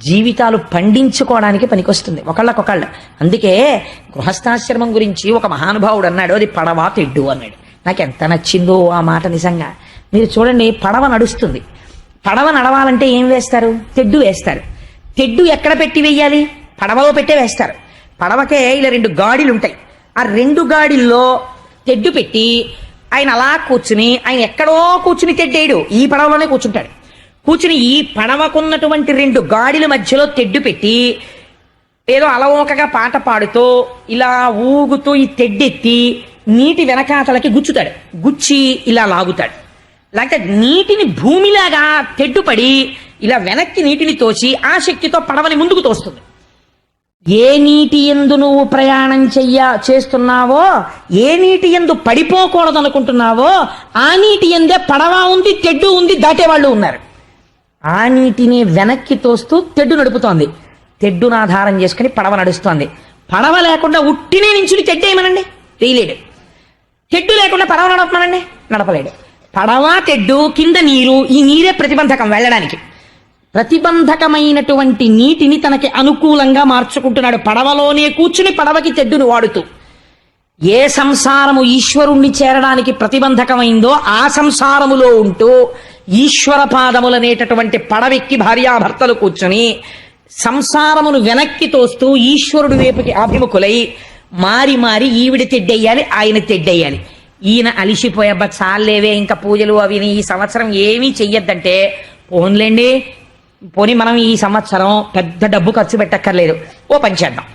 జీవితాలు పండించుకోవడానికి పనికొస్తుంది ఒకళ్ళకొకళ్ళు. అందుకే గృహస్థాశ్రమం గురించి ఒక మహానుభావుడు అన్నాడు, అది పడవ తెడ్డు అన్నాడు. నాకు ఎంత నచ్చిందో ఆ మాట నిజంగా. మీరు చూడండి, పడవ నడుస్తుంది. పడవ నడవాలంటే ఏం వేస్తారు? తెడ్డు వేస్తారు. తెడ్డు ఎక్కడ పెట్టి వేయాలి? పడవలో పెట్టే వేస్తారు. పడవకే ఇలా 2 గాడిలు ఉంటాయి. ఆ 2 గాడిల్లో తెడ్డు పెట్టి ఆయన అలా కూర్చుని, ఆయన ఎక్కడో కూర్చుని తెడ్డేయడు, ఈ పడవలోనే కూర్చుంటాడు. కూర్చుని ఈ పడవకున్నటువంటి 2 గాడిల మధ్యలో తెడ్డు పెట్టి ఏదో అలవోకగా పాట పాడుతూ ఇలా ఊగుతూ ఈ తెడ్డెత్తి నీటి వెనకాతలకి గుచ్చుతాడు. గుచ్చి ఇలా లాగుతాడు. లేకపోతే నీటిని భూమిలాగా తెడ్డుపడి ఇలా వెనక్కి నీటిని తోసి ఆ శక్తితో పడవని ముందుకు తోస్తుంది. ఏ నీటి యందు నువ్వు ప్రయాణం చేస్తున్నావో, ఏ నీటి యందు పడిపోకూడదు అనుకుంటున్నావో, ఆ నీటి యందే పడవ ఉంది, తెడ్డు ఉంది, దాటేవాళ్ళు ఉన్నారు. ఆ నీటిని వెనక్కి తోస్తూ తెడ్డు నడుపుతోంది. తెడ్డును ఆధారం చేసుకుని పడవ నడుస్తోంది. పడవ లేకుండా ఉట్టినే నించుని తెడ్డేయమనండి, వేయలేడు. తెడ్డు లేకుండా పడవ నడపమనండి, నడపలేడు. పడవ తెడ్డు కింద నీరు, ఈ నీరే ప్రతిబంధకం వెళ్ళడానికి. ప్రతిబంధకమైనటువంటి నీటిని తనకి అనుకూలంగా మార్చుకుంటున్నాడు. పడవలోనే కూర్చుని పడవకి తెడ్డును వాడుతూ. ఏ సంసారము ఈశ్వరుణ్ణి చేరడానికి ప్రతిబంధకమైందో ఆ సంసారములో ఉంటూ ఈశ్వర పాదములనేటటువంటి పడవెక్కి భార్యాభర్తలు కూర్చుని సంసారమును వెనక్కి తోస్తూ ఈశ్వరుడి వైపుకి అభిముఖులై మారి మారి ఈవిడ తెడ్డెయ్యాలి, ఆయన తెడ్డెయ్యాలి. ఈయన అలిసిపోయబ్బా చాలేవే ఇంకా పూజలు అవి ఈ సంవత్సరం ఏమీ చెయ్యొద్దంటే, పోనీ మనం ఈ సంవత్సరం పెద్ద డబ్బు ఖర్చు పెట్టక్కర్లేదు, ఓ పని చేద్దాం.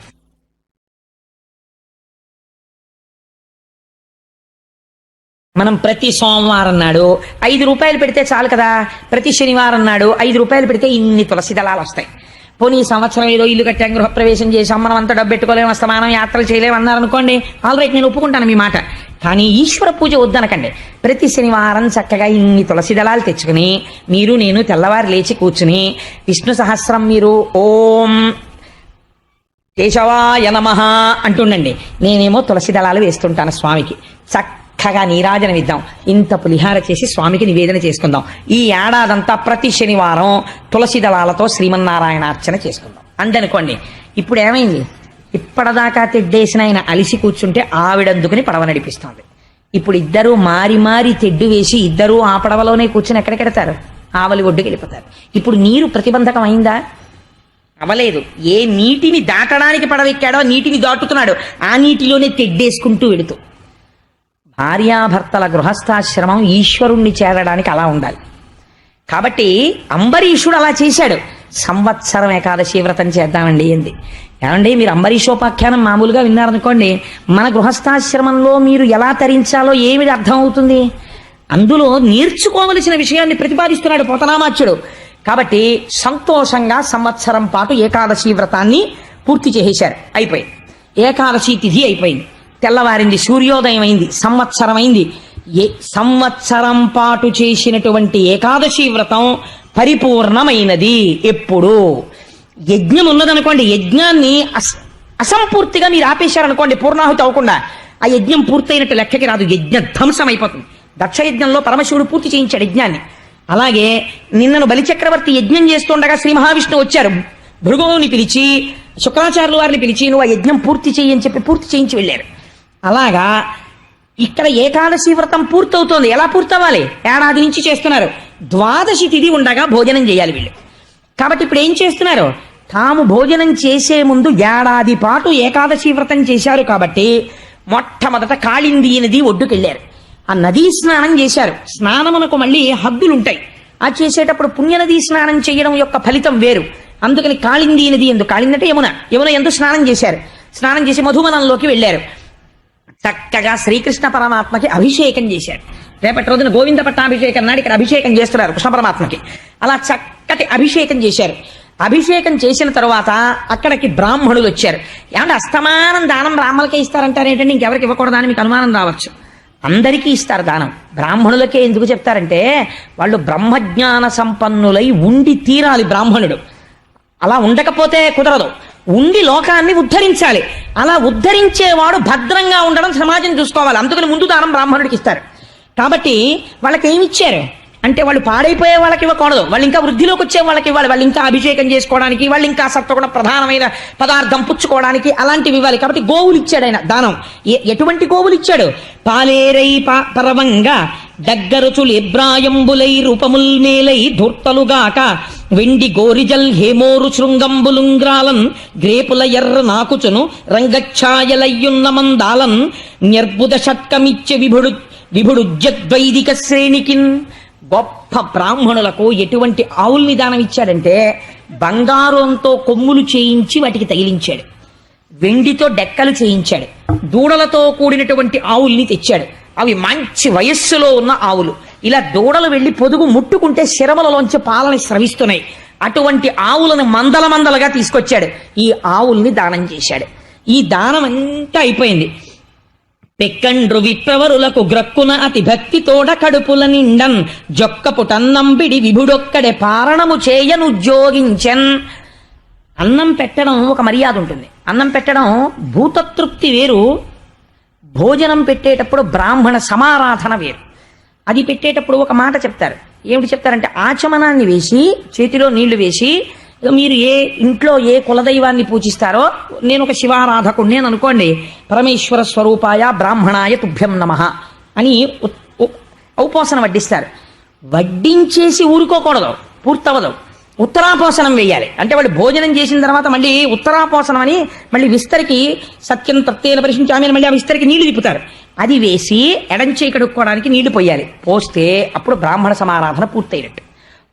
మనం ప్రతి సోమవారం నాడు 5 రూపాయలు పెడితే చాలు కదా. ప్రతి శనివారం నాడు 5 రూపాయలు పెడితే ఇన్ని తులసి దళాలు వస్తాయి. పోనీ ఈ సంవత్సరం ఏదో ఇల్లు కట్టాం, గృహప్రవేశం చేసాం, మనం అంతా డబ్బు పెట్టుకోలేము, అస్తమానం యాత్రలు చేయలేము అన్నారనుకోండి, ఆల్ రైట్, నేను ఒప్పుకుంటాను మీ మాట. కానీ ఈశ్వర పూజ వద్దనకండి. ప్రతి శనివారం చక్కగా ఇన్ని తులసి దళాలు తెచ్చుకుని మీరు నేను తెల్లవారు లేచి కూర్చుని విష్ణు సహస్రం మీరు ఓం కేశవాయ నమః అంటుండండి. నేనేమో తులసి దళాలు వేస్తుంటాను స్వామికి. చక్కగా నీరాజనం ఇద్దాం, ఇంత పులిహార చేసి స్వామికి నివేదన చేసుకుందాం. ఈ ఏడాదంతా ప్రతి శనివారం తులసి దళాలతో శ్రీమన్నారాయణార్చన చేసుకుందాం అందనుకోండి. ఇప్పుడు ఏమైంది? ఇప్పటిదాకా తెడ్డేసిన ఆయన అలిసి కూర్చుంటే ఆవిడందుకుని పడవ నడిపిస్తోంది. ఇప్పుడు ఇద్దరూ మారి మారి తెడ్డు వేసి ఇద్దరూ ఆ పడవలోనే కూర్చుని ఎక్కడికెడతారు? ఆవలి ఒడ్డుకి వెళ్ళిపోతారు. ఇప్పుడు నీరు ప్రతిబంధకం అయిందా? అవలేదు. ఏ నీటిని దాటడానికి పడవెక్కాడో నీటిని దాటుతున్నాడు, ఆ నీటిలోనే తెడ్డేసుకుంటూ వెడుతూ. భార్యాభర్తల గృహస్థాశ్రమం ఈశ్వరుణ్ణి చేరడానికి అలా ఉండాలి. కాబట్టి అంబరీషుడు అలా చేశాడు. సంవత్సరం ఏకాదశి వ్రతం చేద్దామండి ఏంది. ఏమండి, మీరు అంబరీషోపాఖ్యానం మామూలుగా విన్నారనుకోండి, మన గృహస్థాశ్రమంలో మీరు ఎలా తరించాలో ఏమిటి అర్థం అవుతుంది? అందులో నేర్చుకోవలసిన విషయాన్ని ప్రతిపాదిస్తున్నాడు పోతనామాచ్యుడు. కాబట్టి సంతోషంగా సంవత్సరం పాటు ఏకాదశి వ్రతాన్ని పూర్తి చేసేశారు. అయిపోయింది. ఏకాదశి తిథి అయిపోయింది, తెల్లవారింది, సూర్యోదయం అయింది, సంవత్సరం అయింది. సంవత్సరం పాటు చేసినటువంటి ఏకాదశి వ్రతం పరిపూర్ణమైనది. ఎప్పుడు యజ్ఞం ఉన్నదనుకోండి, యజ్ఞాన్ని అసంపూర్తిగా మీరు ఆపేశారనుకోండి, పూర్ణాహుతి అవ్వకుండా, ఆ యజ్ఞం పూర్తయినట్టు లెక్కకి రాదు, యజ్ఞ ధ్వంసం అయిపోతుంది. దక్షయజ్ఞంలో పరమశివుడు పూర్తి చేయించాడు యజ్ఞాన్ని. అలాగే నిన్నను బలిచక్రవర్తి యజ్ఞం చేస్తుండగా శ్రీ మహావిష్ణువు వచ్చారు, భృగువుని పిలిచి శుక్రాచార్యుల వారిని పిలిచి నువ్వు ఆ యజ్ఞం పూర్తి చెయ్యి అని చెప్పి పూర్తి చేయించి వెళ్ళారు. అలాగా ఇక్కడ ఏకాదశి వ్రతం పూర్తవుతోంది. ఎలా పూర్తవ్వాలి? ఏడాది నుంచి చేస్తున్నారు. ద్వాదశి తిథి ఉండగా భోజనం చేయాలి వీళ్ళు. కాబట్టి ఇప్పుడు ఏం చేస్తున్నారు? తాము భోజనం చేసే ముందు ఏడాది పాటు ఏకాదశి వ్రతం చేశారు కాబట్టి మొట్టమొదట కాళింది నది ఒడ్డుకెళ్ళారు. ఆ నదీ స్నానం చేశారు. స్నానమునకు మళ్ళీ హద్దులుంటాయి. ఆ చేసేటప్పుడు పుణ్యనదీ స్నానం చేయడం యొక్క ఫలితం వేరు. అందుకని కాళింది నది ఎందు, కాళింది అంటే యమున ఎందు స్నానం చేశారు. స్నానం చేసి మధువనంలోకి వెళ్ళారు. చక్కగా శ్రీకృష్ణ పరమాత్మకి అభిషేకం చేశారు. రేపటి రోజున గోవింద పట్టాభిషేకం నాడు ఇక్కడ అభిషేకం చేస్తున్నారు కృష్ణ పరమాత్మకి. అలా చక్కటి అభిషేకం చేశారు. అభిషేకం చేసిన తర్వాత అక్కడికి బ్రాహ్మణులు వచ్చారు. ఏమంటే అస్తమానం దానం బ్రాహ్మణులకే ఇస్తారంటారేంటంటే ఇంకెవరికి ఇవ్వకూడదని మీకు అనుమానం రావచ్చు. అందరికీ ఇస్తారు దానం. బ్రాహ్మణులకే ఎందుకు చెప్తారంటే వాళ్ళు బ్రహ్మజ్ఞాన సంపన్నులై ఉండి తీరాలి బ్రాహ్మణుడు. అలా ఉండకపోతే కుదరదు. ఉండి లోకాన్ని ఉద్ధరించాలి. అలా ఉద్ధరించేవాడు భద్రంగా ఉండడం సమాజం చూసుకోవాలి. అందుకని ముందు దానం బ్రాహ్మణుడికి ఇస్తారు. కాబట్టి వాళ్ళకి ఏమి ఇచ్చారు అంటే వాళ్ళు పాడైపోయే వాళ్ళకి ఇవ్వకూడదు, వాళ్ళు ఇంకా వృద్ధిలోకి వచ్చే వాళ్ళకి ఇవ్వాలి, వాళ్ళు ఇంకా అభిషేకం చేసుకోవడానికి, వాళ్ళు ఇంకా సత్వగుణ ప్రధానమైన పదార్థం పుచ్చుకోవడానికి అలాంటివి ఇవ్వాలి. కాబట్టి గోవులు ఇచ్చాడు ఆయన దానం. ఎటువంటి గోవులు ఇచ్చాడు? పాలేరై పరవంగా దగ్గరుచులు ఎబ్రాయంబులై రూపముల్ మేలై ధూర్తలుగాక వెండి గోరిజల్ హేమోరు శృంగంబులుంగ్రాలన్ గ్రేపుల ఎర్ర నాకుచును రంగఛాయలయ్యున్న మందాలన్ న్యర్బుద షట్కమిచ్చే విభుడుజ్జద్వైదిక శ్రేణికిన్. గొప్ప బ్రాహ్మణులకు ఎటువంటి ఆవుల్ని దానం ఇచ్చాడంటే బంగారంతో కొమ్ములు చేయించి వాటికి తగిలించాడు, వెండితో డెక్కలు చేయించాడు, దూడలతో కూడినటువంటి ఆవుల్ని తెచ్చాడు. అవి మంచి వయస్సులో ఉన్న ఆవులు. ఇలా దూడలు వెళ్లి పొదుగు ముట్టుకుంటే శిరములలోంచి పాలని స్రవిస్తున్నాయి. అటువంటి ఆవులను మందల మందలుగా తీసుకొచ్చాడు. ఈ ఆవుల్ని దానం చేశాడు. ఈ దానం అంతా అయిపోయింది. పెక్కండ్రు విప్రవరులకు గ్రక్కున అతి భక్తి తోడ కడుపుల నిండన్ జొక్కపుటన్నంబిడి విభుడొక్కడే పారణము చేయనుద్యోగించన్. అన్నం పెట్టడం ఒక మర్యాద ఉంటుంది. అన్నం పెట్టడం భూతతృప్తి వేరు, భోజనం పెట్టేటప్పుడు బ్రాహ్మణ సమారాధన వేరు. అది పెట్టేటప్పుడు ఒక మాట చెప్తారు. ఏమిటి చెప్తారంటే, ఆచమనాన్ని వేసి చేతిలో నీళ్లు వేసి, మీరు ఏ ఇంట్లో ఏ కులదైవాన్ని పూజిస్తారో, నేను ఒక శివారాధకుడిని అని అనుకోండి, పరమేశ్వర స్వరూపాయ బ్రాహ్మణాయ తుభ్యం నమః అని ఔపోసన వడ్డిస్తారు. వడ్డించేసి ఊరుకోకూడదు, పూర్తవదు. ఉత్తరాపోసనం వేయాలి. అంటే వాళ్ళు భోజనం చేసిన తర్వాత మళ్ళీ ఉత్తరాపోసనం అని మళ్ళీ విస్తరికి సత్యం తత్తేన పరిశించామని మళ్ళీ ఆ విస్తరికి నీళ్లు తిప్పుతారు. అది వేసి ఎడంచేయి కడుక్కోవడానికి నీళ్లు పోయాలి. పోస్తే అప్పుడు బ్రాహ్మణ సమారాధన పూర్తయినట్టు.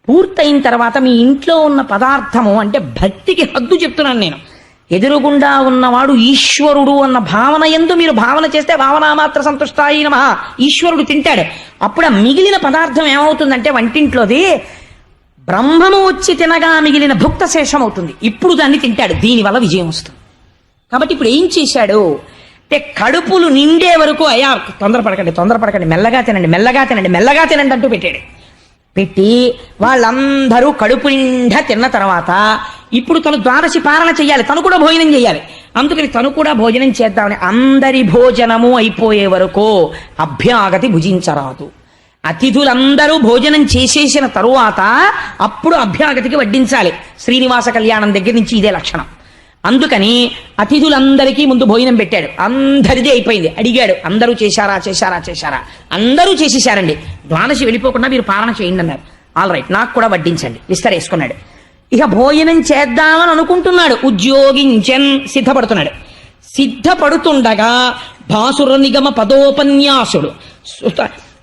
పూర్తయిన తర్వాత మీ ఇంట్లో ఉన్న పదార్థము అంటే భక్తికి హద్దు చెప్తున్నాను నేను. ఎదురుగుండా ఉన్నవాడు ఈశ్వరుడు అన్న భావన ఎందు మీరు భావన చేస్తే భావనామాత్ర సంతుష్టాయి నమః ఈశ్వరుడు తింటాడు. అప్పుడు ఆ మిగిలిన పదార్థం ఏమవుతుందంటే వంటింట్లోది బ్రహ్మము వచ్చి తినగా మిగిలిన భుక్త శేషం అవుతుంది. ఇప్పుడు దాన్ని తింటాడు. దీనివల్ల విజయం వస్తుంది. కాబట్టి ఇప్పుడు ఏం చేశాడు అంటే, కడుపులు నిండే వరకు అయ్యా తొందరపడకండి, మెల్లగా తినండి అంటూ పెట్టాడు. పెట్టి వాళ్ళందరూ కడుపు నిండా తిన్న తర్వాత ఇప్పుడు తను ద్వాదశి పాలన చెయ్యాలి, తను కూడా భోజనం చేయాలి. అందుకని తను కూడా భోజనం చేద్దామని అందరి భోజనము అయిపోయే వరకు అభ్యాగతి భుజించరాదు. అతిథులందరూ భోజనం చేసేసిన తరువాత అప్పుడు అభ్యాగతికి వడ్డించాలి. శ్రీనివాస కళ్యాణం దగ్గర నుంచి ఇదే లక్షణం. అందుకని అతిథులందరికీ ముందు భోజనం పెట్టాడు. అందరిది అయిపోయింది. అడిగాడు, అందరూ చేశారా? అందరూ చేసేశారండి. ద్వాదశి వెళ్ళిపోకుండా మీరు పాలన చేయండి అన్నారు. ఆల్ రైట్, నాకు కూడా వడ్డించండి. విస్తరేసుకున్నాడు. ఇక భోజనం చేద్దామని అనుకుంటున్నాడు. ఉద్యోగించన్ సిద్ధపడుతున్నాడు. సిద్ధపడుతుండగా భాసుర నిగమ పదోపన్యాసుడు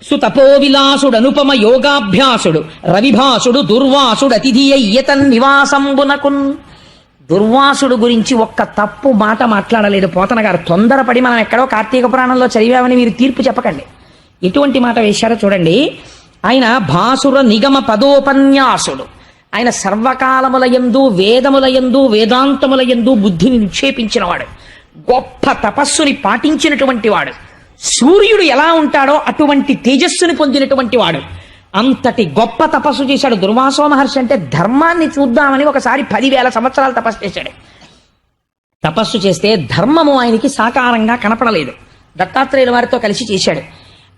సుతపో విలాసుడు అనుపమ యోగాభ్యాసుడు రవిభాసుడు దుర్వాసుడు అతిథి అయ్యతన్ నివాసంబునకున్. దుర్వాసుడు గురించి ఒక్క తప్పు మాట మాట్లాడలేదు పోతన గారు. తొందరపడి మనం ఎక్కడో కార్తీక పురాణంలో చదివామని మీరు తీర్పు చెప్పకండి. ఎటువంటి మాట వేశారో చూడండి. ఆయన భాసుర నిగమ పదోపన్యాసుడు. ఆయన సర్వకాలములయందు వేదములయందు వేదాంతములయందు బుద్ధిని నిక్షేపించినవాడు. గొప్ప తపస్సుని పాటించినటువంటి వాడు. సూర్యుడు ఎలా ఉంటాడో అటువంటి తేజస్సుని పొందినటువంటి వాడు. అంతటి గొప్ప తపస్సు చేశాడు. దుర్వాసో మహర్షి అంటే ధర్మాన్ని చూద్దామని ఒకసారి 10,000 సంవత్సరాలు తపస్సు చేశాడు. తపస్సు చేస్తే ధర్మము ఆయనకి సాకారంగా కనపడలేదు. దత్తాత్రేయుల వారితో కలిసి చేశాడు.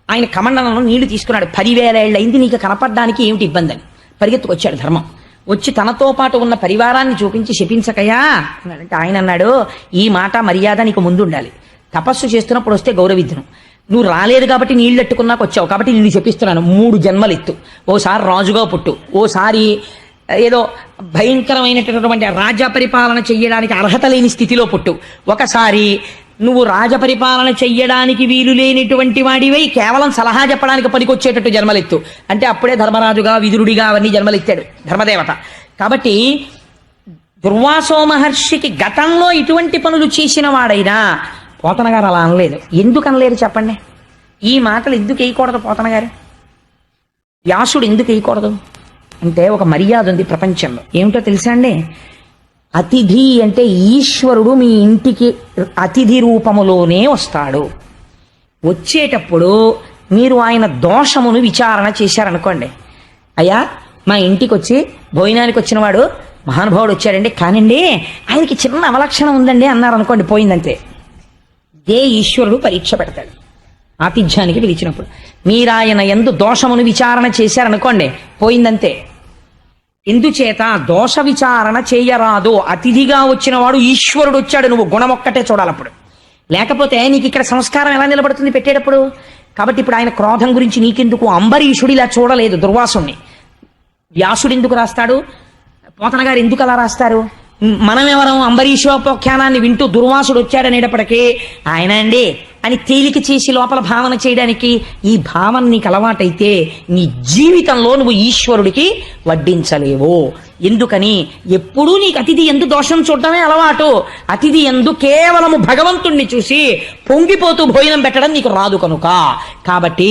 ఆయన కమండలంలో నీళ్లు తీసుకున్నాడు. 10,000 ఏళ్ళయింది, నీకు కనపడడానికి ఏమిటి ఇబ్బంది అని పరిగెత్తుకొచ్చాడు ధర్మం. వచ్చి తనతో పాటు ఉన్న పరివారాన్ని చూపించి శపించకయా అంటే ఆయన అన్నాడు, ఈ మాట మర్యాద నీకు ముందు ఉండాలి. తపస్సు చేస్తున్నప్పుడు వస్తే గౌరవిద్దును. నువ్వు రాలేదు కాబట్టి నీళ్ళు ఎట్టుకున్నాక వచ్చావు కాబట్టి నిన్ను చెప్పిస్తున్నాను. 3 జన్మలు ఎత్తు. ఓసారి రాజుగా పుట్టు, ఓసారి ఏదో భయంకరమైనటువంటి రాజ్య పరిపాలన చెయ్యడానికి అర్హత లేని స్థితిలో పుట్టు, ఒకసారి నువ్వు రాజపరిపాలన చెయ్యడానికి వీలు లేనిటువంటి వాడివై కేవలం సలహా చెప్పడానికి పనికొచ్చేటట్టు జన్మలెత్తు అంటే అప్పుడే ధర్మరాజుగా విదురుడిగా అవన్నీ జన్మలెత్తాడు ధర్మదేవత. కాబట్టి దుర్వాసో మహర్షికి గతంలో ఇటువంటి పనులు చేసిన వాడైనా పోతన గారు అలా అనలేదు. ఎందుకు అనలేదు చెప్పండి? ఈ మాటలు ఎందుకు వేయకూడదు పోతన గారు? వ్యాసుడు ఎందుకు వేయకూడదు అంటే ఒక మర్యాద ఉంది ప్రపంచంలో. ఏమిటో తెలుసా అండి? అతిథి అంటే ఈశ్వరుడు మీ ఇంటికి అతిథి రూపములోనే వస్తాడు. వచ్చేటప్పుడు మీరు ఆయన దోషమును విచారణ చేశారనుకోండి, అయ్యా మా ఇంటికి వచ్చి భోజనానికి వచ్చినవాడు మహానుభావుడు వచ్చాడండి, కానండి ఆయనకి చిన్న అవలక్షణం ఉందండి అన్నారు అనుకోండి, పోయిందంతే. ఏ ఈశ్వరుడు పరీక్ష పెడతాడు. ఆతిథ్యానికి పిలిచినప్పుడు. మీరాయన యందు దోషమును విచారణ చేశారనుకోండి, పోయిందంతే. ఎందుచేత దోష విచారణ చేయరాదు. అతిథిగా వచ్చిన వాడు ఈశ్వరుడు వచ్చాడు, నువ్వు గుణమొక్కటే చూడాలప్పుడు. లేకపోతే నీకు ఇక్కడ సంస్కారం ఎలా నిలబడుతుంది పెట్టేటప్పుడు? కాబట్టి ఇప్పుడు ఆయన క్రోధం గురించి నీకెందుకు? అంబరీషుడు ఇలా చూడలేదు దుర్వాసుణ్ణి. వ్యాసుడు ఎందుకు రాస్తాడు? పోతన గారు ఎందుకు అలా రాస్తారు? మనమెవరం అంబరీషోపాఖ్యానాన్ని వింటూ దుర్వాసుడు వచ్చాడనేటప్పటికీ ఆయన అండి అని తేలిక చేసి లోపల భావన చేయడానికి. ఈ భావన నీకు అలవాటైతే నీ జీవితంలో నువ్వు ఈశ్వరుడికి వడ్డించలేవు. ఎందుకని? ఎప్పుడూ నీకు అతిథి ఎందు దోషం చూడటమే అలవాటు. అతిథి ఎందు కేవలము భగవంతుణ్ణి చూసి పొంగిపోతూ భోజనం పెట్టడం నీకు రాదు కనుక. కాబట్టి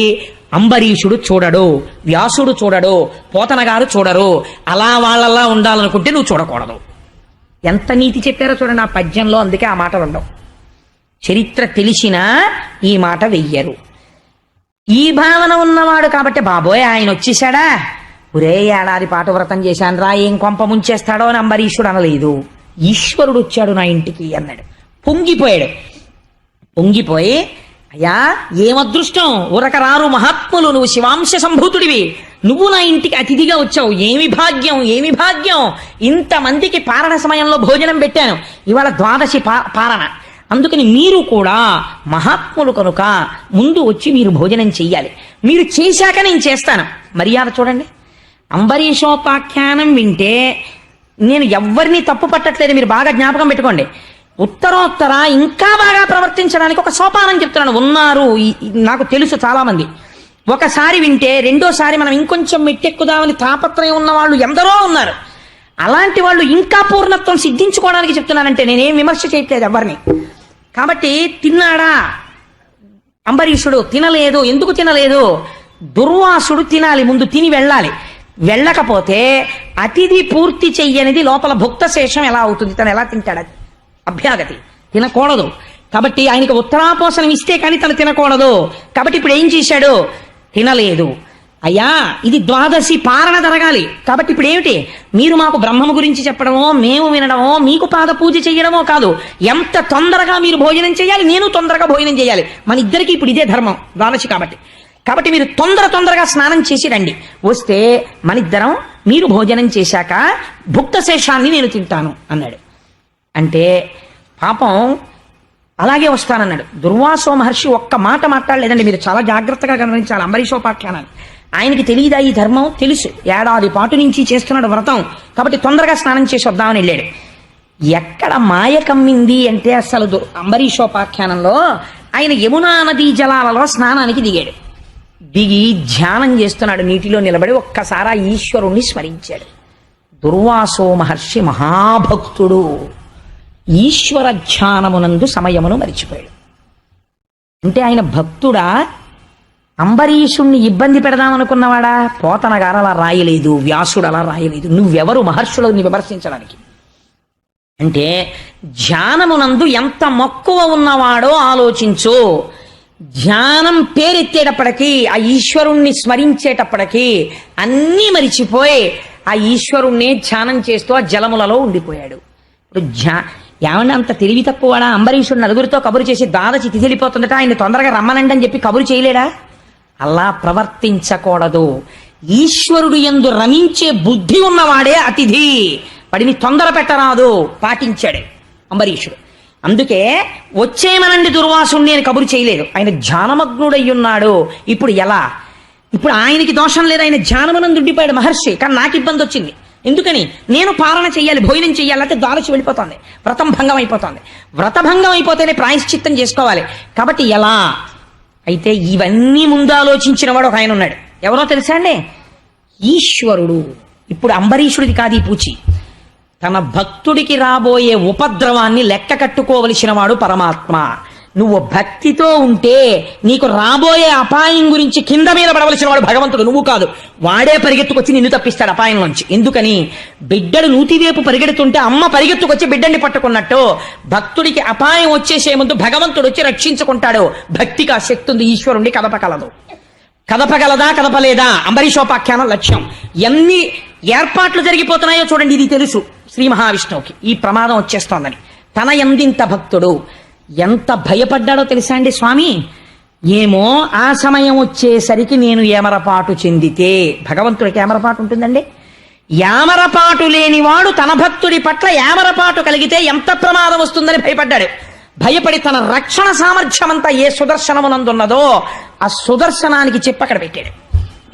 అంబరీషుడు చూడడు, వ్యాసుడు చూడడు, పోతన గారు చూడరు. అలా వాళ్ళలా ఉండాలనుకుంటే నువ్వు చూడకూడదు. ఎంత నీతి చెప్పారో చూడండి ఆ పద్యంలో. అందుకే ఆ మాటలు ఉండవు. చరిత్ర తెలిసినా ఈ మాట వెయ్యరు. ఈ భావన ఉన్నవాడు కాబట్టి బాబోయ్ ఆయన వచ్చేసాడా, ఒరే ఏడాది పాటు వ్రతం చేశాను రా, ఏం కొంప ముంచేస్తాడో అని అంబరీషుడు అనలేదు. ఈశ్వరుడు వచ్చాడు నా ఇంటికి అన్నాడు. పొంగిపోయాడు. పొంగిపోయి, అయ్యా ఏమదృష్టం, ఉరక రారు మహాత్ములు, నువ్వు శివాంశ సంభూతుడివి, నువ్వు నా ఇంటికి అతిథిగా వచ్చావు, ఏమి భాగ్యం, ఏమి భాగ్యం. ఇంతమందికి పారణ సమయంలో భోజనం పెట్టాను, ఇవాళ ద్వాదశి పారణ, అందుకని మీరు కూడా మహాత్ములు కనుక ముందు వచ్చి మీరు భోజనం చెయ్యాలి, మీరు చేశాక నేను చేస్తాను. మర్యాద చూడండి. అంబరీషోపాఖ్యానం వింటే నేను ఎవ్వరినీ తప్పు పట్టట్లేదు, మీరు బాగా జ్ఞాపకం పెట్టుకోండి. ఉత్తరోత్తర ఇంకా బాగా ప్రవర్తించడానికి ఒక సోపానం చెప్తున్నాను. ఉన్నారు, నాకు తెలుసు చాలా మంది. ఒకసారి వింటే రెండోసారి మనం ఇంకొంచెం మెట్టెక్కుదామని తాపత్రయం ఉన్న వాళ్ళు ఎందరో ఉన్నారు. అలాంటి వాళ్ళు ఇంకా పూర్ణత్వం సిద్ధించుకోవడానికి చెప్తున్నానంటే నేనేం విమర్శ చేయట్లేదు ఎవరిని. కాబట్టి తిన్నాడా అంబరీషుడు? తినలేదు. ఎందుకు తినలేదు? దుర్వాసుడు తినాలి, ముందు తిని వెళ్ళాలి. వెళ్ళకపోతే అతిథి పూర్తి చెయ్యనిది లోపల భుక్త శేషం ఎలా అవుతుంది? తను ఎలా తింటాడు? అభ్యాగతి తినకూడదు. కాబట్టి ఆయనకి ఉత్తరాపోసనం ఇస్తే కానీ తను తినకూడదు. కాబట్టి ఇప్పుడు ఏం చేశాడు? తినలేదు. అయ్యా ఇది ద్వాదశి పారణ జరగాలి, కాబట్టి ఇప్పుడు ఏమిటి? మీరు మాకు బ్రహ్మము గురించి చెప్పడమో, మేము వినడమో, మీకు పాద పూజ చేయడమో కాదు, ఎంత తొందరగా మీరు భోజనం చేయాలి, నేను తొందరగా భోజనం చేయాలి. మన ఇద్దరికి ఇప్పుడు ఇదే ధర్మం ద్వాదశి. కాబట్టి మీరు తొందరగా స్నానం చేసి రండి. వస్తే మనిద్దరం మీరు భోజనం చేశాక భుక్త శేషాన్ని నేను తింటాను అన్నాడు. అంటే పాపం అలాగే వస్తానన్నాడు. దుర్వాసో మహర్షి ఒక్క మాట మాట్లాడలేదండి. మీరు చాలా జాగ్రత్తగా గమనించాలి అంబరీషోపాఖ్యానాన్ని. ఆయనకి తెలియదా ఈ ధర్మం? తెలుసు. ఏడాది పాటు నుంచి చేస్తున్నాడు వ్రతం, కాబట్టి తొందరగా స్నానం చేసి వద్దామని వెళ్ళాడు. ఎక్కడ మాయ కమ్మింది అంటే అసలు అంబరీషోపాఖ్యానంలో ఆయన యమునా నదీ జలాలలో స్నానానికి దిగాడు. దిగి ధ్యానం చేస్తున్నాడు, నీటిలో నిలబడి ఒక్కసారి ఈశ్వరుణ్ణి స్మరించాడు. దుర్వాసో మహర్షి మహాభక్తుడు, ఈశ్వర ధ్యానమునందు సమయమును మరిచిపోయాడు. అంటే ఆయన భక్తుడా? అంబరీషుణ్ణి ఇబ్బంది పెడదామనుకున్నవాడా? పోతన గారు అలా రాయలేదు, వ్యాసుడు అలా రాయలేదు. నువ్వెవరు మహర్షులని విమర్శించడానికి? అంటే ధ్యానమునందు ఎంత మక్కువ ఉన్నవాడో ఆలోచించు. ధ్యానం పేరెత్తేటప్పటికీ, ఆ ఈశ్వరుణ్ణి స్మరించేటప్పటికీ అన్నీ మరిచిపోయి ఆ ఈశ్వరుణ్ణి ధ్యానం చేస్తూ ఆ జలములలో ఉండిపోయాడు. ఇప్పుడు ఏమన్నా అంత తెలివి తక్కువడా? అంబరీషుడు నలుగురితో కబురు చేసి దాదచి తిథిలిపోతుందట, ఆయన తొందరగా రమ్మనండి అని చెప్పి కబురు చేయలేడా? అలా ప్రవర్తించకూడదు. ఈశ్వరుడు యందు రమించే బుద్ధి ఉన్నవాడే అతిథి, వాడిని తొందర పెట్టరాదు. పాటించాడు అంబరీషుడు. అందుకే వచ్చేమనండి దుర్వాసుణ్ణి అని కబురు చేయలేదు. ఆయన ధ్యానమగ్నుడయ్యున్నాడు. ఇప్పుడు ఎలా? ఇప్పుడు ఆయనకి దోషం లేదు, ఆయన ధ్యానమనందు ఉండిపోయాడు మహర్షి. కానీ నాకు ఇబ్బంది వచ్చింది. ఎందుకని? నేను పాలన చెయ్యాలి, భోజనం చెయ్యాలి, అంటే ద్వాదశి వెళ్ళిపోతుంది, వ్రతం భంగం అయిపోతుంది. వ్రతభంగం అయిపోతేనే ప్రాయశ్చిత్తం చేసుకోవాలి. కాబట్టి ఎలా? అయితే ఇవన్నీ ముందు ఆలోచించిన వాడు ఒక ఆయన ఉన్నాడు. ఎవరో తెలుసా అండి? ఈశ్వరుడు. ఇప్పుడు అంబరీషుడిది కాదు ఈ పూచి. తన భక్తుడికి రాబోయే ఉపద్రవాన్ని లెక్క కట్టుకోవలసిన వాడు పరమాత్మ. నువ్వు భక్తితో ఉంటే నీకు రాబోయే అపాయం గురించి కింద మీద పడవలసిన వాడు భగవంతుడు, నువ్వు కాదు. వాడే పరిగెత్తుకొచ్చి నిన్ను తప్పిస్తాడు అపాయం నుంచి. ఎందుకని? బిడ్డడు నూతివైపు పరిగెడుతుంటే అమ్మ పరిగెత్తుకొచ్చి బిడ్డని పట్టుకున్నట్టు భక్తుడికి అపాయం వచ్చేసే ముందు భగవంతుడు వచ్చి రక్షించుకుంటాడు. భక్తికి ఆ శక్తి ఉంది. ఈశ్వరుణ్ణి కదపగలదు. కదపగలదా కదపలేదా అంబరీషోపాఖ్యానం లక్ష్యం. ఎన్ని ఏర్పాట్లు జరిగిపోతున్నాయో చూడండి. ఇది తెలుసు శ్రీ మహావిష్ణువుకి ఈ ప్రమాదం వచ్చేస్తోందని. తన ఎందింత భక్తుడు ఎంత భయపడ్డాడో తెలుసా అండి స్వామి? ఏమో ఆ సమయం వచ్చేసరికి నేను ఏమరపాటు చెందితే, భగవంతుడికి ఏమరపాటు ఉంటుందండి. యామరపాటు లేనివాడు తన భక్తుడి పట్ల యామరపాటు కలిగితే ఎంత ప్రమాదం వస్తుందని భయపడ్డాడు. భయపడి తన రక్షణ సామర్థ్యం అంతా ఏ సుదర్శనమునందున్నదో ఆ సుదర్శనానికి చెప్పి అక్కడ పెట్టాడు.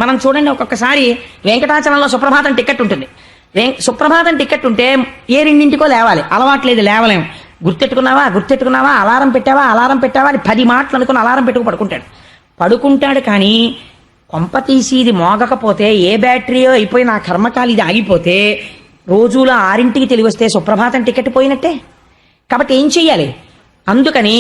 మనం చూడండి, ఒక్కొక్కసారి వెంకటాచలంలో సుప్రభాతం టికెట్ ఉంటుంది. సుప్రభాతం టికెట్ ఉంటే ఏ రెండింటికో లేవాలి, అలవాట్లేదు, లేవలేము. గుర్తెట్టుకున్నావా, అలారం పెట్టావా అని 10 మాటలు అనుకుని అలారం పెట్టుకు పడుకుంటాడు. కానీ కొంప తీసి ఇది మోగకపోతే, ఏ బ్యాటరీయో అయిపోయి నా కర్మకాలి ఇది ఆగిపోతే రోజులో 6ంటికి తెలివస్తే సుప్రభాతం టికెట్ పోయినట్టే. కాబట్టి ఏం చెయ్యాలి? అందుకని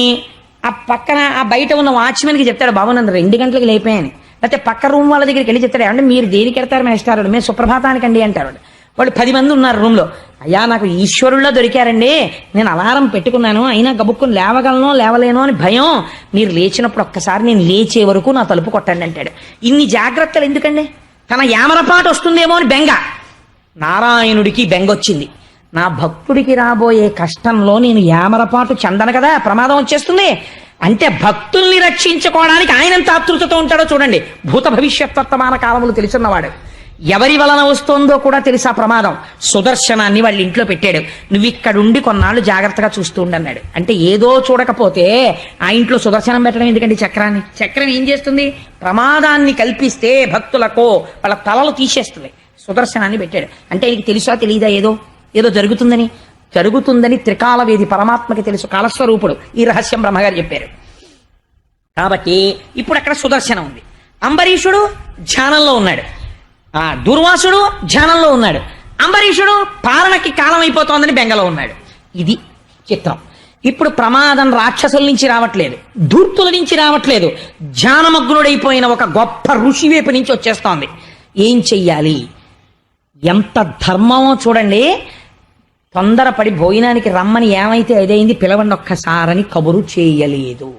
ఆ పక్కన ఆ బయట ఉన్న వాచ్మెన్కి చెప్తాడు, బాబు నన్ను 2 గంటలకు లేపాయని. లేకపోతే పక్క రూమ్ వాళ్ళ దగ్గరికి వెళ్ళి చెప్తాడు, అంటే మీరు దేనికి వెళ్తారు మేస్టారు, మేము సుప్రభాతానికండి అంటారు. వాళ్ళు 10 మంది ఉన్నారు రూమ్లో. అయ్యా నాకు ఈశ్వరుల్లో దొరికారండి, నేను అలారం పెట్టుకున్నాను, అయినా గబుక్కుని లేవగలను లేవలేను అని భయం, మీరు లేచినప్పుడు ఒక్కసారి నేను లేచే వరకు నా తలుపు కొట్టండి అంటాడు. ఇన్ని జాగ్రత్తలు ఎందుకండి? తన యామరపాటు వస్తుందేమో అని బెంగ. నారాయణుడికి బెంగొచ్చింది, నా భక్తుడికి రాబోయే కష్టంలో నేను యామరపాటు చెందను కదా, ప్రమాదం వచ్చేస్తుంది అంటే భక్తుల్ని రక్షించుకోవడానికి ఆయనంత ఆతృతతో ఉంటాడో చూడండి. భూత భవిష్యత్ వర్తమాన కాలములు తెలుసున్నవాడు, ఎవరి వలన వస్తుందో కూడా తెలుసా ప్రమాదం. సుదర్శనాన్ని వాళ్ళ ఇంట్లో పెట్టాడు. నువ్వు ఇక్కడుండి కొన్నాళ్ళు జాగ్రత్తగా చూస్తూ ఉండన్నాడు. అంటే ఏదో చూడకపోతే ఆ ఇంట్లో సుదర్శనం పెట్టడం ఎందుకంటే చక్రం ఏం చేస్తుంది? ప్రమాదాన్ని కల్పిస్తే భక్తులకు వాళ్ళ తలలు తీసేస్తుంది. సుదర్శనాన్ని పెట్టాడు. అంటే ఆయనకి తెలుసా తెలియదా ఏదో జరుగుతుందని త్రికాలవేది పరమాత్మకి తెలుసు, కాలస్వరూపుడు. ఈ రహస్యం బ్రహ్మగారు చెప్పారు. కాబట్టి ఇప్పుడు అక్కడ సుదర్శనం ఉంది. అంబరీషుడు ధ్యానంలో ఉన్నాడు, దుర్వాసుడు ధ్యానంలో ఉన్నాడు, అంబరీషుడు పాలనకి కాలం అయిపోతోందని బెంగలో ఉన్నాడు. ఇది చిత్రం. ఇప్పుడు ప్రమాదం రాక్షసుల నుంచి రావట్లేదు, ధూర్తుల నుంచి రావట్లేదు, ధ్యానమగ్నుడైపోయిన ఒక గొప్ప ఋషి వైపు నుంచి వచ్చేస్తోంది. ఏం చెయ్యాలి? ఎంత ధర్మమో చూడండి. తొందరపడి భోజనానికి రమ్మని ఏమైతే అదైంది, పిలవండి ఒక్కసారని కబురు చేయలేదు.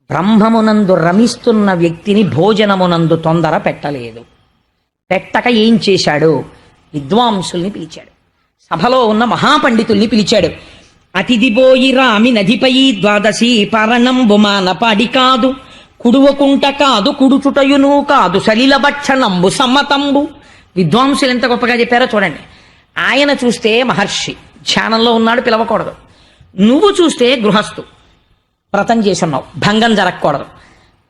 బ్రహ్మమునందు రమిస్తున్న వ్యక్తిని భోజనమునందు తొందర పెట్టలేదు. పెట్టక ఏం చేశాడు? విద్వాంసుల్ని పిలిచాడు, సభలో ఉన్న మహాపండితుల్ని పిలిచాడు. అతిథి బోయి రామి నదిపై 12 పరణంబు మానపాడి కాదు, కుడువకుంట కాదు కుడుచుటయును కాదు, సలిల భక్షణంబు సమ్మతంబు. విద్వాంసులు ఎంత గొప్పగా చెప్పారో చూడండి. ఆయన చూస్తే మహర్షి ధ్యానంలో ఉన్నాడు, పిలవకూడదు. నువ్వు చూస్తే గృహస్థు, వ్రతం చేసున్నావు, భంగం జరగకూడదు.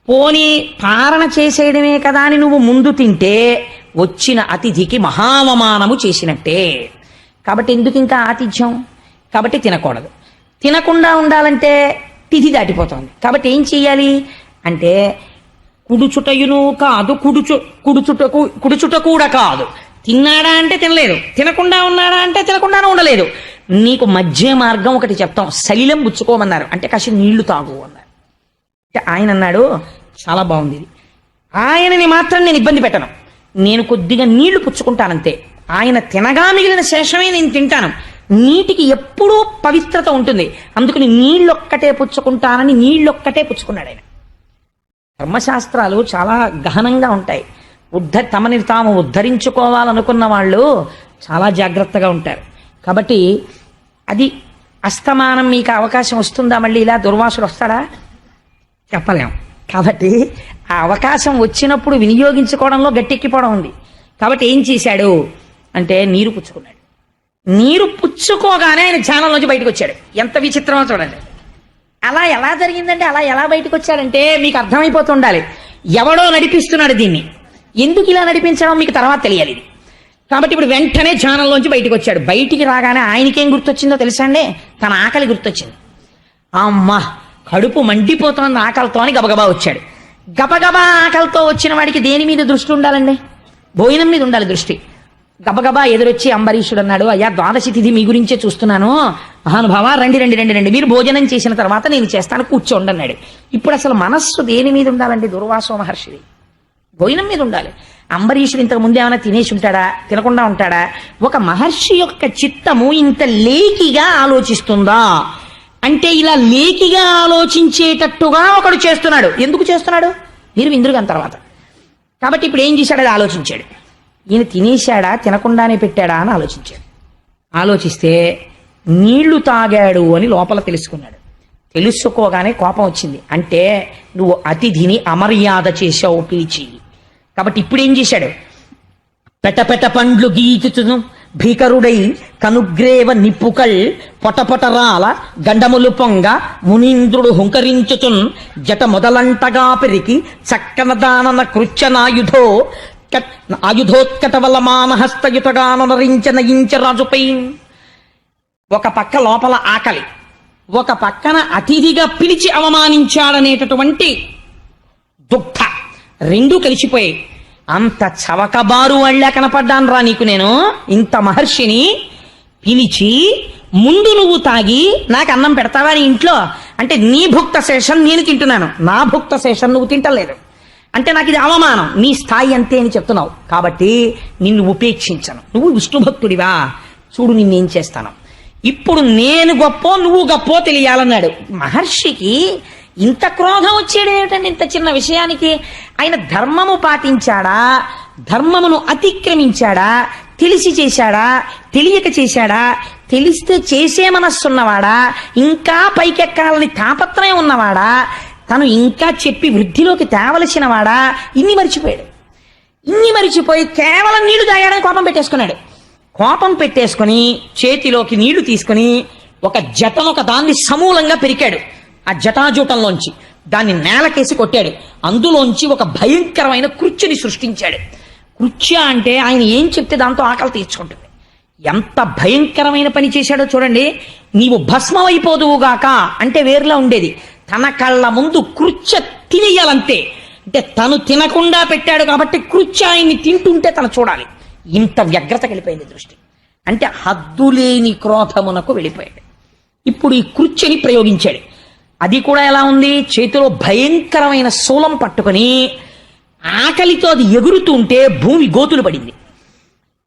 పోనీ పారణ చేసేయడమే కదా అని నువ్వు ముందు తింటే వచ్చిన అతిథికి మహావమానము చేసినట్టే. కాబట్టి ఎందుకు ఇంకా ఆతిథ్యం? కాబట్టి తినకూడదు. తినకుండా ఉండాలంటే తిథి దాటిపోతుంది. కాబట్టి ఏం చెయ్యాలి అంటే, కుడుచుటయును కాదు కుడుచుట కూడా కాదు. తిన్నాడా అంటే తినలేదు, తినకుండా ఉన్నాడా అంటే తినకుండానే ఉండలేదు. నీకు మధ్య మార్గం ఒకటి చెప్తాం, సలిలం పుచ్చుకోమన్నారు. అంటే కాసి నీళ్లు తాగు అన్నారు. అంటే ఆయన అన్నాడు, చాలా బాగుంది ఇది, ఆయనని మాత్రం నేను ఇబ్బంది పెట్టను, నేను కొద్దిగా నీళ్లు పుచ్చుకుంటానంతే. ఆయన తినగా మిగిలిన శేషమే నేను తింటాను. నీటికి ఎప్పుడూ పవిత్రత ఉంటుంది, అందుకని నీళ్ళొక్కటే పుచ్చుకుంటానని నీళ్ళొక్కటే పుచ్చుకున్నాడు ఆయన. ధర్మశాస్త్రాలు చాలా గహనంగా ఉంటాయి. తమని తాము ఉద్ధరించుకోవాలనుకున్న వాళ్ళు చాలా జాగ్రత్తగా ఉంటారు. కాబట్టి అది అస్తమానం మీకు అవకాశం వస్తుందా? మళ్ళీ ఇలా దుర్వాసుడు వస్తాడా? చెప్పలేం. కాబట్టి ఆ అవకాశం వచ్చినప్పుడు వినియోగించుకోవడంలో గట్టెక్కిపోవడం ఉంది. కాబట్టి ఏం చేశాడు అంటే నీరు పుచ్చుకున్నాడు. నీరు పుచ్చుకోగానే ఆయన ధ్యానంలోంచి బయటకు వచ్చాడు. ఎంత విచిత్రమో చూడండి. అలా ఎలా జరిగిందంటే, అలా ఎలా బయటకు వచ్చాడంటే మీకు అర్థమైపోతుండాలి. ఎవడో నడిపిస్తున్నాడు దీన్ని. ఎందుకు ఇలా నడిపించడం మీకు తర్వాత తెలియాలి. కాబట్టి ఇప్పుడు వెంటనే ధ్యానంలోంచి బయటకు వచ్చాడు. బయటికి రాగానే ఆయనకేం గుర్తొచ్చిందో తెలుసా అండి? తన ఆకలి గుర్తొచ్చింది. అమ్మా కడుపు మండిపోతోంది ఆకలితో అని గబగబా వచ్చాడు. గబగబా ఆకలితో వచ్చిన వాడికి దేని మీద దృష్టి ఉండాలండి? భోజనం మీద ఉండాలి దృష్టి. గబగబా ఎదురొచ్చి అంబరీషుడు అన్నాడు, అయ్యా 12 తిథి మీ గురించే చూస్తున్నాను, మహానుభావ రండి రండి రండి రండి, మీరు భోజనం చేసిన తర్వాత నేను చేస్తాను, కూర్చోండి అన్నాడు. ఇప్పుడు అసలు మనస్సు దేని మీద ఉండాలండి? దుర్వాసో మహర్షిది భోజనం మీద ఉండాలి. అంబరీషుడు ఇంతకు ముందు ఏమైనా తినేసి ఉంటాడా? తినకుండా ఉంటాడా? ఒక మహర్షి యొక్క చిత్తము ఇంత లేకిగా ఆలోచిస్తుందా అంటే, ఇలా లేకిగా ఆలోచించేటట్టుగా ఒకడు చేస్తున్నాడు. ఎందుకు చేస్తున్నాడు? మీరు ఇంద్రుగం తర్వాత. కాబట్టి ఇప్పుడు ఏం చేశాడు? అది ఆలోచించాడు. ఈయన తినేశాడా తినకుండానే పెట్టాడా అని ఆలోచించాడు. ఆలోచిస్తే నీళ్లు తాగాడు అని లోపల తెలుసుకున్నాడు. తెలుసుకోగానే కోపం వచ్చింది. అంటే నువ్వు అతిథిని అమర్యాద చేసావు పిలిచి. కాబట్టి ఇప్పుడు ఏం చేశాడు? పెటపెట పండ్లు గీచుచును భీకరుడై కనుగ్రేవ నిప్పుకల్ పొటపొటరాల గండములు పొంగ మునీంద్రుడు హుంకరించుచున్ జట మొదలంటగా పెరికి చక్కన దానన కృత్యనాయుధో ఆయుధోత్కటవలమానహస్తయుతగా నరించ నయించ రాజుపై. ఒక పక్క లోపల ఆకలి, ఒక పక్కన అతిథిగా పిలిచి అవమానించాడనేటటువంటి దుఃఖ, రెండూ కలిసిపోయాయి. అంత చవకబారు వాళ్ళే కనపడ్డాను రా నీకు నేను. ఇంత మహర్షిని పిలిచి ముందు నువ్వు తాగి నాకు అన్నం పెడతావా నీ ఇంట్లో? అంటే నీ భుక్త శేషం నేను తింటున్నాను, నా భుక్త శేషం నువ్వు తింటలేదు. అంటే నాకు ఇది అవమానం, నీ స్థాయి అంతే అని చెప్తున్నావు. కాబట్టి నిన్ను ఉపేక్షించను. నువ్వు విష్ణు భక్తుడివా, చూడు నిన్నేం చేస్తాను. ఇప్పుడు నేను గొప్పో నువ్వు గొప్పో తెలియాలన్నాడు. మహర్షికి ఇంత క్రోధం వచ్చేది ఏమిటండి ఇంత చిన్న విషయానికి? ఆయన ధర్మము పాటించాడా, ధర్మమును అతిక్రమించాడా, తెలిసి చేశాడా, తెలియక చేశాడా, తెలిస్తే చేసే మనస్సున్నవాడా, ఇంకా పైకెక్కాలని తాపత్రయం ఉన్నవాడా, తను ఇంకా చెప్పి వృద్ధిలోకి తేవలసిన వాడా? ఇన్ని మరిచిపోయాడు. ఇన్ని మరిచిపోయి కేవలం నీళ్లు తాగాడని కోపం పెట్టేసుకున్నాడు. కోపం పెట్టేసుకుని చేతిలోకి నీళ్లు తీసుకుని ఒక జటను ఒక దాన్ని సమూలంగా పెరికాడు. ఆ జటాజూటంలోంచి దాన్ని నేలకేసి కొట్టాడు. అందులోంచి ఒక భయంకరమైన కృత్యని సృష్టించాడు. కృత్య అంటే ఆయన ఏం చెప్తే దాంతో ఆకలి తీర్చుకుంటుంది. ఎంత భయంకరమైన పని చేశాడో చూడండి. నీవు భస్మమైపోదువుగాక అంటే వేరులా ఉండేది. తన కళ్ళ ముందు కృత్య తినేయాలంతే. అంటే తను తినకుండా పెట్టాడు కాబట్టి కృత్య ఆయన్ని తింటుంటే తను చూడాలి. ఇంత వ్యగ్రత వెళ్ళిపోయింది దృష్టి. అంటే హద్దులేని క్రోధమునకు వెళ్ళిపోయాడు. ఇప్పుడు ఈ కృత్యని ప్రయోగించాడు. అది కూడా ఎలా ఉంది? చేతిలో భయంకరమైన శూలం పట్టుకొని ఆకలితో అది ఎగురుతుంటే భూమి గోతులు పడింది.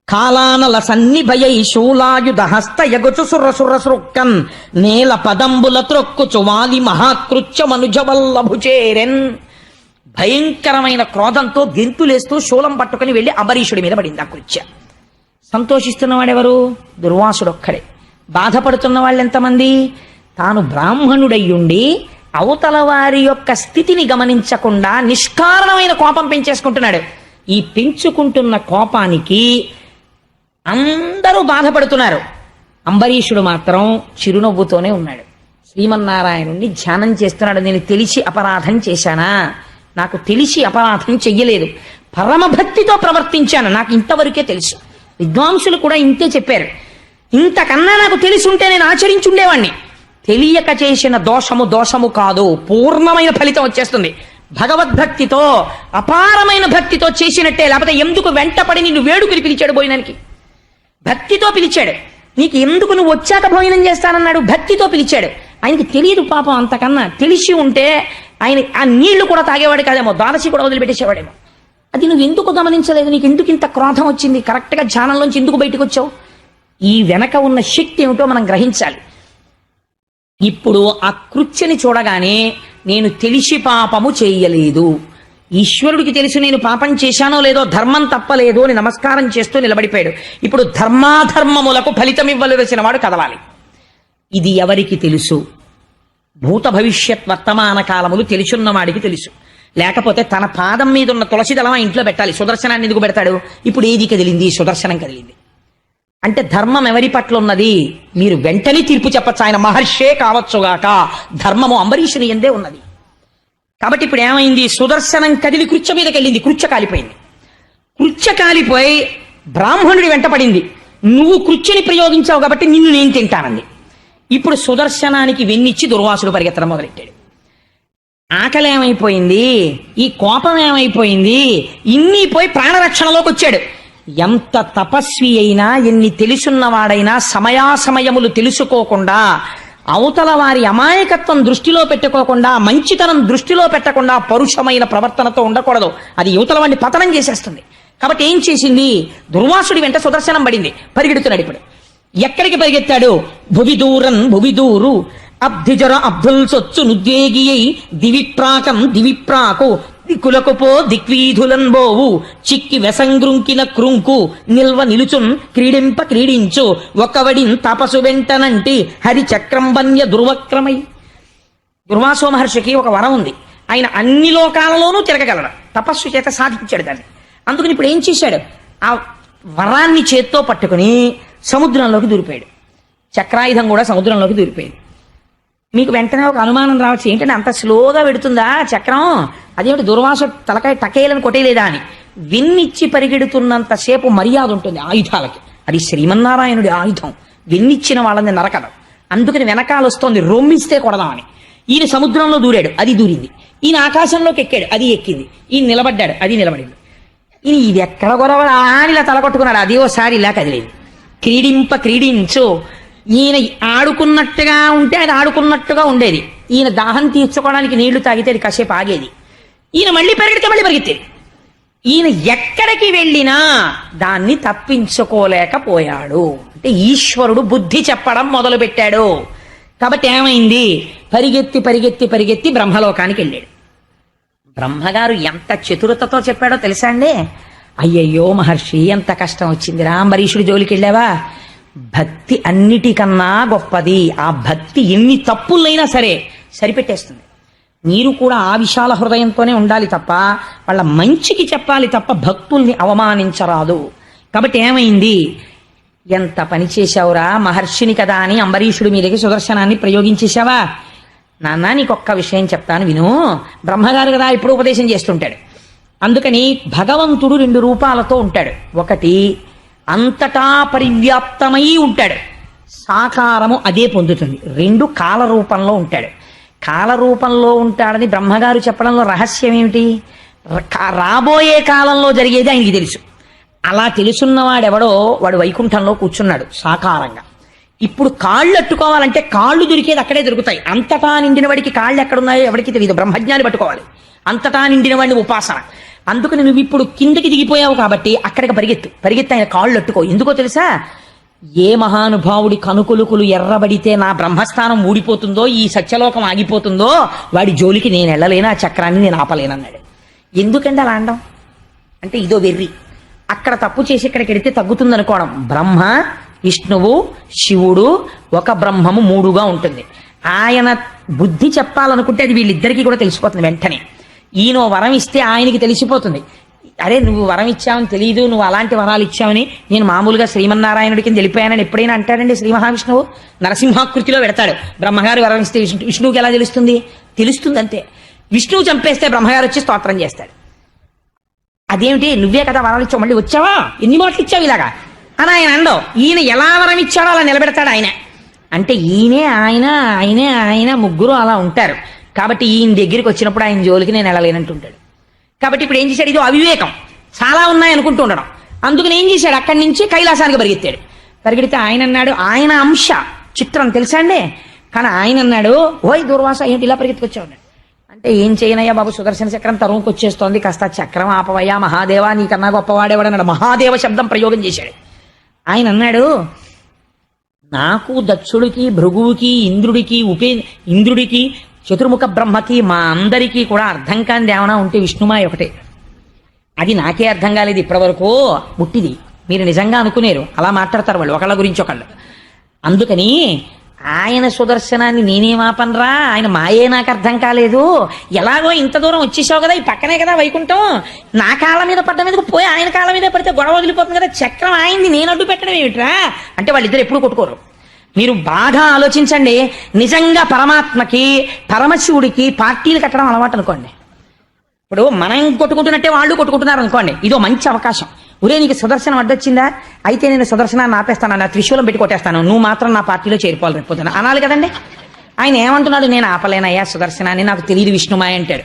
కాలానల సన్నిభయై శూలాయుధ హస్త యగుచు సుర్రసుర్రసురుక్కన్ నేల పదంబుల త్రొక్కుచు వాలి మహాకృత్యమనుజవల్లభుచేరెన్. భయంకరమైన క్రోధంతో గెంతులేస్తూ శూలం పట్టుకుని వెళ్లి అంబరీషుడి మీద పడింది ఆ కృత్య. సంతోషిస్తున్నవాడెవరు? దుర్వాసుడొక్కడే. బాధపడుతున్న వాళ్ళు ఎంతమంది? తాను బ్రాహ్మణుడయ్యుండి అవతల వారి యొక్క స్థితిని గమనించకుండా నిష్కారణమైన కోపం పెంచేసుకుంటున్నాడు. ఈ పెంచుకుంటున్న కోపానికి అందరూ బాధపడుతున్నారు. అంబరీషుడు మాత్రం చిరునవ్వుతోనే ఉన్నాడు. శ్రీమన్నారాయణుణ్ణి ధ్యానం చేస్తున్నాడు. నేను తెలిసి అపరాధం చేశానా? నాకు తెలిసి అపరాధం చెయ్యలేదు, పరమభక్తితో ప్రవర్తించాను, నాకు ఇంతవరకే తెలుసు. విద్వాంసులు కూడా ఇంతే చెప్పారు. ఇంతకన్నా నాకు తెలిసి ఉంటే నేను ఆచరించుండేవాణ్ణి. తెలియక చేసిన దోషము దోషము కాదు, పూర్ణమైన ఫలితం వచ్చేస్తుంది. భగవద్భక్తితో అపారమైన భక్తితో చేసినట్టే. లేకపోతే ఎందుకు వెంటపడి నిన్ను వేడుకుని పిలిచాడు భోజనానికి? భక్తితో పిలిచాడు. నీకు ఎందుకు నువ్వు వచ్చాక భోజనం చేస్తానన్నాడు? భక్తితో పిలిచాడు. ఆయనకి తెలియదు పాపం. అంతకన్నా తెలిసి ఉంటే ఆయన ఆ నీళ్లు కూడా తాగేవాడు కాదేమో, ద్వాదశి కూడా వదిలిపెట్టేసేవాడేమో. అది నువ్వు ఎందుకు గమనించలేదు? నీకు ఎందుకు ఇంత క్రోధం వచ్చింది? కరెక్ట్గా ధ్యానంలోంచి ఎందుకు బయటకు వచ్చావు? ఈ వెనక ఉన్న శక్తి ఏమిటో మనం గ్రహించాలి. ఇప్పుడు ఆ కృత్యని చూడగానే నేను తెలిసి పాపము చేయలేదు, ఈశ్వరుడికి తెలుసు నేను పాపం చేశానో లేదో, ధర్మం తప్పలేదు అని నమస్కారం చేస్తూ నిలబడిపోయాడు. ఇప్పుడు ధర్మాధర్మములకు ఫలితం ఇవ్వవలసిన వాడు కదలాలి. ఇది ఎవరికి తెలుసు? భూత భవిష్యత్ వర్తమాన కాలములు తెలుసున్న వాడికి తెలుసు. లేకపోతే తన పాదం మీద ఉన్న తులసి దళం ఇంట్లో పెట్టాలి. సుదర్శనాన్ని ఎందుకు పెడతాడు? ఇప్పుడు ఏది కదిలింది? సుదర్శనం కదిలింది. అంటే ధర్మం ఎవరి పట్ల ఉన్నది? మీరు వెంటనే తీర్పు చెప్పచ్చు. ఆయన మహర్షే కావచ్చుగాక, ధర్మము అంబరీషుని ఎందే ఉన్నది. కాబట్టి ఇప్పుడు ఏమైంది? సుదర్శనం కదిలి కృత్య మీదకి వెళ్ళింది. కృత్య కాలిపోయింది. కృత్య కాలిపోయి బ్రాహ్మణుడి వెంట పడింది. నువ్వు కృత్యని ప్రయోగించావు కాబట్టి నిన్ను నేను తింటానంది. ఇప్పుడు సుదర్శనానికి వెన్నిచ్చి దుర్వాసుడు పరిగెత్తడం మొదలెట్టాడు. ఆకలి ఏమైపోయింది? ఈ కోపం ఏమైపోయింది? ఇన్ని పోయి ప్రాణరక్షణలోకి వచ్చాడు. ఎంత తపస్వి అయినా, ఎన్ని తెలుసున్నవాడైనా సమయాసమయములు తెలుసుకోకుండా, అవతల వారి అమాయకత్వం దృష్టిలో పెట్టుకోకుండా, మంచితనం దృష్టిలో పెట్టకుండా పరుషమైన ప్రవర్తనతో ఉండకూడదు. అది యువతల వాడిని పతనం చేసేస్తుంది. కాబట్టి ఏం చేసింది? దుర్వాసుడి వెంట సుదర్శనం పడింది. పరిగెడుతున్నాడు. ఇప్పుడు ఎక్కడికి పరిగెత్తాడు? భువిదూరు అబ్ధిజర అబ్దుల్ సొచ్చు నుద్వేగి అయి దివిప్రాకం దివిప్రాకు దిక్కులకు పో దిక్వీధులన్ బోవు చిక్కి వెసంగ్రుంకిన క్రుంకు నిల్వ నిలుచున్ క్రీడింప క్రీడించు ఒకవడిన్ తపసు వెంటనంటి హరి చక్రం వన్య దుర్వక్రమై. దుర్వాసో మహర్షికి ఒక వరం ఉంది. ఆయన అన్ని లోకాలలోనూ తిరగగలడు, తపస్సు చేత సాధించాడు దాన్ని. అందుకని ఇప్పుడు ఏం చేశాడు, ఆ వరాన్ని చేత్తో పట్టుకుని సముద్రంలోకి దూరిపోయాడు. చక్రాయుధం కూడా సముద్రంలోకి దూరిపోయింది. మీకు వెంటనే ఒక అనుమానం రావచ్చు, ఏంటంటే అంత స్లోగా పెడుతుందా చక్రం, అదేమిటి దుర్వాస తలకాయ టకేలను కొట్టేయలేదా అని. వెన్నిచ్చి పరిగెడుతున్నంతసేపు మర్యాద ఉంటుంది ఆయుధాలకి. అది శ్రీమన్నారాయణుడి ఆయుధం, వెన్నిచ్చిన వాళ్ళని నరకడం. అందుకని వెనకాల వస్తోంది, రొమ్మిస్తే కొడదామని. ఈయన సముద్రంలో దూరాడు, అది దూరింది. ఈయన ఆకాశంలోకి ఎక్కాడు, అది ఎక్కింది. ఈయన నిలబడ్డాడు, అది నిలబడింది. ఈయన ఇది ఎక్కడ గొడవడా అని ఇలా తలకొట్టుకున్నాడు, అది ఓసారి ఇలా కదిలేదు. క్రీడించు. ఈయన ఆడుకున్నట్టుగా ఉంటే అది ఆడుకున్నట్టుగా ఉండేది. ఈయన దాహం తీర్చుకోవడానికి నీళ్లు తాగితే అది కాసేపు ఆగేది. ఈయన మళ్ళీ పరిగెత్తేది. ఈయన ఎక్కడికి వెళ్ళినా దాన్ని తప్పించుకోలేకపోయాడు. అంటే ఈశ్వరుడు బుద్ధి చెప్పడం మొదలు పెట్టాడు. కాబట్టి ఏమైంది, పరిగెత్తి బ్రహ్మలోకానికి వెళ్ళాడు. బ్రహ్మగారు ఎంత చతురతతో చెప్పాడో తెలుసా అండి. అయ్యయ్యో మహర్షి, ఎంత కష్టం వచ్చిందిరా, అంబరీషుడి జోలికి వెళ్ళావా? భక్తి అన్నిటికన్నా గొప్పది. ఆ భక్తి ఎన్ని తప్పులైనా సరే సరిపెట్టేస్తుంది. మీరు కూడా ఆ విశాల హృదయంతోనే ఉండాలి తప్ప, వాళ్ళ మంచికి చెప్పాలి తప్ప భక్తుల్ని అవమానించరాదు. కాబట్టి ఏమైంది, ఎంత పని చేశావురా, మహర్షిని కదా అని అంబరీషుడి మీదకి సుదర్శనాన్ని ప్రయోగించేశావా? నాన్న నీకొక్క విషయం చెప్తాను విను. బ్రహ్మగారు కదా ఇప్పుడు ఉపదేశం చేస్తుంటాడు. అందుకని భగవంతుడు 2 రూపాలతో ఉంటాడు. ఒకటి అంతటా పరివ్యాప్తమై ఉంటాడు, సాకారము అదే పొందుతుంది. 2 కాల రూపంలో ఉంటాడు. కాల రూపంలో ఉంటాడని బ్రహ్మగారు చెప్పడంలో రహస్యం ఏమిటి, రాబోయే కాలంలో జరిగేది ఆయనకి తెలుసు. అలా తెలుసున్నవాడెవడో వాడు వైకుంఠంలో కూర్చున్నాడు సాకారంగా. ఇప్పుడు కాళ్ళు అట్టుకోవాలంటే కాళ్ళు దొరికేది అక్కడే దొరుకుతాయి. అంతటా నిండిన వాడికి కాళ్ళు ఎక్కడున్నాయో ఎవరికి తెలియదు, బ్రహ్మజ్ఞాని పట్టుకోవాలి. అంతటా నిండిన వాడిని ఉపాసన. అందుకని నువ్వు ఇప్పుడు కిందకి దిగిపోయావు కాబట్టి అక్కడికి పరిగెత్తి ఆయన కాళ్ళు అట్టుకో. ఎందుకో తెలుసా, ఏ మహానుభావుడి కనుకొలుకులు ఎర్రబడితే నా బ్రహ్మస్థానం ఊడిపోతుందో, ఈ సత్యలోకం ఆగిపోతుందో, వాడి జోలికి నేను వెళ్ళలేను, ఆ చక్రాన్ని నేను ఆపలేనన్నాడు. ఎందుకంటే అలా అనడం అంటే ఇదో వెర్రి. అక్కడ తప్పు చేసి ఇక్కడికి వెడితే తగ్గుతుంది అనుకోవడం. బ్రహ్మ, విష్ణువు, శివుడు ఒక బ్రహ్మము 3గా ఉంటుంది. ఆయన బుద్ధి చెప్పాలనుకుంటే అది వీళ్ళిద్దరికీ కూడా తెలిసిపోతుంది వెంటనే. ఈయన వరం ఇస్తే ఆయనకి తెలిసిపోతుంది, అరే నువ్వు వరం ఇచ్చావని తెలియదు, నువ్వు అలాంటి వరాలు ఇచ్చావని. నేను మామూలుగా శ్రీమన్నారాయణుడికి తెలిపానని ఎప్పుడైనా అంటాడండి శ్రీ మహావిష్ణువు? నరసింహాకృతిలో పెడతాడు. బ్రహ్మగారు వరం ఇస్తే విష్ణువుకి ఎలా తెలుస్తుంది? తెలుస్తుంది అంతే. విష్ణువు చంపేస్తే బ్రహ్మగారు వచ్చి స్తోత్రం చేస్తాడు. అదేమిటి, నువ్వే కదా వరాలు ఇచ్చావు, మళ్ళీ వచ్చావా, ఎన్ని మాటలు ఇచ్చావు ఇలాగా అని ఆయన అండో. ఈయన ఎలా వరం ఇచ్చాడో అలా నిలబెడతాడు ఆయన. అంటే ఆయన ముగ్గురు అలా ఉంటారు. కాబట్టి ఈయన దగ్గరికి వచ్చినప్పుడు ఆయన జోలికి నేను వెళ్ళలేనంటుంటాడు. కాబట్టి ఇప్పుడు ఏం చేశాడు, ఇది అవివేకం, చాలా ఉన్నాయి అనుకుంటూ ఉండడం. అందుకని ఏం చేశాడు, అక్కడి నుంచి కైలాసానికి పరిగెడితే ఆయన అన్నాడు, ఆయన అంశ చిత్రం తెలుసా అండి. కానీ ఆయన అన్నాడు, ఓయ్ దుర్వాస ఏంటి ఇలా పరిగెత్తుకొచ్చావు అన్నాడు. అంటే ఏం చేయనయ్యా బాబు, సుదర్శన చక్రం తరువుకు వచ్చేస్తోంది, కాస్త చక్రం ఆపవయ్యా మహాదేవా, నీకన్నా గొప్పవాడేవాడన్నాడు. మహాదేవ శబ్దం ప్రయోగం చేశాడు. ఆయన అన్నాడు, నాకు దక్షుడికి భృగువుకి ఇంద్రుడికి చతుర్ముఖ బ్రహ్మకి మా అందరికీ కూడా అర్థం కానిది ఏమైనా ఉంటే విష్ణుమాయ ఒకటే. అది నాకే అర్థం కాలేదు ఇప్పటివరకు. పుట్టిది మీరు నిజంగా అనుకునేరు, అలా మాట్లాడతారు వాళ్ళు ఒకళ్ళ గురించి ఒకళ్ళు. అందుకని ఆయన సుదర్శనాన్ని నేనేమాపనరా, ఆయన మాయే నాకు అర్థం కాలేదు. ఎలాగో ఇంత దూరం వచ్చేసావు కదా, ఈ పక్కనే కదా వైకుంఠం, నా కాళ్ళ మీద పడ్డ మీదకు పోయి ఆయన కాళ్ళ మీద పడితే గొడవ వదిలిపోతుంది కదా, చక్రం ఆయన్ని నేను అడ్డు పెట్టడం ఏమిట్రా అంటే వాళ్ళిద్దరు ఎప్పుడు కొట్టుకోరు. మీరు బాగా ఆలోచించండి. నిజంగా పరమాత్మకి పరమశివుడికి పార్టీలు కట్టడం అలవాటు అనుకోండి. ఇప్పుడు మనం కొట్టుకుంటున్నట్టే వాళ్ళు కొట్టుకుంటున్నారు అనుకోండి, ఇదో మంచి అవకాశం. ఒరే నీకు సుదర్శనం అడ్డొచ్చిందా, అయితే నేను సుదర్శనాన్ని ఆపేస్తాను, నా త్రిశూలం పెట్టి కొట్టేస్తాను, నువ్వు మాత్రం నా పార్టీలో చేరిపోవాలి రేపుతున్నా అనాలి కదండి. ఆయన ఏమంటున్నాడు, నేను ఆపలేనయ్యా సుదర్శనాన్ని, నాకు తెలియదు విష్ణుమాయ అంటాడు.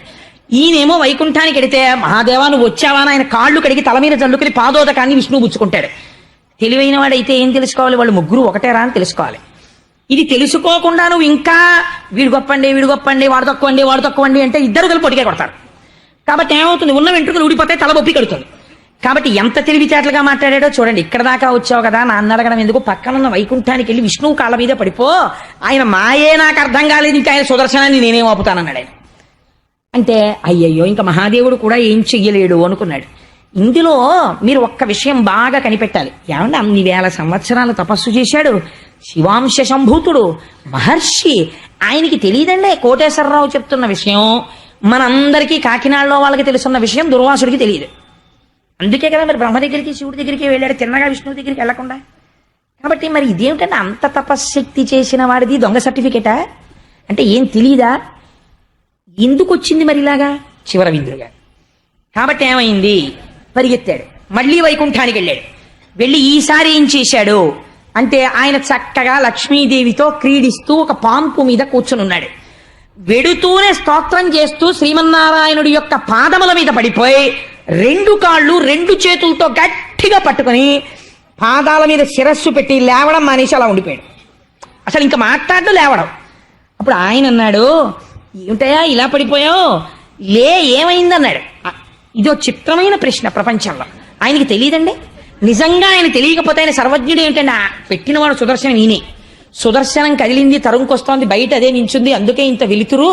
ఈయనేమో వైకుంఠానికి వెడితే మహాదేవా నువ్వు వచ్చావా అని ఆయన కాళ్ళు కడిగి తల మీద జల్లుకుని పాదోదకాన్ని విష్ణువు పుచ్చుకుంటాడు. తెలివైన వాడైతే ఏం తెలుసుకోవాలి, వాళ్ళు ముగ్గురు ఒకటేరా అని తెలుసుకోవాలి. ఇది తెలుసుకోకుండా నువ్వు ఇంకా వీడు గొప్పండి వాడు తక్కువండి అంటే ఇద్దరు కలిపి పొడికే కొడతారు. కాబట్టి ఏమవుతుంది, ఉన్న వెంట్రుకలు ఊడిపోతాయి, తల బొప్పి కడుతుంది. కాబట్టి ఎంత తెలివితేటలుగా మాట్లాడాడో చూడండి. ఇక్కడ దాకా వచ్చావు కదా నన్ను అడగడం ఎందుకు, పక్కనున్న వైకుంఠానికి వెళ్ళి విష్ణువు కాళ్ళ మీద పడిపో, ఆయన మాయే నాకు అర్థం కాలేదు, ఇంకా ఆయన సుదర్శనాన్ని నేనేం ఆపుతానన్నాడు ఆయన. అంటే అయ్యయ్యో ఇంకా మహాదేవుడు కూడా ఏం చెయ్యలేడు అనుకున్నాడు. ఇందులో మీరు ఒక్క విషయం బాగా కనిపెట్టాలి. ఏమంటే అన్ని వేల సంవత్సరాలు తపస్సు చేశాడు, శివాంశ సంభూతుడు మహర్షి, ఆయనకి తెలియదండి కోటేశ్వరరావు చెప్తున్న విషయం మనందరికీ కాకినాడలో వాళ్ళకి తెలుసున్న విషయం దుర్వాసుడికి తెలియదు. అందుకే కదా మరి బ్రహ్మ దగ్గరికి శివుడి దగ్గరికి వెళ్ళాడు, తిన్నగా విష్ణువు దగ్గరికి వెళ్లకుండా. కాబట్టి మరి ఇదేమిటంటే అంత తపశ్శక్తి చేసిన వాడిది దొంగ సర్టిఫికేటా అంటే ఏం తెలియదా? ఎందుకు వచ్చింది మరి ఇలాగా చివర విందులుగా? కాబట్టి ఏమైంది, పరిగెత్తాడు, మళ్ళీ వైకుంఠానికి వెళ్ళాడు. వెళ్ళి ఈసారి ఏం చేశాడు అంటే ఆయన చక్కగా లక్ష్మీదేవితో క్రీడిస్తూ ఒక పాంపు మీద కూర్చుని ఉన్నాడు. వెడుతూనే స్తోత్రం చేస్తూ శ్రీమన్నారాయణుడి యొక్క పాదముల మీద పడిపోయి 2 కాళ్ళు 2 చేతులతో గట్టిగా పట్టుకుని పాదాల మీద శిరస్సు పెట్టి లేవడం మానేసి అలా ఉండిపోయాడు. అసలు ఇంకా మాట్లాడడం లేవడం. అప్పుడు ఆయన అన్నాడు, ఏమిటయా ఇలా పడిపోయావు, లే ఏమైందన్నాడు. ఇదో చిత్రమైన ప్రశ్న ప్రపంచంలో. ఆయనకి తెలియదండి. నిజంగా ఆయన తెలియకపోతే ఆయన సర్వజ్ఞుడు ఏమిటండి, పెట్టినవాడు సుదర్శనం ఈయనే. సుదర్శనం కదిలింది, తరుముకొస్తోంది, బయట అదే నించుంది, అందుకే ఇంత వెలుతురు,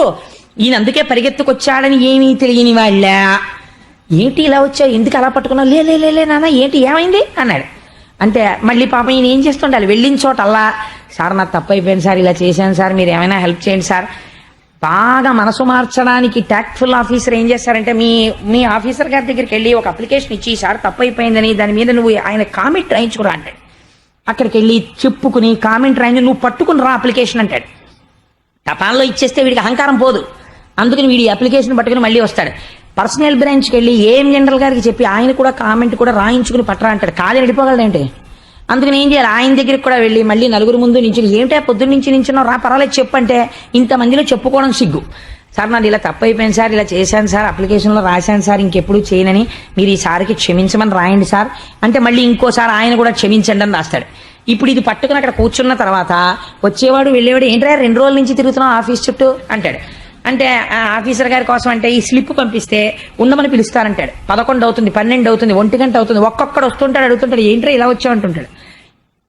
ఈయన అందుకే పరిగెత్తుకొచ్చాడని ఏమీ తెలియని వాళ్ళ. ఏంటి ఇలా వచ్చావు, ఎందుకు అలా పట్టుకున్నావు, లే లే లే నాన్న ఏంటి ఏమైంది అన్నాడు. అంటే మళ్ళీ పాపం ఈయన ఏం చేస్తుండాలి, వెళ్ళిన చోట అల్లా, సార్ నాకు తప్పు అయిపోయింది సార్, ఇలా చేశాను సార్, మీరు ఏమైనా హెల్ప్ చేయండి సార్. బాగా మనసు మార్చడానికి టాక్ట్ఫుల్ ఆఫీసర్ ఏం చేస్తారంటే మీ ఆఫీసర్ గారి దగ్గరికి వెళ్ళి ఒక అప్లికేషన్ ఇచ్చి, సార్ తప్పు అయిపోయిందని దాని మీద నువ్వు ఆయన కామెంట్ రాయించుకురా అంటాడు. అక్కడికి వెళ్ళి చెప్పుకుని కామెంట్ రాయించి నువ్వు పట్టుకుని రా అప్లికేషన్ అంటాడు. టపాల్లో ఇచ్చేస్తే వీడికి అహంకారం పోదు, అందుకని వీడి అప్లికేషన్ పట్టుకుని మళ్ళీ వస్తాడు. పర్సనల్ బ్రాంచ్కి వెళ్ళి ఏం జనరల్ గారికి చెప్పి ఆయన కూడా కామెంట్ కూడా రాయించుకుని పట్టరా అంటాడు. ఖాళీ నడిపోగలడేంటి? అందుకని ఏం చేయాలి, ఆయన దగ్గరికి కూడా వెళ్ళి మళ్ళీ నలుగురు ముందు నుంచి ఏమిటా పొద్దున్న నుంచి నించున్నావు, రా పర్వాలేదు చెప్పంటే ఇంతమందిలో చెప్పుకోవడం సిగ్గు. సార్ నాది ఇలా తప్పు అయిపోయింది సార్, ఇలా చేశాను సార్, అప్లికేషన్లో రాశాను సార్, ఇంకెప్పుడు చేయనని, మీరు ఈసారికి క్షమించమని రాయండి సార్ అంటే మళ్ళీ ఇంకోసారి ఆయన కూడా క్షమించండి అని రాస్తాడు. ఇప్పుడు ఇది పట్టుకుని అక్కడ కూర్చున్న తర్వాత వచ్చేవాడు వెళ్ళేవాడు, ఏంట్రా 2 రోజుల నుంచి తిరుగుతున్నావు ఆఫీస్ చుట్టూ అంటాడు. అంటే ఆఫీసర్ గారి కోసం అంటే ఈ స్లిప్ పంపిస్తే ఉండమని పిలుస్తారంటాడు. 11 అవుతుంది, 12 అవుతుంది, 1 గంట అవుతుంది, ఒక్కొక్కడు వస్తుంటాడు, అడుగుతుంటాడు ఏంట్రా ఇలా వచ్చావు అంటుంటాడు.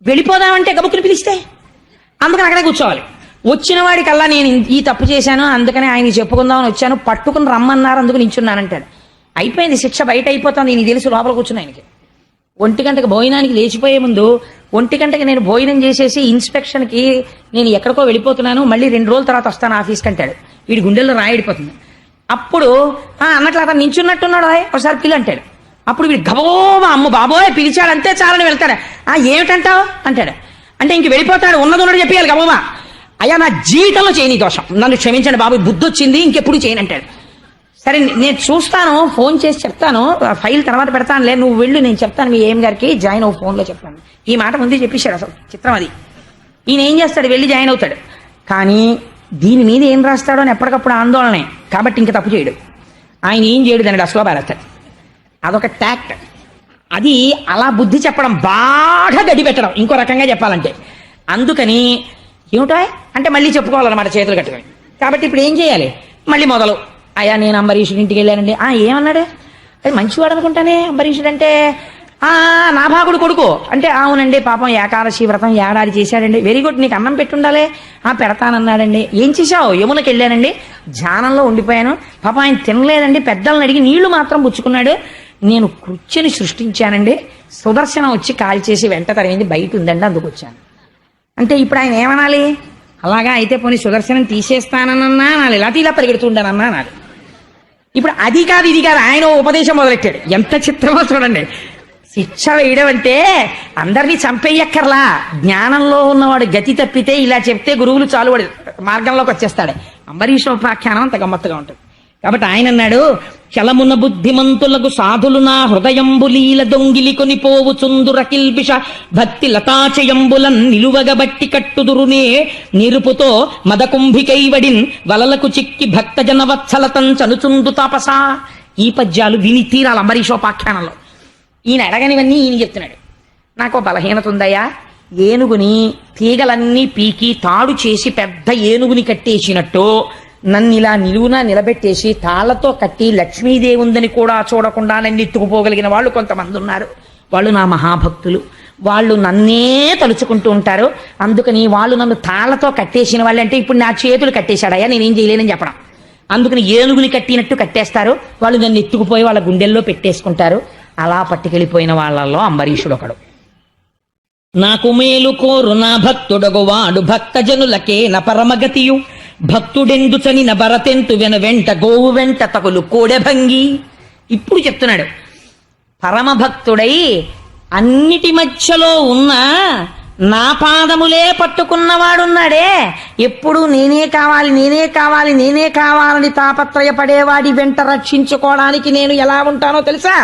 వెళ్ళిపోదామంటే గబుక్కుని పిలిస్తే అందుకని అక్కడే కూర్చోవాలి. వచ్చిన వాడికల్లా నేను ఈ తప్పు చేశాను అందుకని ఆయనకి చెప్పుకుందామని వచ్చాను, పట్టుకుని రమ్మన్నారు అందుకు నించున్నానంటాడు. అయిపోయింది శిక్ష, బయట అయిపోతుంది, నీకు తెలుసు లోపల కూర్చుని ఆయనకి. 1 గంటకు భోజనానికి లేచిపోయే ముందు 1 గంటకి నేను భోజనం చేసేసి ఇన్స్పెక్షన్కి నేను ఎక్కడికో వెళ్ళిపోతున్నాను, మళ్ళీ 2 రోజుల తర్వాత వస్తాను ఆఫీస్కి అంటాడు. వీడి గుండెల్లో రాయిడిపోతుంది. అప్పుడు అన్నట్లు అతను నించున్నట్టున్నాడు, ఒకసారి పిల్లి అంటాడు. అప్పుడు వీడు గబోమా అమ్మ బాబోయ్ పిలిచాడు అంతే చాలని వెళ్తాడు. ఏమిటంటావు అంటాడు. అంటే ఇంక వెళ్ళిపోతాడు, ఉన్నది చెప్పేయాలి గబోమా, అయ్యా నా జీవితంలో చేయని దోషం, నన్ను క్షమించండి బాబు, బుద్ధి వచ్చింది, ఇంకెప్పుడు చేయను అంటాడు. సరే నేను చూస్తాను, ఫోన్ చేసి చెప్తాను, ఫైల్ తర్వాత పెడతానులే, నువ్వు వెళ్ళు, నేను చెప్తాను మీ ఏం గారికి, జాయిన్ అవ్వు ఫోన్లో చెప్తాను. ఈ మాట ముందే చెప్పేశాడు. అసలు చిత్రం అది. ఈయన ఏం చేస్తాడు, వెళ్ళి జాయిన్ అవుతాడు. కానీ దీని మీద ఏం రాస్తాడో అని ఎప్పటికప్పుడు ఆందోళనే, కాబట్టి ఇంక తప్పు చేయడు. ఆయన ఏం చేయడు, దాన్ని అసలు పారేస్తాడు. అదొక ట్యాక్ట్. అది అలా బుద్ధి చెప్పడం, బాగా గడి పెట్టడం ఇంకో రకంగా చెప్పాలంటే. అందుకని ఏమిటో అంటే మళ్ళీ చెప్పుకోవాలన్నమాట చేతులు కట్టుకొని. కాబట్టి ఇప్పుడు ఏం చేయాలి, మళ్ళీ మొదలు. అయ్యా నేను అంబరీషుడి ఇంటికి వెళ్ళానండి. ఏమన్నాడు, అది మంచివాడు అనుకుంటానే అంబరీషుడు అంటే, నాభాగుడు కొడుకు అంటే, అవునండి పాపం ఏకాదశి వ్రతం ఏడాది చేశాడండి, వెరీ గుడ్, నీకు అన్నం పెట్టుండాలే, పెడతానన్నాడండి. ఏం చేశావు, యమునకి వెళ్ళానండి, ధ్యానంలో ఉండిపోయాను, పాపం ఆయన తినలేదండి, పెద్దలను అడిగి నీళ్లు మాత్రం పుచ్చుకున్నాడు, నేను కృత్యని సృష్టించానండి, సుదర్శనం వచ్చి కాల్ చేసి వెంట తరిగింది, బయట ఉందండి అందుకు వచ్చాను అంటే. ఇప్పుడు ఆయన ఏమనాలి, అలాగా అయితే పోనీ సుదర్శనం తీసేస్తానన్నా నాలు, ఇలా ఇలా పరిగెడుతుండానన్నా నాలు. ఇప్పుడు అది కాదు ఇది కాదు, ఆయన ఉపదేశం మొదలెట్టాడు. ఎంత చిత్రమో చూడండి. శిక్ష వేయడం అంటే అందరినీ చంపేయక్కర్లా, జ్ఞానంలో ఉన్నవాడు గతి తప్పితే ఇలా చెప్తే గురువులు చాలు వాడు మార్గంలోకి వచ్చేస్తాడు. అంబరీషోపాఖ్యానం అంత గమ్మత్తుగా ఉంటుంది. కాబట్టి ఆయన అన్నాడు, చలమున బుద్ధిమంతులకు సాధులు నా హృదయంబులీల దొంగిలి కొనిపోవు చుందుర కిల్బిష భక్తి లతాచయంబులన్ నిలువగబట్టి కట్టుదురునే నిరుపుతో మదకుంభికైవడిన్ వలలకు చిక్కి భక్త జనవత్సలతం చనుచుందు తాపస. ఈ పద్యాలు విని తీరాలి అంబరీషోపాఖ్యానంలో. ఈయన అడగనివన్నీ ఈయన చెప్తున్నాడు. నాకు బలహీనత ఉందయ్యా, ఏనుగుని తీగలన్నీ పీకి తాడు చేసి పెద్ద ఏనుగుని కట్టేసినట్టు నన్ను ఇలా నిలువునా నిలబెట్టేసి తాళ్లతో కట్టి లక్ష్మీదేవి ఉందని కూడా చూడకుండా నన్ను ఎత్తుకుపోగలిగిన వాళ్ళు కొంతమంది ఉన్నారు. వాళ్ళు నా మహాభక్తులు, వాళ్ళు నన్నే తలుచుకుంటూ ఉంటారు. అందుకని వాళ్ళు నన్ను తాళ్లతో కట్టేసిన వాళ్ళు అంటే ఇప్పుడు నా చేతులు కట్టేశాడయ్యా, నేనేం చేయలేనని చెప్పడం. అందుకని ఏనుగుని కట్టినట్టు కట్టేస్తారు, వాళ్ళు నన్ను ఎత్తుకుపోయి వాళ్ళ గుండెల్లో పెట్టేసుకుంటారు. అలా పట్టుకెళ్ళిపోయిన వాళ్ళల్లో అంబరీషుడు ఒకడు. నాకు మేలు కోరు నా భక్తుడగు వాడు భక్తజనులకే న పరమగతియు భక్తుడెందుచని భరతెంతు వెంట గోవు వెంట తగులు కోడెభంగి. ఇప్పుడు చెప్తున్నాడు, పరమభక్తుడై అన్నిటి మధ్యలో ఉన్న నా పాదములే పట్టుకున్నవాడున్నాడే, ఎప్పుడు నేనే కావాలి నేనే కావాలి నేనే కావాలని తాపత్రయపడేవాడి వెంట రక్షించుకోవడానికి నేను ఎలా ఉంటానో తెలుసా?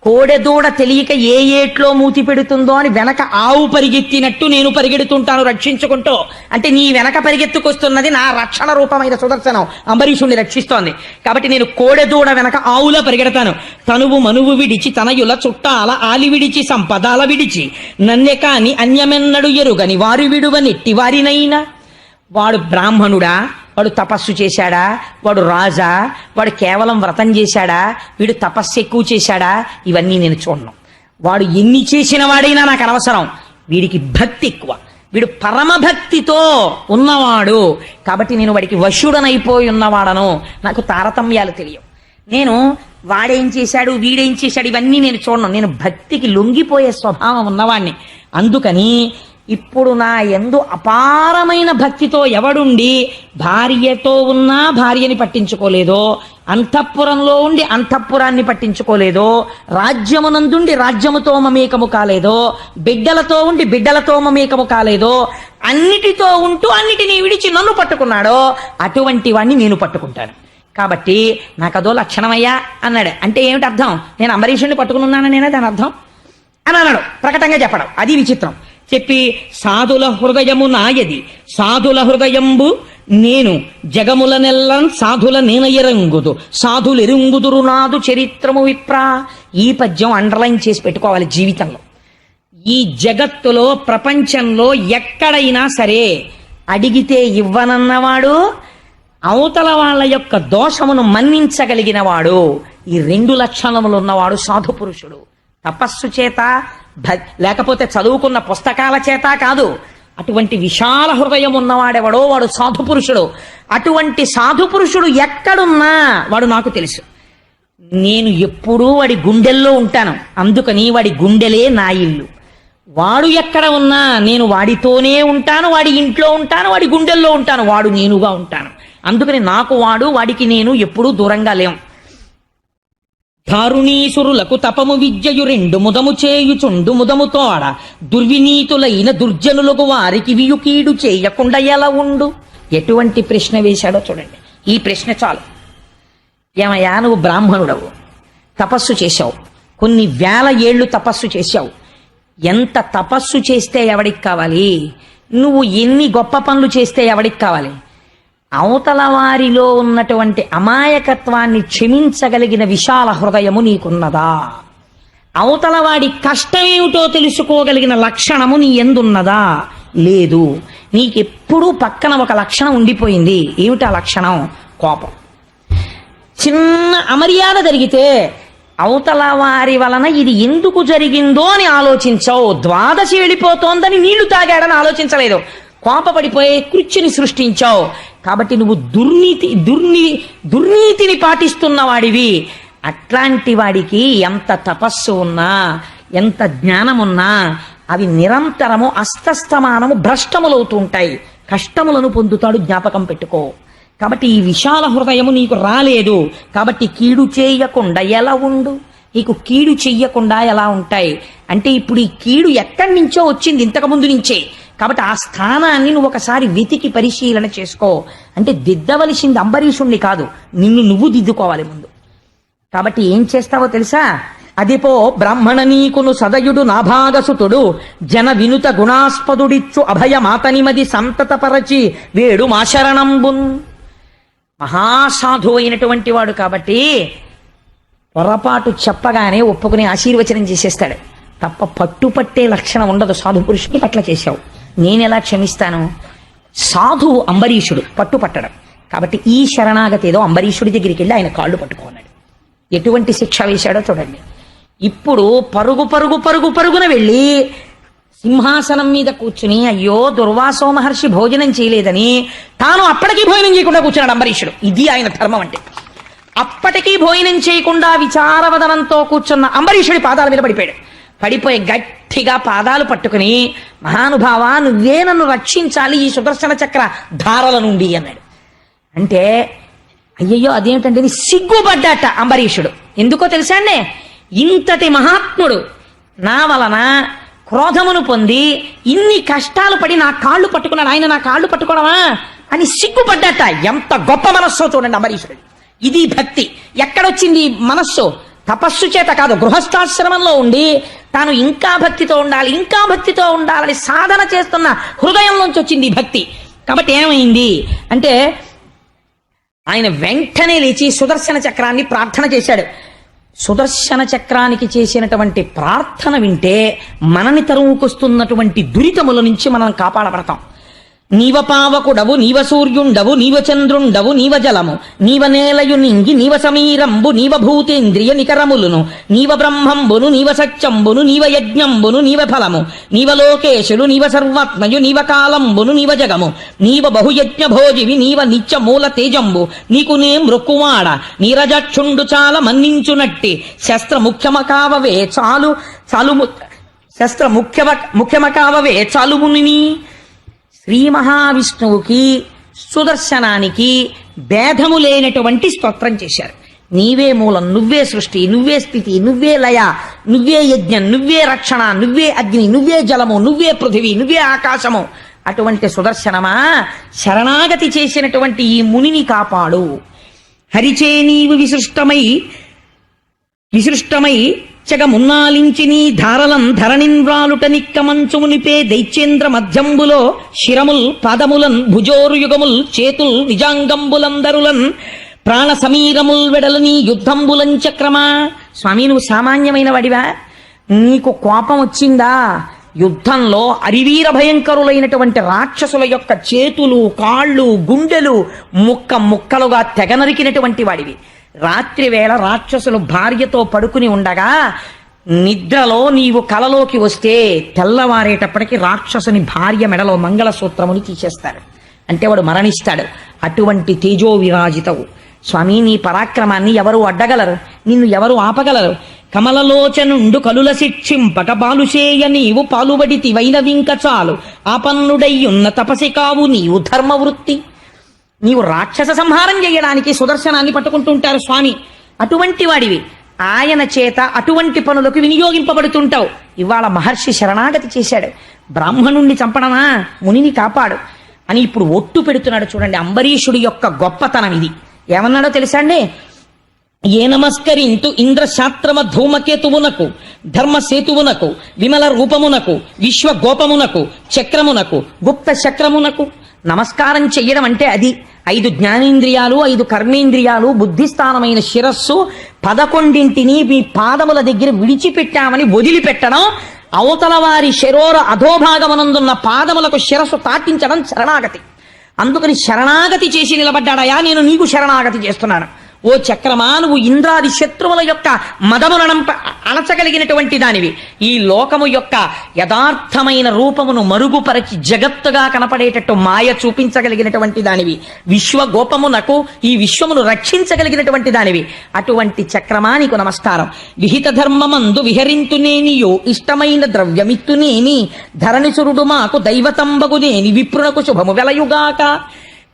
కోడెదూడ తెలియక ఏ ఏట్లో మూతి పెడుతుందో అని వెనక ఆవు పరిగెత్తినట్టు నేను పరిగెడుతుంటాను రక్షించుకుంటూ. అంటే నీ వెనక పరిగెత్తుకొస్తున్నది నా రక్షణ రూపమైన సుదర్శనం, అంబరీషుణ్ణి రక్షిస్తోంది. కాబట్టి నేను కోడెదూడ వెనక ఆవులా పరిగెడతాను. తనువు మనువు విడిచి తనయుల చుట్టాల ఆలి విడిచి సంపదాల విడిచి నన్నె కాని అన్యమెన్నడు ఎరుగని వారి విడువనెట్టి వారినైనా. వాడు బ్రాహ్మణుడా, వాడు తపస్సు చేశాడా, వాడు రాజా, వాడు కేవలం వ్రతం చేశాడా, వీడు తపస్సు ఎక్కువ చేశాడా, ఇవన్నీ నేను చూడను. వాడు ఎన్ని చేసిన వాడైనా నాకు అనవసరం. వీడికి భక్తి ఎక్కువ, వీడు పరమభక్తితో ఉన్నవాడు కాబట్టి నేను వాడికి వశుడనైపోయి ఉన్నవాడను. నాకు తారతమ్యాలు తెలియవు. నేను వాడేం చేశాడు వీడేం చేశాడు ఇవన్నీ నేను చూడను. నేను భక్తికి లొంగిపోయే స్వభావం ఉన్నవాడిని. అందుకని ఇప్పుడు నా యందు అపారమైన భక్తితో ఎవడుండి భార్యతో ఉన్నా భార్యని పట్టించుకోలేదో, అంతఃపురంలో ఉండి అంతఃపురాన్ని పట్టించుకోలేదో, రాజ్యమునందుండి రాజ్యముతో మమేకము కాలేదో, బిడ్డలతో ఉండి బిడ్డలతో మమేకము కాలేదో, అన్నిటితో ఉంటూ అన్నిటినీ విడిచి నన్ను పట్టుకున్నాడో అటువంటి వాణ్ణి నేను పట్టుకుంటాను. కాబట్టి నాకు అదో లక్షణమయ్యా అన్నాడు. అంటే ఏమిటి అర్థం? నేను అంబరీషుణ్ణి పట్టుకుని నేనే దాని అర్థం అని అన్నాడు. ప్రకటంగా చెప్పడం అది విచిత్రం. చెప్పి సాధుల హృదయము నాయది సాధుల హృదయంబు నేను జగములనెల్లం సాధుల నేనెరంగుదు సాధులెరుంగుదురు నాదు చరిత్రము విప్రా. ఈ పద్యం అండర్లైన్ చేసి పెట్టుకోవాలి జీవితంలో. ఈ జగత్తులో ప్రపంచంలో ఎక్కడైనా సరే అడిగితే ఇవ్వనన్నవాడు, అవతల వాళ్ళ యొక్క దోషమును మన్నించగలిగిన వాడు, ఈ 2 లక్షణములు ఉన్నవాడు సాధు పురుషుడు. తపస్సు చేత లేకపోతే చదువుకున్న పుస్తకాల చేత కాదు, అటువంటి విశాల హృదయం ఉన్నవాడెవడో వాడు సాధు పురుషుడు. అటువంటి సాధు పురుషుడు ఎక్కడున్నా వాడు నాకు తెలుసు. నేను ఎప్పుడూ వాడి గుండెల్లో ఉంటాను. అందుకని వాడి గుండెలే నా ఇల్లు. వాడు ఎక్కడ ఉన్నా నేను వాడితోనే ఉంటాను, వాడి ఇంట్లో ఉంటాను, వాడి గుండెల్లో ఉంటాను, వాడు నేనుగా ఉంటాను. అందుకని నాకు వాడు వాడికి నేను ఎప్పుడూ దూరంగా లేం. దారుణీసురులకు తపము విద్యయు 2 ముదము చేయుచుండు ముదముతోడ దుర్వినీతులైన దుర్జనులకు వారికి వియుకీడు చేయకుండా ఎలా ఉండు. ఎటువంటి ప్రశ్న వేశాడో చూడండి. ఈ ప్రశ్న చాలు. ఏమయ్యా, నువ్వు బ్రాహ్మణుడవు, తపస్సు చేశావు, కొన్ని వేల ఏళ్లు తపస్సు చేశావు. ఎంత తపస్సు చేస్తే ఎవడికి కావాలి? నువ్వు ఎన్ని గొప్ప పనులు చేస్తే ఎవడికి కావాలి? అవతల వారిలో ఉన్నటువంటి అమాయకత్వాన్ని క్షమించగలిగిన విశాల హృదయము నీకున్నదా? అవతల వాడి కష్టమేమిటో తెలుసుకోగలిగిన లక్షణము నీ ఎందున్నదా? లేదు. నీకెప్పుడూ పక్కన ఒక లక్షణం ఉండిపోయింది. ఏమిటా లక్షణం? కోపం. చిన్న అమర్యాద జరిగితే అవతల వారి వలన ఇది ఎందుకు జరిగిందో అని ఆలోచించవు. ద్వాదశి వెళ్ళిపోతోందని నీళ్లు తాగాడని ఆలోచించలేదు. కోపపడిపోయి కృత్యుని సృష్టించావు. కాబట్టి నువ్వు దుర్నీతిని పాటిస్తున్న వాడివి. అట్లాంటి వాడికి ఎంత తపస్సు ఉన్నా, ఎంత జ్ఞానమున్నా అవి నిరంతరము అస్తస్తమానము భ్రష్టములవుతూ ఉంటాయి. కష్టములను పొందుతాడు, జ్ఞాపకం పెట్టుకో. కాబట్టి ఈ విశాల హృదయము నీకు రాలేదు. కాబట్టి కీడు చేయకుండా ఎలా ఉండు? నీకు కీడు చెయ్యకుండా ఎలా ఉంటాయి అంటే, ఇప్పుడు ఈ కీడు ఎక్కడి నుంచో వచ్చింది, ఇంతకుముందు నుంచే. కాబట్టి ఆ స్థానాన్ని నువ్వు ఒకసారి వెతికి పరిశీలన చేసుకో. అంటే దిద్దవలసింది అంబరీషుణ్ణి కాదు, నిన్ను నువ్వు దిద్దుకోవాలి ముందు. కాబట్టి ఏం చేస్తావో తెలుసా? అదిపో బ్రాహ్మణ నీకును సదయుడు నాభాగసుతుడు జన వినుత గుణాస్పదుడిచ్చు అభయమాతనిమది సంతతపరచి వేడు మాశరణంబున్. మహాసాధు అయినటువంటి వాడు కాబట్టి పొరపాటు చెప్పగానే ఒప్పుకుని ఆశీర్వచనం చేసేస్తాడు తప్ప పట్టుపట్టే లక్షణం ఉండదు. సాధు పురుషుని పట్ల చేశావు, నేనెలా క్షమిస్తాను? సాధువు అంబరీషుడు, పట్టుపట్టడం. కాబట్టి ఈ శరణాగతి ఏదో అంబరీషుడి దగ్గరికి వెళ్ళి ఆయన కాళ్ళు పట్టుకున్నాడు. ఎటువంటి శిక్ష వేశాడో చూడండి. ఇప్పుడు పరుగు పరుగు పరుగు పరుగున వెళ్ళి సింహాసనం మీద కూర్చుని, అయ్యో దుర్వాసో మహర్షి భోజనం చేయలేదని తాను అప్పటికీ భోజనం చేయకుండా కూర్చున్నాడు అంబరీషుడు. ఇది ఆయన ధర్మం అంటే. అప్పటికీ భోజనం చేయకుండా విచారవదనంతో కూర్చున్న అంబరీషుడి పాదాల మీద పడిపోయి గట్టిగా పాదాలు పట్టుకుని, మహానుభావ నువ్వే నన్ను రక్షించాలి ఈ సుదర్శన చక్ర ధారల నుండి అన్నాడు. అంటే అయ్యయ్యో అదేమిటంటే ఇది సిగ్గుపడ్డాట అంబరీషుడు. ఎందుకో తెలుసా అండి, ఇంతటి మహాత్ముడు నా వలన క్రోధమును పొంది ఇన్ని కష్టాలు పడి నా కాళ్ళు పట్టుకున్నాడు, ఆయన నా కాళ్ళు పట్టుకోవడమా అని సిగ్గుపడ్డాట. ఎంత గొప్ప మనస్సో చూడండి అంబరీషుడు. ఇది భక్తి. ఎక్కడొచ్చింది మనస్సు? తపస్సు చేత కాదు, గృహస్థాశ్రమంలో ఉండి తాను ఇంకా భక్తితో ఉండాలి, ఇంకా భక్తితో ఉండాలని సాధన చేస్తున్న హృదయంలోంచి వచ్చింది భక్తి. కాబట్టి ఏమైంది అంటే ఆయన వెంటనే లేచి సుదర్శన చక్రాన్ని ప్రార్థన చేశాడు. సుదర్శన చక్రానికి చేసినటువంటి ప్రార్థన వింటే మనని తరువుకొస్తున్నటువంటి దురితముల నుంచి మనం కాపాడబడతాం. నీవ పావకుడవు, నీవ సూర్యుండవు, నీవ చంద్రుండవు, నీవ జలము, నీవ నేలయు నింగి, నీవ సమీరంబు, నీవ భూతేంద్రియ నికరములును, నీవ బ్రహ్మంబును, నీవ సత్యంబును, నీవ యజ్ఞంబును, నీవ ఫలము, నీవ లోకేశులు, నీవ సర్వాత్మయు, నీవ కాలంబును, నీవ జగము, నీవ బహుయజ్ఞ భోజివి, నీవ నిత్య మూల తేజంబు, నీకు నే మృక్కువాడ, నీరజక్షుండు చాలా మన్నించునట్టి, శస్త్ర ముఖ్యమకావవే చాలు చాలు శస్త్ర ముఖ్యమకావవే చాలుముని. శ్రీ మహావిష్ణువుకి సుదర్శనానికి భేదము లేనటువంటి స్తోత్రం చేశారు. నీవే మూలం, నువ్వే సృష్టి, నువ్వే స్థితి, నువ్వే లయ, నువ్వే యజ్ఞం, నువ్వే రక్షణ, నువ్వే అగ్ని, నువ్వే జలము, నువ్వే పృథివీ, నువ్వే ఆకాశము. అటువంటి సుదర్శనమా, శరణాగతి చేసినటువంటి ఈ మునిని కాపాడు. హరిచే నీవు విసృష్టమై చగమున్నాలించి నీ ధారలం ధరణిన్వ్రాలుట నిక్కమంచుమునిపే దైత్యేంద్ర మధ్యంబులో శిరముల్ పాదములన్ భుజోరుయుగముల్ చేతుల్ నిజాంగంబులందరులన్ ప్రాణ సమీరముల్ వెడలని యుద్ధంబులం చక్రమా. స్వామి, నువ్వు సామాన్యమైన వాడివా? నీకు కోపం వచ్చిందా? యుద్ధంలో అరివీర భయంకరులైనటువంటి రాక్షసుల యొక్క చేతులు, కాళ్ళు, గుండెలు ముక్కలుగా తెగనరికినటువంటి వాడివి. రాత్రి వేళ రాక్షసులు భార్యతో పడుకుని ఉండగా నిద్రలో నీవు కలలోకి వస్తే తెల్లవారేటప్పటికి రాక్షసుని భార్య మెడలో మంగళసూత్రముని తీసేస్తాడు, అంటే వాడు మరణిస్తాడు. అటువంటి తేజో విరాజితవు స్వామి, నీ పరాక్రమాన్ని ఎవరు అడ్డగలరు? నిన్ను ఎవరు ఆపగలరు? కమలలోచనుండు కలుల శిక్షింపక బాలుచేయ నీవు పాలుబడితి వైనవింక చాలు, ఆపన్నుడయ్యున్న తపసి కావు నీవు ధర్మవృత్తి. నీవు రాక్షస సంహారం చేయడానికి సుదర్శనాన్ని పట్టుకుంటుంటారు స్వామి, అటువంటి వాడివి. ఆయన చేత అటువంటి పనులకు వినియోగింపబడుతుంటావు. ఇవాళ మహర్షి శరణాగతి చేశాడు, బ్రాహ్మణుణ్ణి చంపడమా, మునిని కాపాడు అని ఇప్పుడు ఒట్టు పెడుతున్నాడు. చూడండి అంబరీషుడి యొక్క గొప్పతనం ఇది. ఏమన్నాడో తెలుసా అండి? ఏ నమస్కరింతు ఇంద్రశాస్త్రమ ధూమకేతువునకు, ధర్మసేతువునకు, విమల రూపమునకు, విశ్వగోపమునకు, చక్రమునకు, గుప్త చక్రమునకు నమస్కారం చెయ్యడం అంటే అది. 5 జ్ఞానేంద్రియాలు, 5 కర్మేంద్రియాలు, బుద్ధిస్థానమైన శిరస్సు 11ంటిని మీ పాదముల దగ్గర విడిచిపెట్టామని వదిలిపెట్టడం, అవతల వారి శరోర అధోభాగమనందున్న పాదములకు శిరస్సు తాటించడం శరణాగతి. అందుకని శరణాగతి చేసి నిలబడ్డాడయా, నేను నీకు శరణాగతి చేస్తున్నాను. ఓ చక్రమా, నువ్వు ఇంద్రాది శత్రువుల యొక్క మదములను అణచగలిగినటువంటి దానివి. ఈ లోకము యొక్క యథార్థమైన రూపమును మరుగుపరచి జగత్తుగా కనపడేటట్టు మాయ చూపించగలిగినటువంటి దానివి. విశ్వగోపమునకు ఈ విశ్వమును రక్షించగలిగినటువంటి దానివి. అటువంటి చక్రమా నీకు నమస్కారం. విహిత ధర్మమందు విహరింతునేనియో ఇష్టమైన ద్రవ్యమిత్తునేని, ధరణిసురుడు మాకు దైవతంబగునేని, విప్రునకు శుభము వెలయుగాక.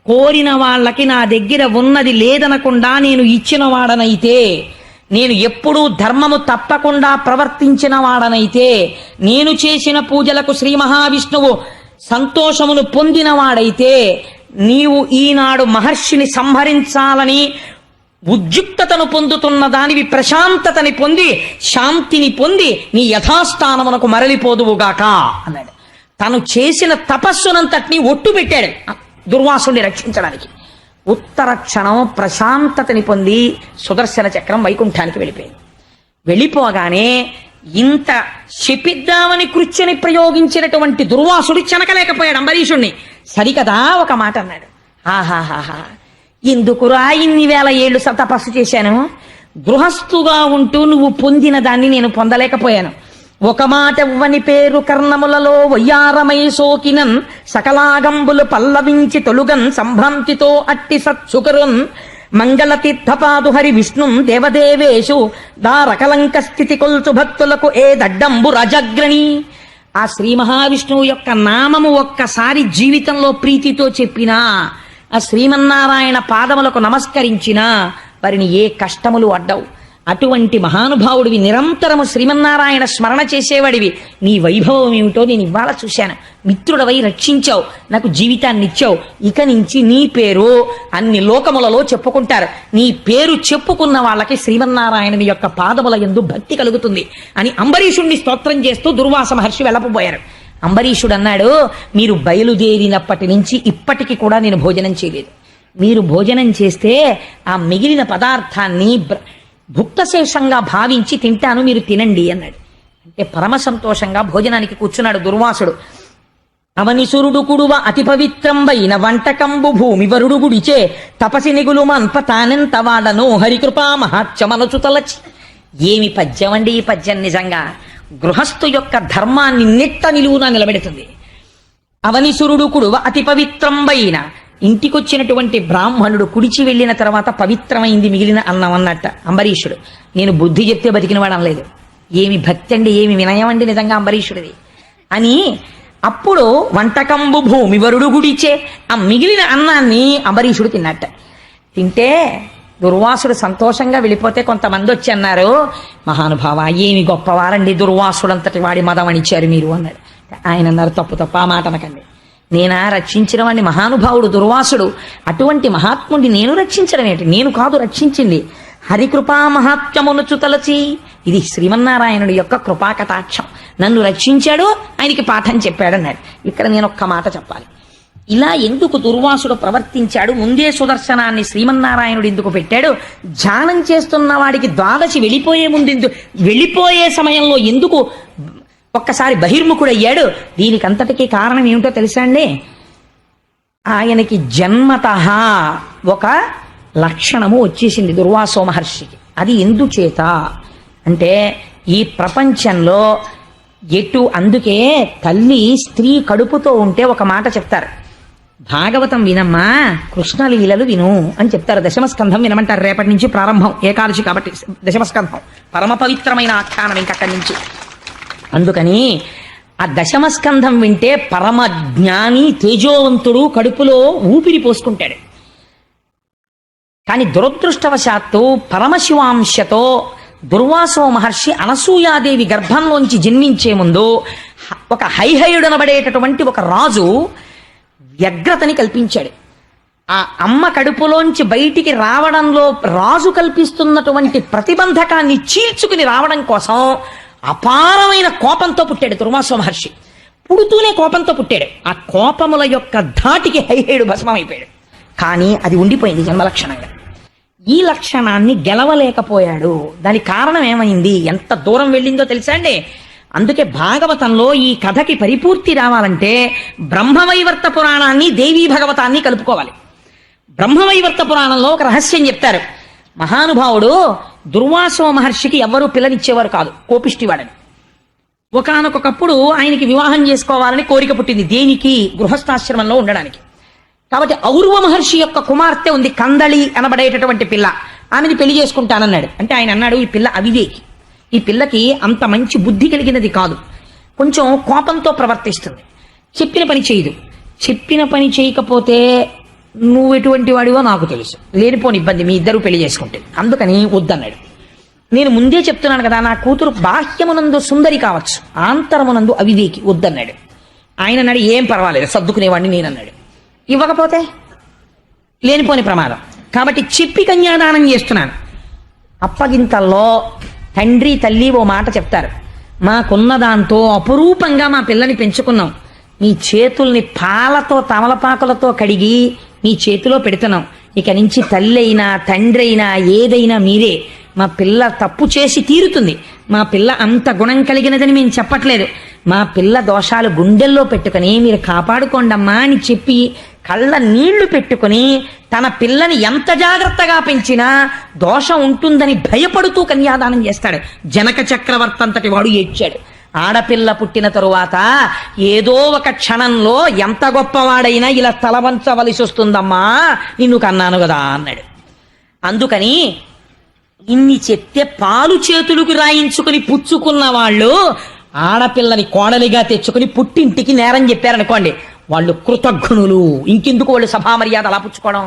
కోరిన వాళ్ళకి నా దగ్గర ఉన్నది లేదనకుండా నేను ఇచ్చిన వాడనైతే, నేను ఎప్పుడూ ధర్మము తప్పకుండా ప్రవర్తించిన వాడనైతే, నేను చేసిన పూజలకు శ్రీ మహావిష్ణువు సంతోషమును పొందిన వాడైతే, నీవు ఈనాడు మహర్షిని సంహరించాలని ఉద్యుక్తతను పొందుతున్న దానివి ప్రశాంతతని పొంది, శాంతిని పొంది నీ యథాస్థానమునకు మరలిపోదువుగాక అన్నాడు. తను చేసిన తపస్సునంతటినీ ఒట్టు పెట్టాడు దుర్వాసుని రక్షించడానికి. ఉత్తర క్షణం ప్రశాంతతని పొంది సుదర్శన చక్రం వైకుంఠానికి వెళ్ళిపోయింది. వెళ్ళిపోగానే ఇంత శపిద్దామని కృత్యని ప్రయోగించినటువంటి దుర్వాసుడు చెనకలేకపోయాడు అంబరీషుణ్ణి. సరికదా ఒక మాట అన్నాడు, ఆహాహాహా, ఎందుకురా ఇన్ని వేల ఏళ్ళు తపస్సు చేశాను, గృహస్థుగా ఉంటూ నువ్వు పొందిన దాన్ని నేను పొందలేకపోయాను. ఒక మాట ఇవ్వని పేరు కర్ణములలో వయ్యారమై సోకినన్, సకలాగంబులు పల్లవించి తొలుగన్ సంభ్రాంతితో అట్టి సత్సుకరున్, మంగళతీర్థపాదు హరి విష్ణుం దేవదేవేషు దారకలంక స్థితి కొల్చు భక్తులకు ఏ దడ్డంబు రజగ్రణి. ఆ శ్రీ మహావిష్ణువు యొక్క నామము ఒక్కసారి జీవితంలో ప్రీతితో చెప్పినా ఆ శ్రీమన్నారాయణ పాదములకు నమస్కరించినా వారిని ఏ కష్టములు అడ్డవు. అటువంటి మహానుభావుడివి, నిరంతరము శ్రీమన్నారాయణ స్మరణ చేసేవాడివి. నీ వైభవం ఏమిటో నేను ఇవాళ చూశాను. మిత్రుడవై రక్షించావు, నాకు జీవితాన్ని ఇచ్చావు. ఇక నుంచి నీ పేరు అన్ని లోకములలో చెప్పుకుంటారు. నీ పేరు చెప్పుకున్న వాళ్ళకి శ్రీమన్నారాయణుని యొక్క పాదముల యందు భక్తి కలుగుతుంది అని అంబరీషుణ్ణి స్తోత్రం చేస్తూ దుర్వాస మహర్షి వెళ్ళపోయారు. అంబరీషుడు అన్నాడు, మీరు బయలుదేరినప్పటి నుంచి ఇప్పటికి కూడా నేను భోజనం చేయలేదు. మీరు భోజనం చేస్తే ఆ మిగిలిన పదార్థాన్ని భుక్తశేషంగా భావించి తింటాను, మీరు తినండి అన్నాడు. అంటే పరమ సంతోషంగా భోజనానికి కూర్చున్నాడు దుర్వాసుడు. అవనిసురుడు కుడువ అతి పవిత్రంబైన వంటకంబు భూమి వరుడు గుడిచే తపసి నిగులు మన్ప తానెంత వాడను హరికృపా మహాత్యమనచు తలచి. ఏమి పద్యం అండి ఈ పద్యం! నిజంగా గృహస్థు యొక్క ధర్మాన్ని నిట్ట నిలువునా నిలబెడుతుంది. అవనిసురుడు కుడువ అతి పవిత్రంబైన, ఇంటికొచ్చినటువంటి బ్రాహ్మణుడు కుడిచి వెళ్ళిన తర్వాత పవిత్రమైంది మిగిలిన అన్నం అన్నట్ట అంబరీషుడు. నేను బుద్ధి చెప్తే బతికినవాడు అనలేదు. ఏమి భక్తి అండి, ఏమి వినయం అండి నిజంగా అంబరీషుడిది అని. అప్పుడు వంటకంబు భూమి వరుడు గుడిచే, ఆ మిగిలిన అన్నాన్ని అంబరీషుడు తిన్నట్ట. తింటే దుర్వాసుడు సంతోషంగా వెళ్ళిపోతే కొంతమంది వచ్చి అన్నారు, మహానుభావ ఏమి గొప్పవారండి, దుర్వాసుడంతటి వాడి మదం అనిచ్చారు మీరు అన్నాడు. ఆయన అన్నారు, తప్పు తప్ప ఆ మాట అనకండి. నేనా రక్షించిన వాడిని, మహానుభావుడు దుర్వాసుడు. అటువంటి మహాత్ముడిని నేను రక్షించడం ఏంటి? నేను కాదు రక్షించింది, హరికృపా మహాత్మ్యమునచు తలచి. ఇది శ్రీమన్నారాయణుడి యొక్క కృపా కటాక్షం. నన్ను రక్షించాడు, ఆయనకి పాఠం చెప్పాడన్నాడు. ఇక్కడ నేను ఒక్క మాట చెప్పాలి. ఇలా ఎందుకు దుర్వాసుడు ప్రవర్తించాడు? ముందే సుదర్శనాన్ని శ్రీమన్నారాయణుడు ఎందుకు పెట్టాడు? ధ్యానం చేస్తున్న వాడికి ద్వాదశి వెళ్ళిపోయే సమయంలో ఎందుకు ఒక్కసారి బహిర్ముఖుడయ్యాడు? దీనికంతటికీ కారణం ఏమిటో తెలుసా అండి? ఆయనకి జన్మతః ఒక లక్షణము వచ్చేసింది దుర్వాసో మహర్షికి. అది ఎందుచేత అంటే ఈ ప్రపంచంలో అందుకే తల్లి స్త్రీ కడుపుతో ఉంటే ఒక మాట చెప్తారు, భాగవతం వినమ్మా, కృష్ణలీలలు విను అని చెప్తారు. దశమస్కంధం వినమంటారు. రేపటి నుంచి ప్రారంభం, ఏకాదశి కాబట్టి దశమస్కంధం పరమ పవిత్రమైన ఆఖ్యానం ఇంకక్కడి నుంచి. అందుకని ఆ దశమస్కంధం వింటే పరమ జ్ఞాని తేజోవంతుడు కడుపులో ఊపిరి పోసుకుంటాడు. కానీ దురదృష్టవశాత్తు పరమశివాంశతో దుర్వాసో మహర్షి అనసూయాదేవి గర్భంలోంచి జన్మించే ముందు ఒక హైహయుడనబడేటటువంటి ఒక రాజు వ్యగ్రతని కల్పించాడు. ఆ అమ్మ కడుపులోంచి బయటికి రావడంలో రాజు కల్పిస్తున్నటువంటి ప్రతిబంధకాన్ని చీల్చుకుని రావడం కోసం అపారమైన కోపంతో పుట్టాడు దుర్వాసో మహర్షి. పుడుతూనే కోపంతో పుట్టాడు. ఆ కోపముల యొక్క ధాటికి హైహయుడు భస్మమైపోయాడు. కానీ అది ఉండిపోయింది జన్మలక్షణంగా. ఈ లక్షణాన్ని గెలవలేకపోయాడు. దానికి కారణం ఏమైంది, ఎంత దూరం వెళ్ళిందో తెలుసా అండి? అందుకే భాగవతంలో ఈ కథకి పరిపూర్తి రావాలంటే బ్రహ్మవైవర్త పురాణాన్ని దేవీ భగవతాన్ని కలుపుకోవాలి. బ్రహ్మవైవర్త పురాణంలో ఒక రహస్యం చెప్తారు. మహానుభావుడు దుర్వాసో మహర్షికి ఎవ్వరూ పిల్లనిచ్చేవారు కాదు, కోపిష్టివాడని. ఒకానొకప్పుడు ఆయనకి వివాహం చేసుకోవాలని కోరిక పుట్టింది. దేనికి? గృహస్థాశ్రమంలో ఉండడానికి. కాబట్టి ఔర్వ మహర్షి యొక్క కుమార్తె ఉంది, కందళి అనబడేటటువంటి పిల్ల. ఆమెని పెళ్లి చేసుకుంటానన్నాడు. అంటే ఆయన అన్నాడు, ఈ పిల్ల అవివేకి, ఈ పిల్లకి అంత మంచి బుద్ధి కలిగినది కాదు, కొంచెం కోపంతో ప్రవర్తిస్తుంది, చెప్పిన పని చేయదు. చెప్పిన పని చేయకపోతే నువ్వు ఎటువంటి వాడివో నాకు తెలుసు, లేనిపోని ఇబ్బంది మీ ఇద్దరు పెళ్లి చేసుకుంటే, అందుకని వద్దన్నాడు. నేను ముందే చెప్తున్నాను కదా, నా కూతురు బాహ్యమునందు సుందరి కావచ్చు, ఆంతరమునందు అవివేకి, వద్దన్నాడు. ఆయన అన్నాడు, ఏం పర్వాలేదు సర్దుకునేవాడిని నేనన్నాడు. ఇవ్వకపోతే లేనిపోని ప్రమాదం, కాబట్టి చెప్పి కన్యాదానం చేస్తున్నాను. అప్పగింతల్లో తండ్రి తల్లి ఓ మాట చెప్తారు, మాకున్న దాంతో అపురూపంగా మా పిల్లని పెంచుకున్నాం, మీ చేతుల్ని పాలతో తమలపాకులతో కడిగి మీ చేతిలో పెడుతున్నాం, ఇక నుంచి తల్లి అయినా తండ్రి అయినా ఏదైనా మీరే, మా పిల్ల తప్పు చేసి తీరుతుంది, మా పిల్ల అంత గుణం కలిగినదని మేము చెప్పట్లేదు, మా పిల్ల దోషాలు గుండెల్లో పెట్టుకుని మీరు కాపాడుకోండమ్మా అని చెప్పి కళ్ళ నీళ్లు పెట్టుకుని తన పిల్లని ఎంత జాగ్రత్తగా పెంచినా దోషం ఉంటుందని భయపడుతూ కన్యాదానం చేస్తాడు. జనక చక్రవర్తి అంతటి వాడు ఏడ్చాడు. ఆడపిల్ల పుట్టిన తరువాత ఏదో ఒక క్షణంలో ఎంత గొప్పవాడైనా ఇలా తలవంచవలసి వస్తుందమ్మా, నిన్ను కన్నాను కదా అన్నాడు. అందుకని ఇన్ని చెప్తే పాలు చేతులకు రాయించుకుని పుచ్చుకున్న వాళ్ళు ఆడపిల్లని కోడలిగా తెచ్చుకుని పుట్టింటికి నేరం చెప్పారనుకోండి, వాళ్ళు కృతజ్ఞులు. ఇంకెందుకు వాళ్ళు సభా మర్యాద అలా పుచ్చుకోవడం?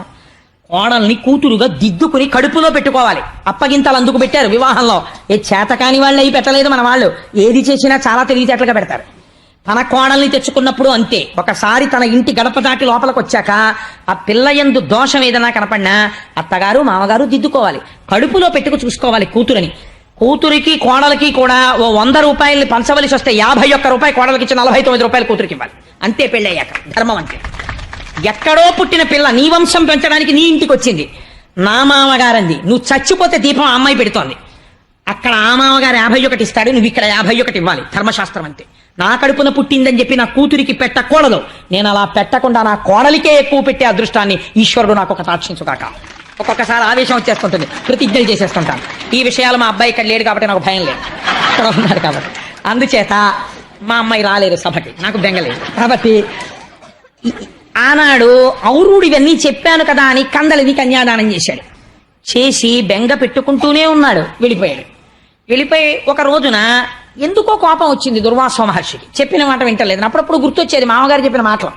కోడల్ని కూతురుగా దిద్దుకుని కడుపులో పెట్టుకోవాలి. అప్పగింతలు అందుకు పెట్టారు వివాహంలో. ఏ చేతకాని వాళ్ళు అయి పెట్టలేదు మన వాళ్ళు. ఏది చేసినా చాలా తెలివితేటలుగా పెడతారు. తన కోడల్ని తెచ్చుకున్నప్పుడు అంతే. ఒకసారి తన ఇంటి గడప దాటి లోపలికి వచ్చాక ఆ పిల్ల యందు దోషం ఏదైనా కనపడినా అత్తగారు మామగారు దిద్దుకోవాలి. కడుపులో పెట్టుకు చూసుకోవాలి కూతురని. కూతురికి కోడలికి కూడా ఓ 100 రూపాయలు పంచవలసి వస్తే 51 రూపాయలు కోడలికి ఇచ్చి 49 రూపాయలు కూతురికి ఇవ్వాలి. అంతే పెళ్ళయ్యాక ధర్మం అంటే. ఎక్కడో పుట్టిన పిల్ల నీ వంశం పెంచడానికి నీ ఇంటికి వచ్చింది. నా మామగారంది, నువ్వు చచ్చిపోతే దీపం ఆ అమ్మాయి పెడుతోంది. అక్కడ ఆ మామగారు 51 ఇస్తాడు, నువ్వు ఇక్కడ 51 ఇవ్వాలి. ధర్మశాస్త్రం అంతే. నా కడుపున పుట్టిందని చెప్పి నా కూతురికి పెట్టకూడదు. నేను అలా పెట్టకుండా నా కోడలికే ఎక్కువ పెట్టే అదృష్టాన్ని ఈశ్వరుడు నాకు ఒక తాక్షించుగాక. ఒక్కొక్కసారి ఆవేశం వచ్చేస్తుంటుంది, ప్రతిజ్ఞలు చేసేస్తుంటాను. ఈ విషయాలు మా అబ్బాయి ఇక్కడ లేడు కాబట్టి నాకు భయం లేదు, ఇక్కడ ఉన్నాడు కాబట్టి. అందుచేత మా అమ్మాయి రాలేదు సభకి, నాకు బెంగలేదు. కాబట్టి ఆనాడు ఔరుడు ఇవన్నీ చెప్పాను కదా అని కందలిని కన్యాదానం చేశాడు. చేసి బెంగ పెట్టుకుంటూనే ఉన్నాడు. వెళ్ళిపోయి ఒక రోజున ఎందుకో కోపం వచ్చింది దుర్వాస మహర్షికి. చెప్పిన మాట వింటలేదు. అప్పుడప్పుడు గుర్తొచ్చేది మామగారు చెప్పిన మాటలు.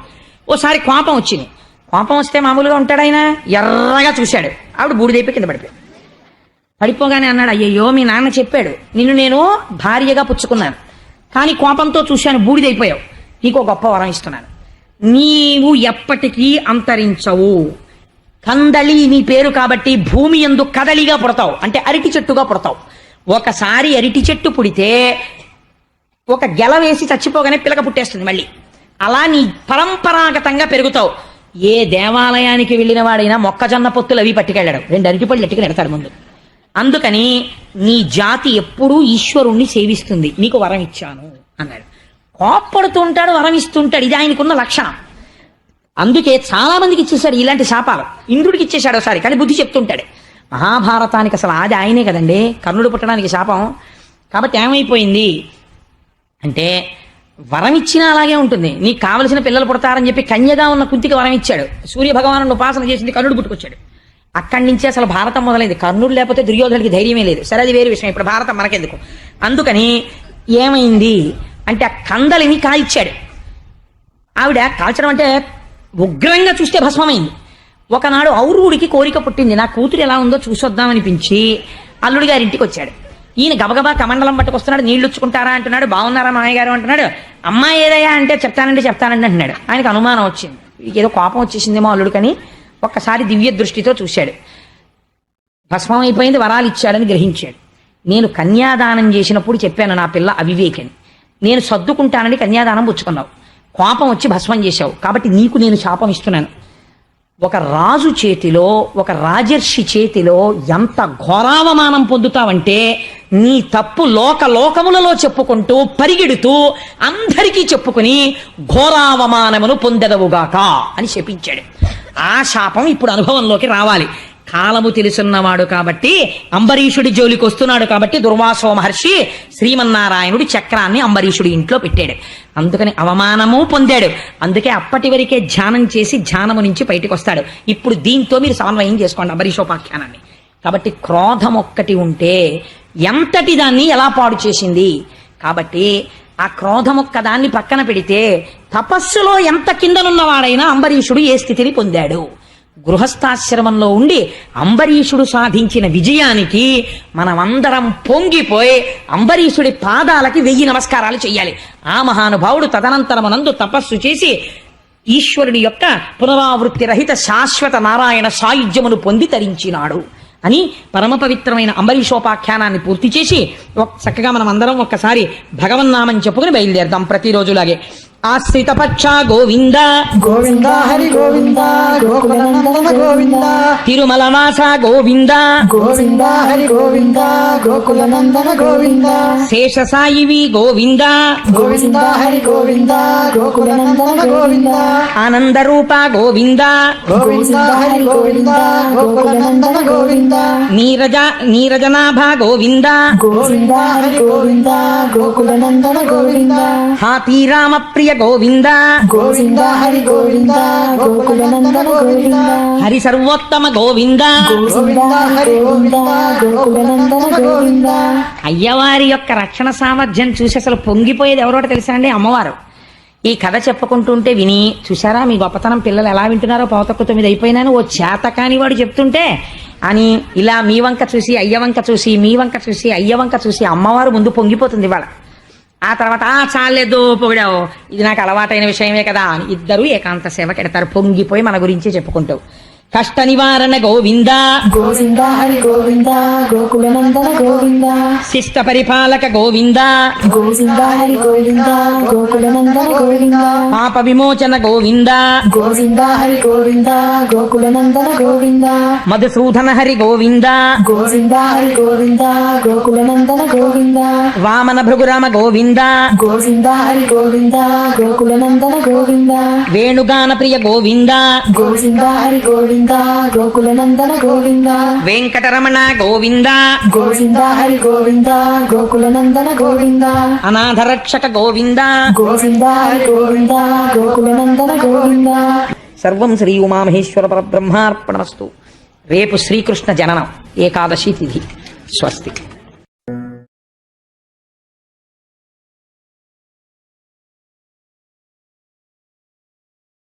ఓసారి కోపం వచ్చింది. కోపం వస్తే మామూలుగా ఉంటాడు ఆయన. ఎర్రగా చూశాడు. ఆవిడ బూడిదైపోయి కింద పడిపోగానే అన్నాడు, అయ్యయ్యో మీ నాన్న చెప్పాడు, నిన్ను నేను భార్యగా పుచ్చుకున్నాను, కానీ కోపంతో చూశాను, బూడిదైపోయావు, నీకు గొప్ప వరం ఇస్తున్నాను, నీవు ఎప్పటికీ అంతరించవు. కందళి నీ పేరు కాబట్టి భూమి యందు కదలిగా పుడతావు, అంటే అరటి చెట్టుగా పుడతావు. ఒకసారి అరటి చెట్టు పుడితే ఒక గెల వేసి చచ్చిపోగానే పిలక పుట్టేస్తుంది మళ్ళీ. అలా నీ పరంపరాగతంగా పెరుగుతావు. ఏ దేవాలయానికి వెళ్ళిన వాడైనా మొక్కజొన్న పొత్తులు అవి పట్టుకెళ్ళాడు, 2 అరటిపళ్ళు ఎట్టుకుని ఎడతాడు ముందు. అందుకని నీ జాతి ఎప్పుడూ ఈశ్వరుణ్ణి సేవిస్తుంది, నీకు వరం ఇచ్చాను అన్నాడు. కోప్పడుతూ ఉంటాడు, వరం ఇస్తుంటాడు. ఇది ఆయనకున్న లక్షణం. అందుకే చాలా మందికి ఇచ్చేశాడు ఇలాంటి శాపాలు. ఇంద్రుడికి ఇచ్చేశాడు ఒకసారి, కానీ బుద్ధి చెప్తుంటాడు. మహాభారతానికి అసలు ఆది ఆయనే కదండి, కర్ణుడు పుట్టడానికి శాపం. కాబట్టి ఏమైపోయింది అంటే వరం ఇచ్చినా అలాగే ఉంటుంది. నీకు కావలసిన పిల్లలు పుడతారని చెప్పి కన్యగా ఉన్న కుంతికి వరం ఇచ్చాడు. సూర్య భగవాను ఉపాసన చేసింది, కర్ణుడు పుట్టుకొచ్చాడు. అక్కడి నుంచి అసలు భారతం మొదలైంది. కర్ణుడు లేకపోతే దుర్యోధనుడికి ధైర్యమే లేదు. సరే, అది వేరే విషయం, ఇప్పుడు భారతం మనకెందుకు. అందుకని ఏమైంది అంటే ఆ కందలిని కాల్చాడు. ఆవిడ కాల్చడం అంటే ఉగ్రంగా చూస్తే భస్మమైంది. ఒకనాడు ఔరుడికి కోరిక పుట్టింది, నా కూతురు ఎలా ఉందో చూసొద్దామనిపించి అల్లుడి గారి ఇంటికి వచ్చాడు. ఈయన గబగబా కమండలం పట్టుకొస్తున్నాడు. నీళ్లుచ్చుకుంటారా అంటున్నాడు, బాగున్నారా మామయ్య గారు అంటున్నాడు. అమ్మాయి ఏదయ్యా అంటే చెప్తానండి అంటున్నాడు. ఆయనకు అనుమానం వచ్చింది, ఏదో కోపం వచ్చేసిందేమో అల్లుడికని ఒక్కసారి దివ్య దృష్టితో చూశాడు. భస్మం అయిపోయింది, వరాలు ఇచ్చాడని గ్రహించాడు. నేను కన్యాదానం చేసినప్పుడు చెప్పాను నా పిల్ల అవివేకని, నేను సర్దుకుంటానని కన్యాదానం పుచ్చుకున్నావు, కోపం వచ్చి భస్మం చేశావు, కాబట్టి నీకు నేను శాపం ఇస్తున్నాను. ఒక రాజు చేతిలో, ఒక రాజర్షి చేతిలో ఎంత ఘోరావమానం పొందుతావంటే నీ తప్పు లోకములలో చెప్పుకుంటూ పరిగెడుతూ అందరికీ చెప్పుకుని ఘోరావమానమును పొందెదవుగాక అని శపించాడు. ఆ శాపం ఇప్పుడు అనుభవంలోకి రావాలి. కాలము తెలుసున్నవాడు కాబట్టి, అంబరీషుడి జోలికి వస్తున్నాడు కాబట్టి దుర్వాసో మహర్షి శ్రీమన్నారాయణుడి చక్రాన్ని అంబరీషుడి ఇంట్లో పెట్టాడు. అందుకని అవమానము పొందాడు. అందుకే అప్పటి వరకే ధ్యానం చేసి ధ్యానము నుంచి బయటకు వస్తాడు. ఇప్పుడు దీంతో మీరు సమన్వయం చేసుకోండి అంబరీషోపాఖ్యానాన్ని. కాబట్టి క్రోధం ఒక్కటి ఉంటే ఎంతటి దాన్ని ఎలా పాడు చేసింది. కాబట్టి ఆ క్రోధమొక్క దాన్ని పక్కన పెడితే తపస్సులో ఎంత కిందనున్నవాడైనా అంబరీషుడు ఏ స్థితిని పొందాడు. గృహస్థాశ్రమంలో ఉండి అంబరీషుడు సాధించిన విజయానికి మనమందరం పొంగిపోయి అంబరీషుడి పాదాలకి 1000 నమస్కారాలు చెయ్యాలి. ఆ మహానుభావుడు తదనంతరమునందు తపస్సు చేసి ఈశ్వరుని యొక్క పునరావృత్తి రహిత శాశ్వత నారాయణ సాయుధ్యమును పొంది తరించినాడు అని పరమ పవిత్రమైన అంబరీషోపాఖ్యానాన్ని పూర్తి చేసి చక్కగా మనం అందరం ఒక్కసారి భగవన్నామని చెప్పుకుని బయలుదేరదాం ప్రతిరోజులాగే. ఆశ్రిత పక్ష గోవింద గోవింద హరి గోవింద గోకులనందన గోవింద తిరుమల వాస గోవింద గోవింద హరి గోవింద గోకులనందన గోవింద శేషసాయివి గోవింద గోవింద హరి గోవింద గోకులనందన గోవింద ఆనందరూప గోవింద గోవింద హరి గోవింద గోకులనందన గోవింద నీరజనాభ గోవింద గోవింద హరి గోవింద గోకులనందన గోవింద హాతీరామ ప్రియ గోవింద గోవింద హరి గోవింద గోకులనందన గోవింద హరి సర్వోత్తమ గోవింద గోవింద హరి గోవింద గోకులనందన గోవింద. అయ్యవారి యొక్క రక్షణ సామర్థ్యం చూసి అసలు పొంగిపోయేది ఎవరో తెలుసా అండి, అమ్మవారు. ఈ కథ చెప్పుకుంటుంటే విని, చూసారా మీ గొప్పతనం పిల్లలు ఎలా వింటున్నారో, 9:09 అయిపోయినాను ఓ చేత కాని వాడు చెప్తుంటే అని ఇలా మీ వంక చూసి అయ్య వంక చూసి, మీ వంక చూసి అయ్య వంక చూసి అమ్మవారు ముందు పొంగిపోతుంది ఇవాళ. ఆ తర్వాత చాలేదో పొగిడావు, ఇది నాకు అలవాటైన విషయమే కదా అని ఇద్దరు ఏకాంత సేవ కెడతారు, పొంగిపోయి మన గురించి చెప్పుకుంటావు. కష్ట నివారణ గోవింద గోవింద హరి గోవింద గోకులనందన గోవింద శిష్ట పరిపాలక గోవింద గోవింద హరి గోవింద గోకులనందన గోవింద పాప విమోచన గోవింద గోవింద హరి గోవింద గోకులనందన గోవింద మధుసూదన హరి గోవింద గోవింద హరి గోవింద గోకులనందన గోవింద వామన భృగురామ గోవింద గోవింద హరి గోవింద గోకులనందన గోవింద వేణుగాన ప్రియ గోవింద గోవింద హరి గోవింద గోకులనందన గోవింద వెంకటరమణ గోవింద గోవింద హరి గోవింద గోకులనందన గోవింద అనాథరక్షక గోవింద గోవింద హరి గోవింద గోకులనందన గోవింద. సర్వం శ్రీ ఉమామహేశ్వర పరబ్రహ్మార్పణమస్తు. రేపు శ్రీకృష్ణ జననం, ఏకాదశి తిథి. స్వస్తి.